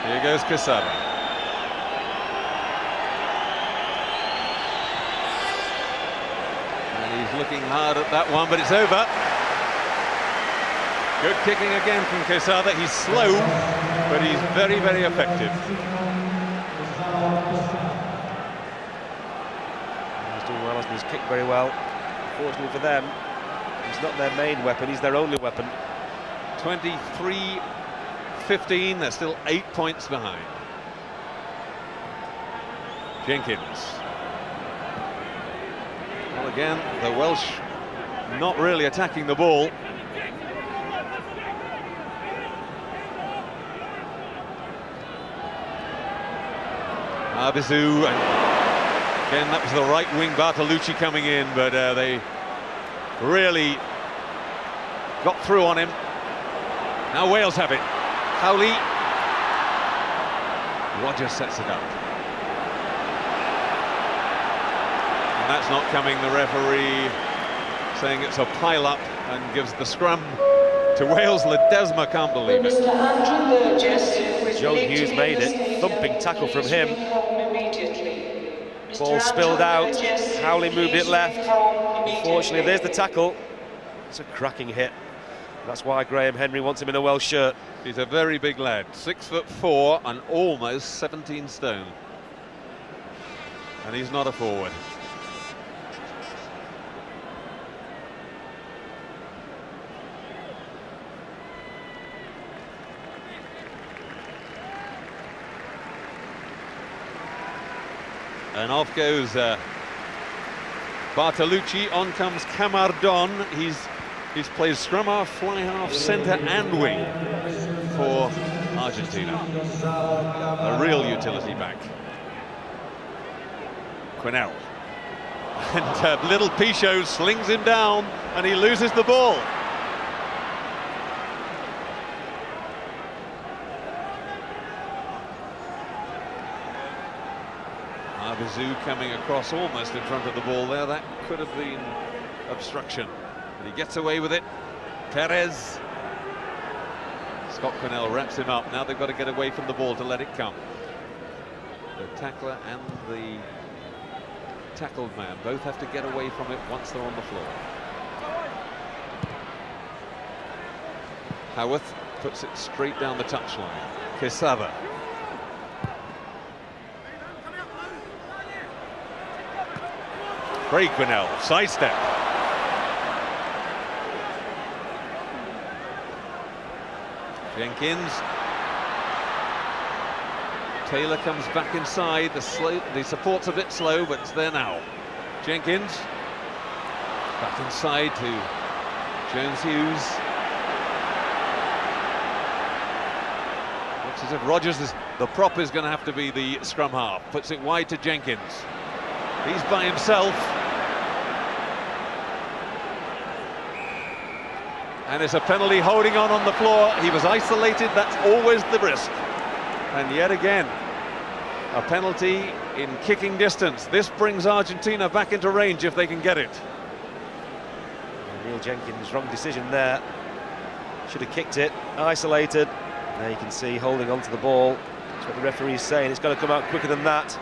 Here goes Quesada. And he's looking hard at that one, but it's over. Good kicking again from Quesada. He's slow, but he's very, very effective. He's doing well, hasn't he? He's kicked very well. Unfortunately for them, he's not their main weapon, he's their only weapon. 23-15, they're still 8 points behind. Jenkins. Well, again, the Welsh not really attacking the ball. Arvizu, and again, that was the right wing, Bartolucci coming in, but they really got through on him. Now Wales have it. Howley. Rogers sets it up. And that's not coming. The referee saying it's a pile-up and gives the scrum to Wales. Ledesma can't believe it. Joe Hughes made it. Thumping tackle from him. Ball spilled out. Howley moved it left. Unfortunately, there's the tackle. It's a cracking hit. That's why Graham Henry wants him in a Welsh shirt. He's a very big lad, 6'4" and almost 17 stone. And he's not a forward. And off goes Bartolucci, on comes Camardon. He's played scrum half, fly half, centre and wing for Argentina. A real utility back. Quinnell. And little Pichot slings him down and he loses the ball. Arvizu coming across almost in front of the ball there. That could have been obstruction. But he gets away with it. Perez. Scott Quinnell wraps him up. Now they've got to get away from the ball to let it come. The tackler and the tackled man both have to get away from it once they're on the floor. Howarth puts it straight down the touchline. Quesada. Craig Quinnell, sidestep. Jenkins. Taylor comes back inside. The support's a bit slow, but it's there now. Jenkins. Back inside to Jones Hughes. Looks as if Rogers is the prop is going to have to be the scrum half. Puts it wide to Jenkins. He's by himself. And it's a penalty holding on the floor. He was isolated, that's always the risk. And yet again, a penalty in kicking distance. This brings Argentina back into range if they can get it. Neil Jenkins, wrong decision there. Should have kicked it, isolated. There you can see holding on to the ball. That's what the referee's saying. It's got to come out quicker than that.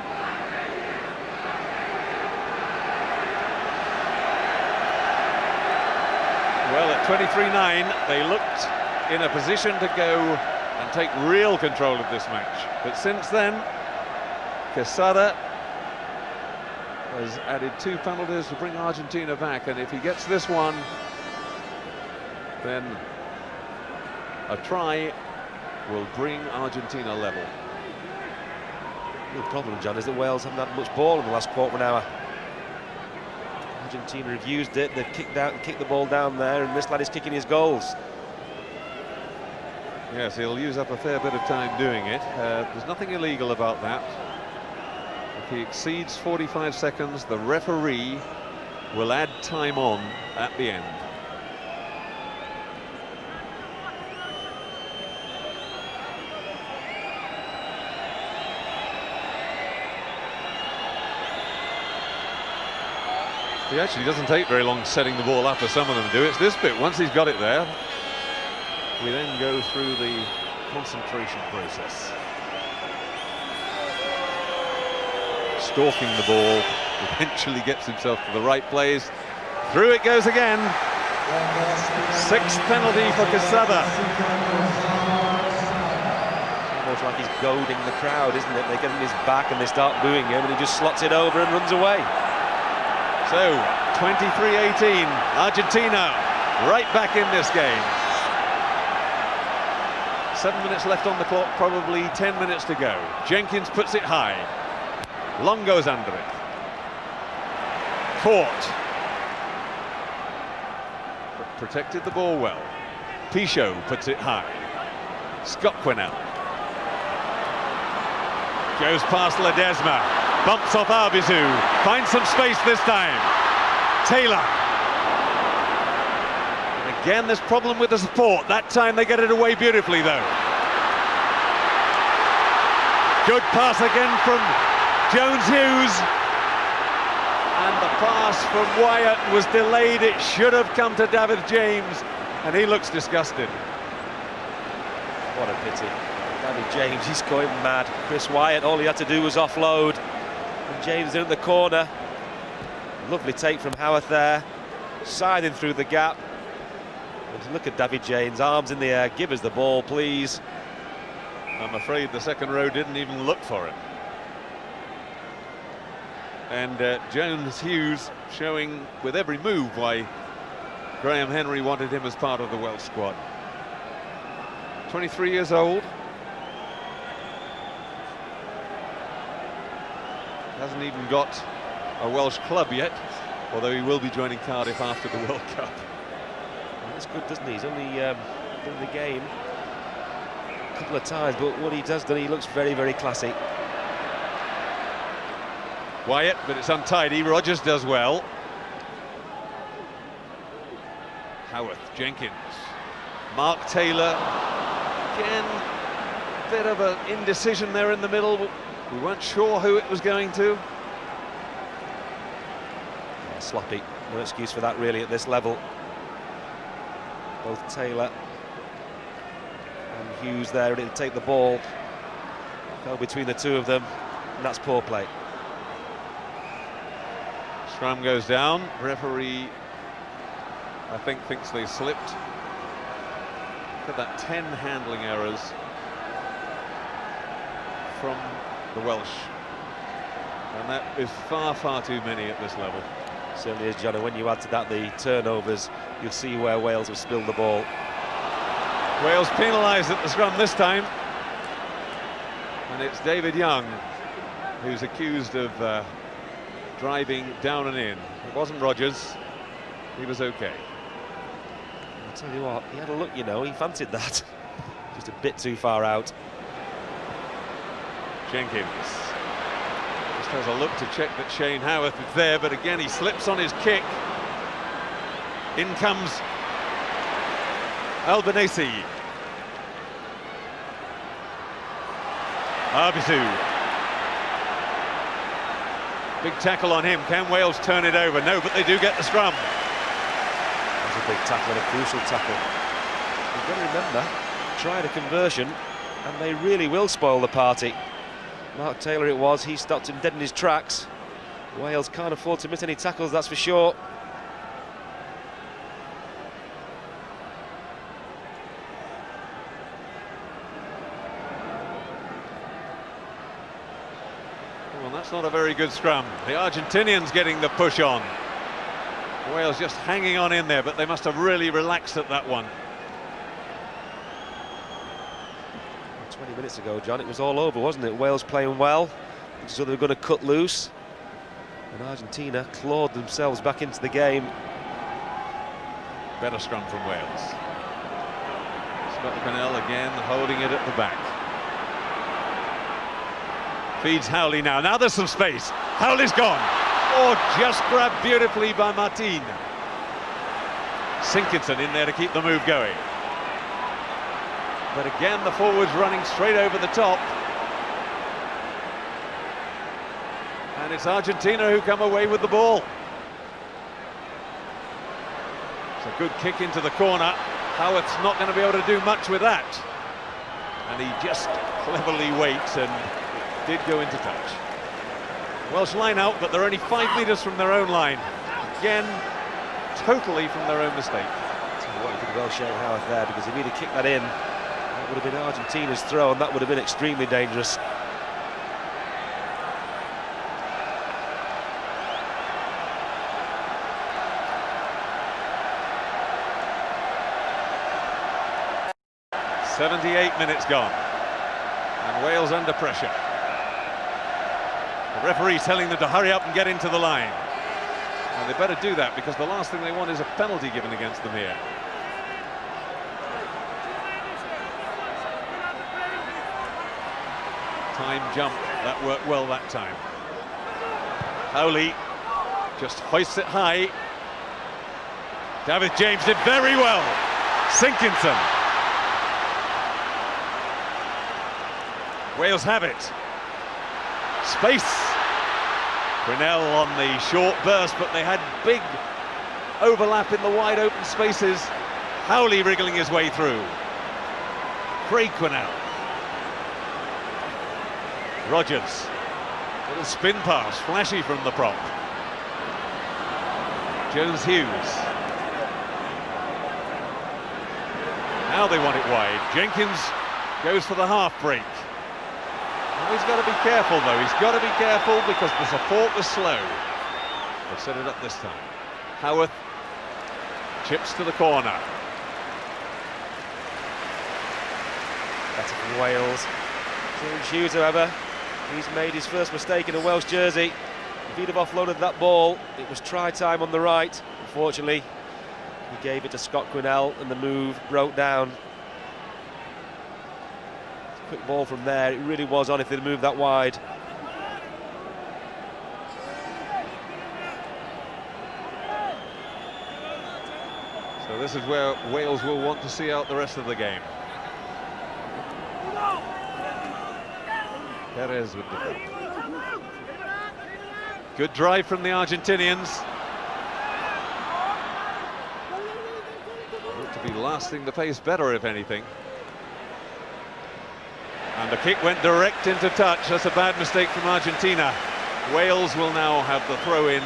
Well, at 23-9, they looked in a position to go and take real control of this match. But since then, Quesada has added 2 penalties to bring Argentina back, and if he gets this one, then a try will bring Argentina level. The problem, John, is that Wales haven't had much ball in the last quarter of an hour. Argentina have used it, they've kicked out and kicked the ball down there, and this lad is kicking his goals. Yes, he'll use up a fair bit of time doing it. There's nothing illegal about that. If he exceeds 45 seconds, the referee will add time on at the end. He actually doesn't take very long setting the ball up, as some of them do. It's this bit. Once he's got it there, we then go through the concentration process. Stalking the ball, eventually gets himself to the right place. Through it goes again. 6th penalty for Quesada. Almost like he's goading the crowd, isn't it? They get in his back and they start booing him, and he just slots it over and runs away. So, 23-18, Argentina right back in this game. 7 minutes left on the clock, probably 10 minutes to go. Jenkins puts it high. Long goes under it. Caught. Protected the ball well. Pichot puts it high. Scott Quinnell. Goes past Ledesma. Bumps off Arbizu, finds some space this time. Taylor. And again, this problem with the support. That time they get it away beautifully, though. Good pass again from Jones-Hughes. And the pass from Wyatt was delayed. It should have come to David James, and he looks disgusted. What a pity. David James, he's going mad. Chris Wyatt, all he had to do was offload. And James in the corner. Lovely take from Howarth there. Siding through the gap. And look at David James, arms in the air. Give us the ball, please. I'm afraid the second row didn't even look for it. And Jones-Hughes showing with every move why Graham Henry wanted him as part of the Welsh squad. 23 years old. Hasn't even got a Welsh club yet, although he will be joining Cardiff after the World Cup. Well, that's good, doesn't he? He's only done the game a couple of times, but what he does, he looks very, very classy. Wyatt, but it's untidy. Rogers does well. Howarth, Jenkins, Mark Taylor. Again, bit of an indecision there in the middle. We weren't sure who it was going to. Yeah, sloppy. No excuse for that, really, at this level. Both Taylor and Hughes there ready to take the ball. Fell between the two of them, and that's poor play. Scrum goes down. Referee, I think, thinks they slipped. Look at that, 10 handling errors from the Welsh. And that is far, far too many at this level. Certainly is, John, and when you add to that the turnovers, you'll see where Wales have spilled the ball. Wales penalised at the scrum this time. And it's David Young who's accused of driving down and in. It wasn't Rogers. He was okay. I'll tell you what, he had a look, you know, he fancied that. Just a bit too far out. Jenkins just has a look to check that Shane Howarth is there, but again he slips on his kick. In comes Albanese. Arbizu. Big tackle on him. Can Wales turn it over? No, but they do get the scrum. That's a big tackle and a crucial tackle. You've got to remember, tried a conversion, and they really will spoil the party. Mark Taylor it was, he stopped him dead in his tracks. Wales can't afford to miss any tackles, that's for sure. Well, that's not a very good scrum. The Argentinians getting the push on. Wales just hanging on in there, but they must have really relaxed at that one. 20 minutes ago, John, it was all over, wasn't it? Wales playing well, so they were going to cut loose, and Argentina clawed themselves back into the game. Better scrum from Wales. Scott Quinnell again holding it at the back. Feeds Howley now. Now there's some space. Howley's gone. Oh, just grabbed beautifully by Martin. Sinkinson in there to keep the move going. But again, the forwards running straight over the top. And it's Argentina who come away with the ball. It's a good kick into the corner. Howarth's not going to be able to do much with that. And he just cleverly waits and did go into touch. Welsh line out, but they're only 5 metres from their own line. Again, totally from their own mistake. So what you could well show Howarth there, because if he'd have kicked that in, that would have been Argentina's throw, and that would have been extremely dangerous. "78 minutes gone, and Wales under pressure. The referee telling them to hurry up and get into the line. And they better do that, because the last thing they want is a penalty given against them here. Time jump, that worked well that time. Howley just hoists it high. David James did very well. Sinkinson. Wales have it. Space. Quinnell on the short burst, but they had big overlap in the wide open spaces. Howley wriggling his way through. Craig Quinnell. Rogers. Little spin pass, flashy from the prop. Jones Hughes. Now they want it wide. Jenkins goes for the half break. He's got to be careful, though. He's got to be careful, because the support was slow. They've set it up this time. Howarth chips to the corner. Better from Wales. James Hughes, however, he's made his first mistake in a Welsh jersey. If he'd have offloaded that ball, it was try time on the right. Unfortunately, he gave it to Scott Quinnell, and the move broke down. Quick ball from there, it really was on if they'd moved that wide. So this is where Wales will want to see out the rest of the game. Perez with the ball. Good drive from the Argentinians. Look to be lasting the pace better, if anything. And the kick went direct into touch. That's a bad mistake from Argentina. Wales will now have the throw-in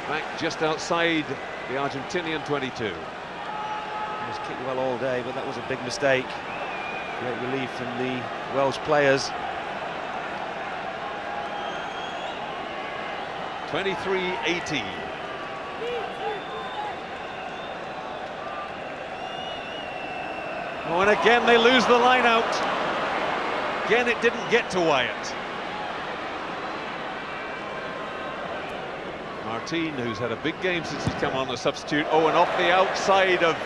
back just outside the Argentinian 22. He was kicked well all day, but that was a big mistake. Great relief from the Welsh players. 23-18. Oh, and again they lose the line out. Again, it didn't get to Wyatt. Martin, who's had a big game since he's come on as substitute. Oh, and off the outside of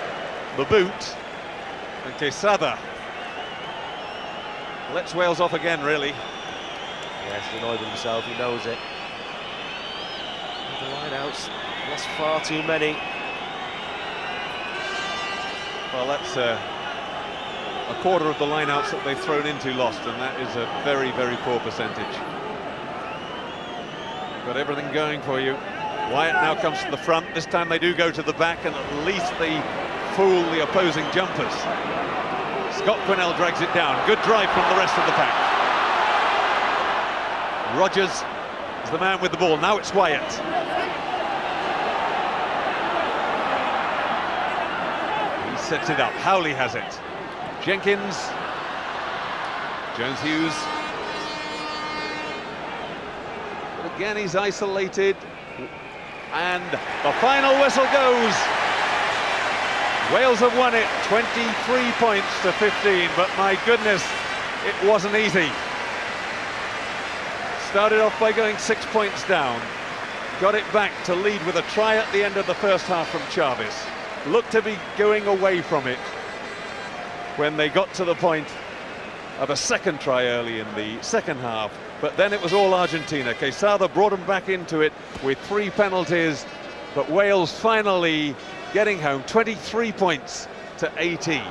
the boot. And Quesada lets Wales off again, really. Yes, he's annoyed with himself, he knows it. The line-outs, lost far too many. Well, that's a quarter of the line-outs that they've thrown into lost, and that is a very, very poor percentage. Got everything going for you. Wyatt now comes to the front. This time they do go to the back, and at least they fool the opposing jumpers. Scott Quinnell drags it down. Good drive from the rest of the pack. Rogers is the man with the ball. Now it's Wyatt. He sets it up. Howley has it. Jenkins. Jones-Hughes. But again, he's isolated. And the final whistle goes. Wales have won it, 23 points to 15, but my goodness, it wasn't easy. Started off by going 6 points down, got it back to lead with a try at the end of the first half from Chavez. Looked to be going away from it when they got to the point of a second try early in the second half, but then it was all Argentina. Quesada brought them back into it with 3 penalties, but Wales finally getting home, 23 points to 18.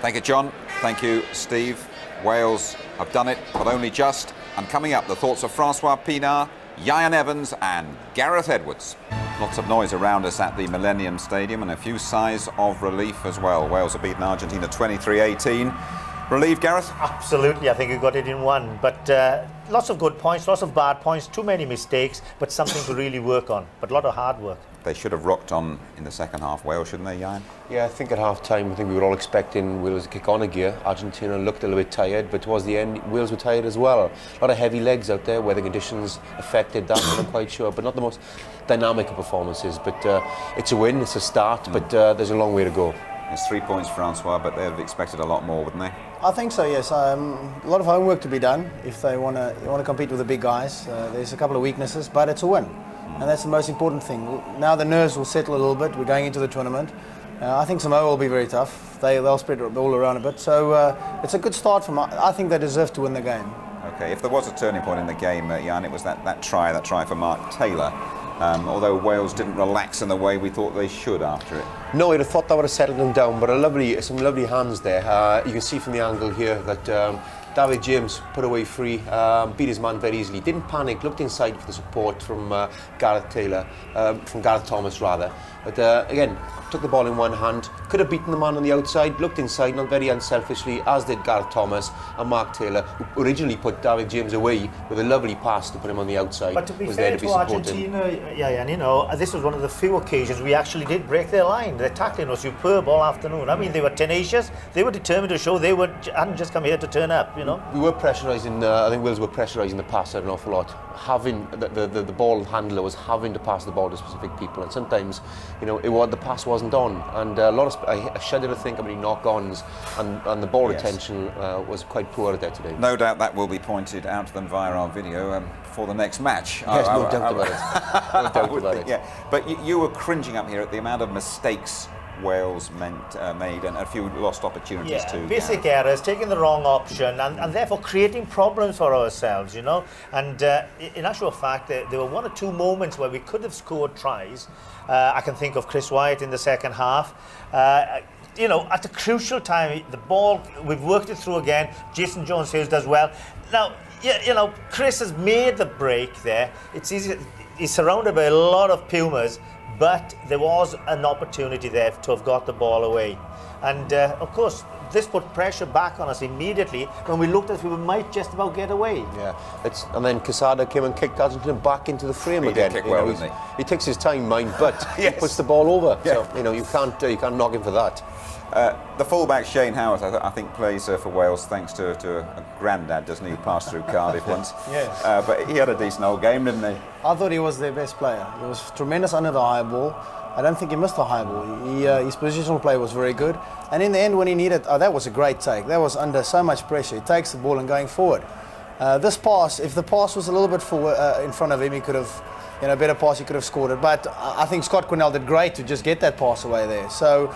Thank you, John. Thank you, Steve. Wales have done it, but only just. And coming up, the thoughts of Francois Pienaar, Ieuan Evans and Gareth Edwards. Lots of noise around us at the Millennium Stadium and a few sighs of relief as well. Wales have beaten Argentina 23-18. Relieved, Gareth? Absolutely, I think we got it in one. But lots of good points, lots of bad points, too many mistakes, but something to really work on. But a lot of hard work. They should have rocked on in the second half, Wales, shouldn't they, Ieuan? Yeah, I think at half-time, I think we were all expecting Wales to kick on a gear. Argentina looked a little bit tired, but towards the end, Wales were tired as well. A lot of heavy legs out there, weather conditions affected that, I'm not quite sure, but not the most dynamic of performances. But it's a win, it's a start, but there's a long way to go. It's 3 points, Francois, but they'd have expected a lot more, wouldn't they? I think so, yes. A lot of homework to be done if they want to compete with the big guys. There's a couple of weaknesses, but it's a win. And that's the most important thing. Now the nerves will settle a little bit. We're going into the tournament. I think Samoa will be very tough. They'll spread it all around a bit. So it's a good start from. I think they deserve to win the game. Okay, if there was a turning point in the game, Ieuan, it was that try for Mark Taylor. Although Wales didn't relax in the way we thought they should after it. No, I'd have thought that would have settled them down, but some lovely hands there. You can see from the angle here that David James put away free, beat his man very easily. Didn't panic, looked inside for the support from Gareth Thomas rather. But again, took the ball in one hand, could have beaten the man on the outside, looked inside, not very unselfishly, as did Gareth Thomas and Mark Taylor, who originally put David James away with a lovely pass to put him on the outside. But to be fair to Argentina, and you know, this was one of the few occasions we actually did break their line. Their tackling was superb all afternoon. I mean, they were tenacious, they were determined to show they hadn't just come here to turn up, you know. We were pressurising, I think Wales were pressurising the passer an awful lot. Having the ball handler was having to pass the ball to specific people, and sometimes, you know, the pass wasn't on, and a lot of I shudder to think how many knock-ons and the ball retention was quite poor there today. No doubt that will be pointed out to them via our video for the next match. Yes, no doubt about it. No doubt about it. Yeah, but you were cringing up here at the amount of mistakes Wales made and a few lost opportunities too. Basic errors, taking the wrong option and therefore creating problems for ourselves, you know. And in actual fact, there were 1 or 2 moments where we could have scored tries. I can think of Chris Wyatt in the second half. You know, at a crucial time, the ball, we've worked it through again. Jason Jones-Hughes does well. Now, you know, Chris has made the break there. It's easy. He's surrounded by a lot of Pumas, but there was an opportunity there to have got the ball away. And of course, this put pressure back on us immediately when we looked as if we might just about get away. Yeah, and then Quesada came and kicked Argentina back into the frame again. He did kick well, didn't he? He takes his time, mind, but he puts the ball over. Yeah. So, you know, you can't knock him for that. The fullback Shane Howarth, I think, plays for Wales thanks to a granddad, doesn't he? Who passed through Cardiff once. Yes. But he had a decent old game, didn't he? I thought he was their best player. He was tremendous under the high ball. I don't think he missed the high ball. His positional play was very good. And in the end, when he needed, that was a great take. That was under so much pressure. He takes the ball and going forward. This pass, if the pass was a little bit in front of him, he could have, you know, better pass, he could have scored it. But I think Scott Quinnell did great to just get that pass away there. So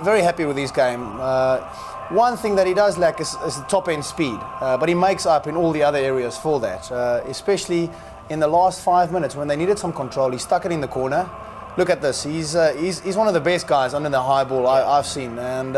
very happy with his game. One thing that he does lack is the top-end speed, but he makes up in all the other areas for that, especially in the last 5 minutes when they needed some control. He stuck it in the corner. Look at this. He's one of the best guys under the high ball I've seen, and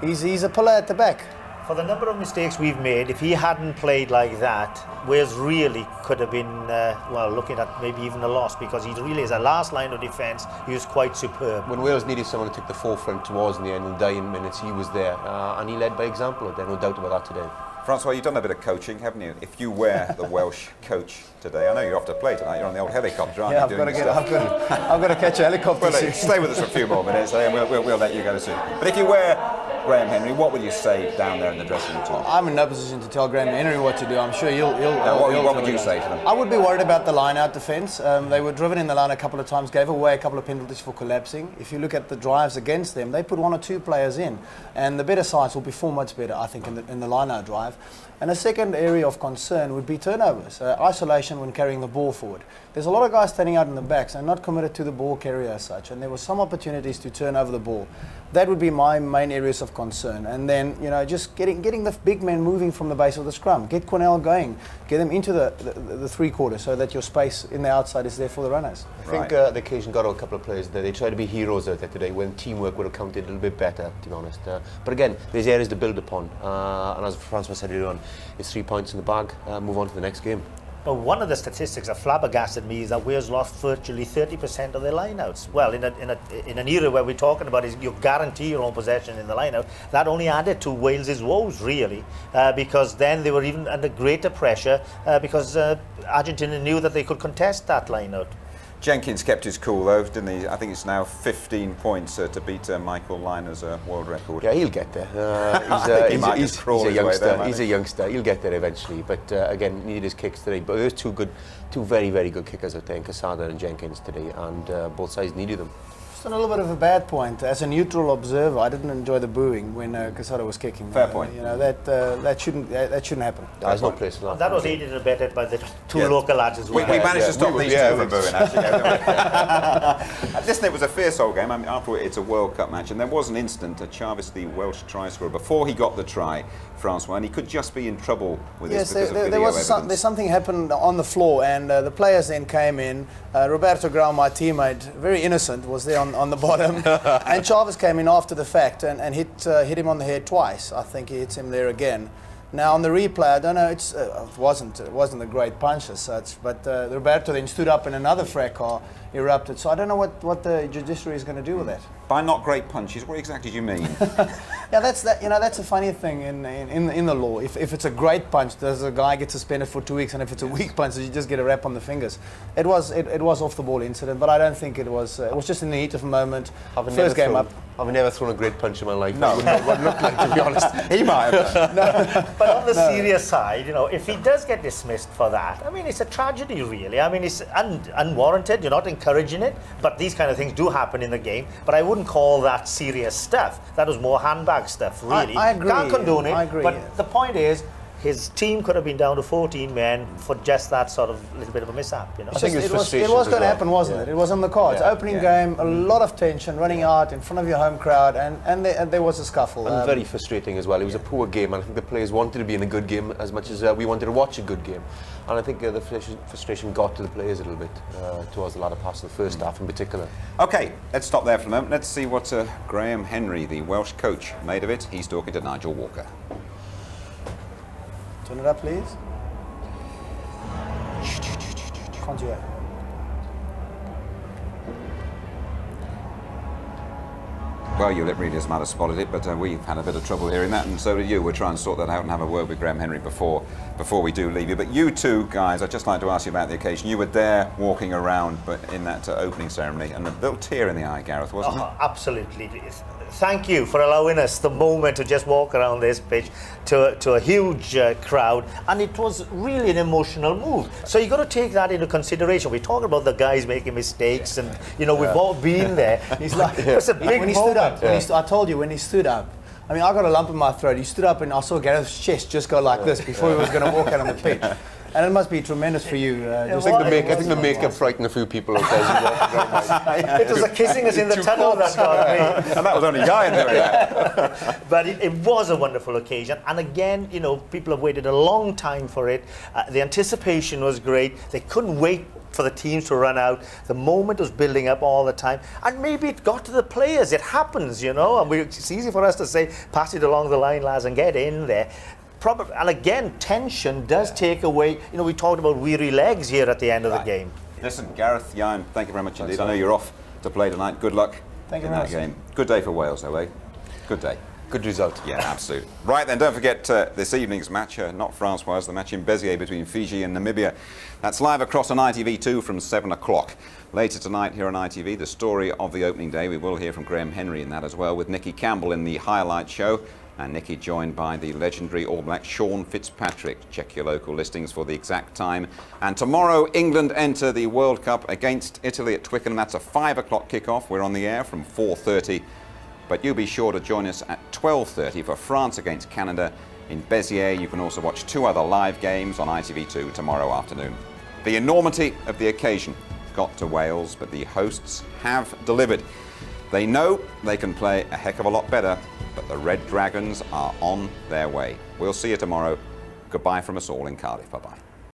he's a pillar at the back. For the number of mistakes we've made, if he hadn't played like that, Wales really could have been, well, looking at maybe even a loss, because he really is a last line of defence. He was quite superb. When Wales needed someone to take the forefront towards the end of the dying minutes, he was there, and he led by example. There's no doubt about that today. Francois, you've done a bit of coaching, haven't you? If you were the Welsh coach today, I know you're off to play tonight. You're on the old helicopter, aren't you? I've got to catch a helicopter. Well, stay with us for a few more minutes, and we'll let you go soon. But if you were Graham Henry, what would you say down there in the dressing room? Tom? I'm in no position to tell Graham Henry what to do. I'm sure he'll what would you say to them? I would be worried about the line-out defence. They were driven in the line a couple of times, gave away a couple of penalties for collapsing. If you look at the drives against them, they put 1 or 2 players in, and the better sides will perform much better, I think, in the line-out drive. And a second area of concern would be turnovers, isolation when carrying the ball forward. There's a lot of guys standing out in the backs and not committed to the ball carrier as such, and there were some opportunities to turn over the ball. That would be my main areas of concern. And then, you know, just getting the big men moving from the base of the scrum. Get Cornell going, get them into the three-quarters so that your space in the outside is there for the runners. I think the occasion got a couple of players there. They tried to be heroes out there today when teamwork would have counted a little bit better, to be honest. But again, there's areas to build upon. And as Francois said earlier on, it's 3 points in the bag. Move on to the next game. But one of the statistics that flabbergasted me is that Wales lost virtually 30% of their lineouts. Well, in an era where we're talking about is you guarantee your own possession in the lineout, that only added to Wales's woes, really, because then they were even under greater pressure because Argentina knew that they could contest that lineout. Jenkins kept his cool though, didn't he? I think it's now 15 points to beat Michael Liner's world record. Yeah, he'll get there. He's a youngster. He's a youngster. He'll get there eventually. But again, needed his kicks today. But there's two very, very good kickers out there, in Quesada and Jenkins today, and both sides needed them. Just a little bit of a bad point. As a neutral observer, I didn't enjoy the booing when Quesada was kicking. Fair point. You know that shouldn't happen. There's no place for that. That was aided and abetted by the two local lads as well. We managed to stop these two from booing, actually. Listen, it was a fierce old game. I mean, after all, it's a World Cup match, and there was an instant, Jarvis, the Welsh try scorer, before he got the try, Francois, and he could just be in trouble with this because of video evidence. There's something happened on the floor, and the players then came in. Roberto Grau, my teammate, very innocent, was there on the bottom, and Jarvis came in after the fact and hit him on the head twice. I think he hits him there again. Now on the replay, I don't know. It wasn't a great punch as such, but Roberto then stood up and another fracas erupted. So I don't know what the judiciary is going to do with that. By not great punches, what exactly do you mean? Yeah, that's a funny thing in the law. If it's a great punch, does a guy get suspended for 2 weeks, and if it's a weak punch, you just get a rap on the fingers. It was off the ball incident, but I don't think it was. It was just in the heat of the moment. First game up. I've never thrown a great punch in my life. No, what it looked like, to be honest. He might have done. But on the serious side, you know, if he does get dismissed for that, I mean, it's a tragedy, really. I mean, it's unwarranted. You're not encouraging it, but these kind of things do happen in the game. But I wouldn't call that serious stuff. That was more handbag stuff, really. I agree. Can't condone it. I agree. But the point is, his team could have been down to 14 men for just that sort of little bit of a mishap, you know. I think it was going to happen, wasn't it? It was on the cards. Opening game, a lot of tension, running out in front of your home crowd, and there was a scuffle. And very frustrating as well. It was a poor game, and I think the players wanted to be in a good game as much as we wanted to watch a good game. And I think the frustration got to the players a little bit towards the latter part of the first half in particular. OK, let's stop there for a moment. Let's see what Graham Henry, the Welsh coach, made of it. He's talking to Nigel Walker. Turn it up, please. Can't you? Well, you lip readers might have spotted it, but we've had a bit of trouble hearing that, and so did you. We'll try and sort that out and have a word with Graham Henry before we do leave you. But you two guys, I'd just like to ask you about the occasion. You were there walking around, but in that opening ceremony, and a little tear in the eye, Gareth, wasn't it? Absolutely. Thank you for allowing us the moment to just walk around this pitch to a huge crowd, and it was really an emotional move. So you've got to take that into consideration. We're talking about the guys making mistakes, and you know, we've all been there. He's like, it's a big when he moment. stood up. I told you when he stood up. I mean, I got a lump in my throat. He stood up, and I saw Gareth's chest just go like this before he was going to walk out on the pitch. And it must be tremendous for you. I think the makeup frightened a few people out there. It was the kissing us in the tunnel that got me. And that was only Guy doing that. But it was a wonderful occasion. And again, you know, people have waited a long time for it. The anticipation was great. They couldn't wait for the teams to run out. The moment was building up all the time. And maybe it got to the players. It happens, you know. And it's easy for us to say, pass it along the line, lads, and get in there. And again, tension does take away, you know, we talked about weary legs here at the end of the game. Listen, Gareth, Jan, thank you very much indeed. I know you're off to play tonight. Good luck in that game. Good day for Wales, though, eh? Good day. Good result. Yeah, absolutely. Right then, don't forget this evening's match, not France-wise, the match in Béziers between Fiji and Namibia. That's live across on ITV2 from 7 o'clock. Later tonight here on ITV, the story of the opening day. We will hear from Graham Henry in that as well, with Nicky Campbell in the highlight show. And Nicky joined by the legendary All Black Sean Fitzpatrick. Check your local listings for the exact time. And tomorrow, England enter the World Cup against Italy at Twickenham. That's a 5 o'clock kickoff. We're on the air from 4:30. But you'll be sure to join us at 12:30 for France against Canada in Béziers. You can also watch 2 other live games on ITV2 tomorrow afternoon. The enormity of the occasion got to Wales, but the hosts have delivered. They know they can play a heck of a lot better, but the Red Dragons are on their way. We'll see you tomorrow. Goodbye from us all in Cardiff. Bye-bye.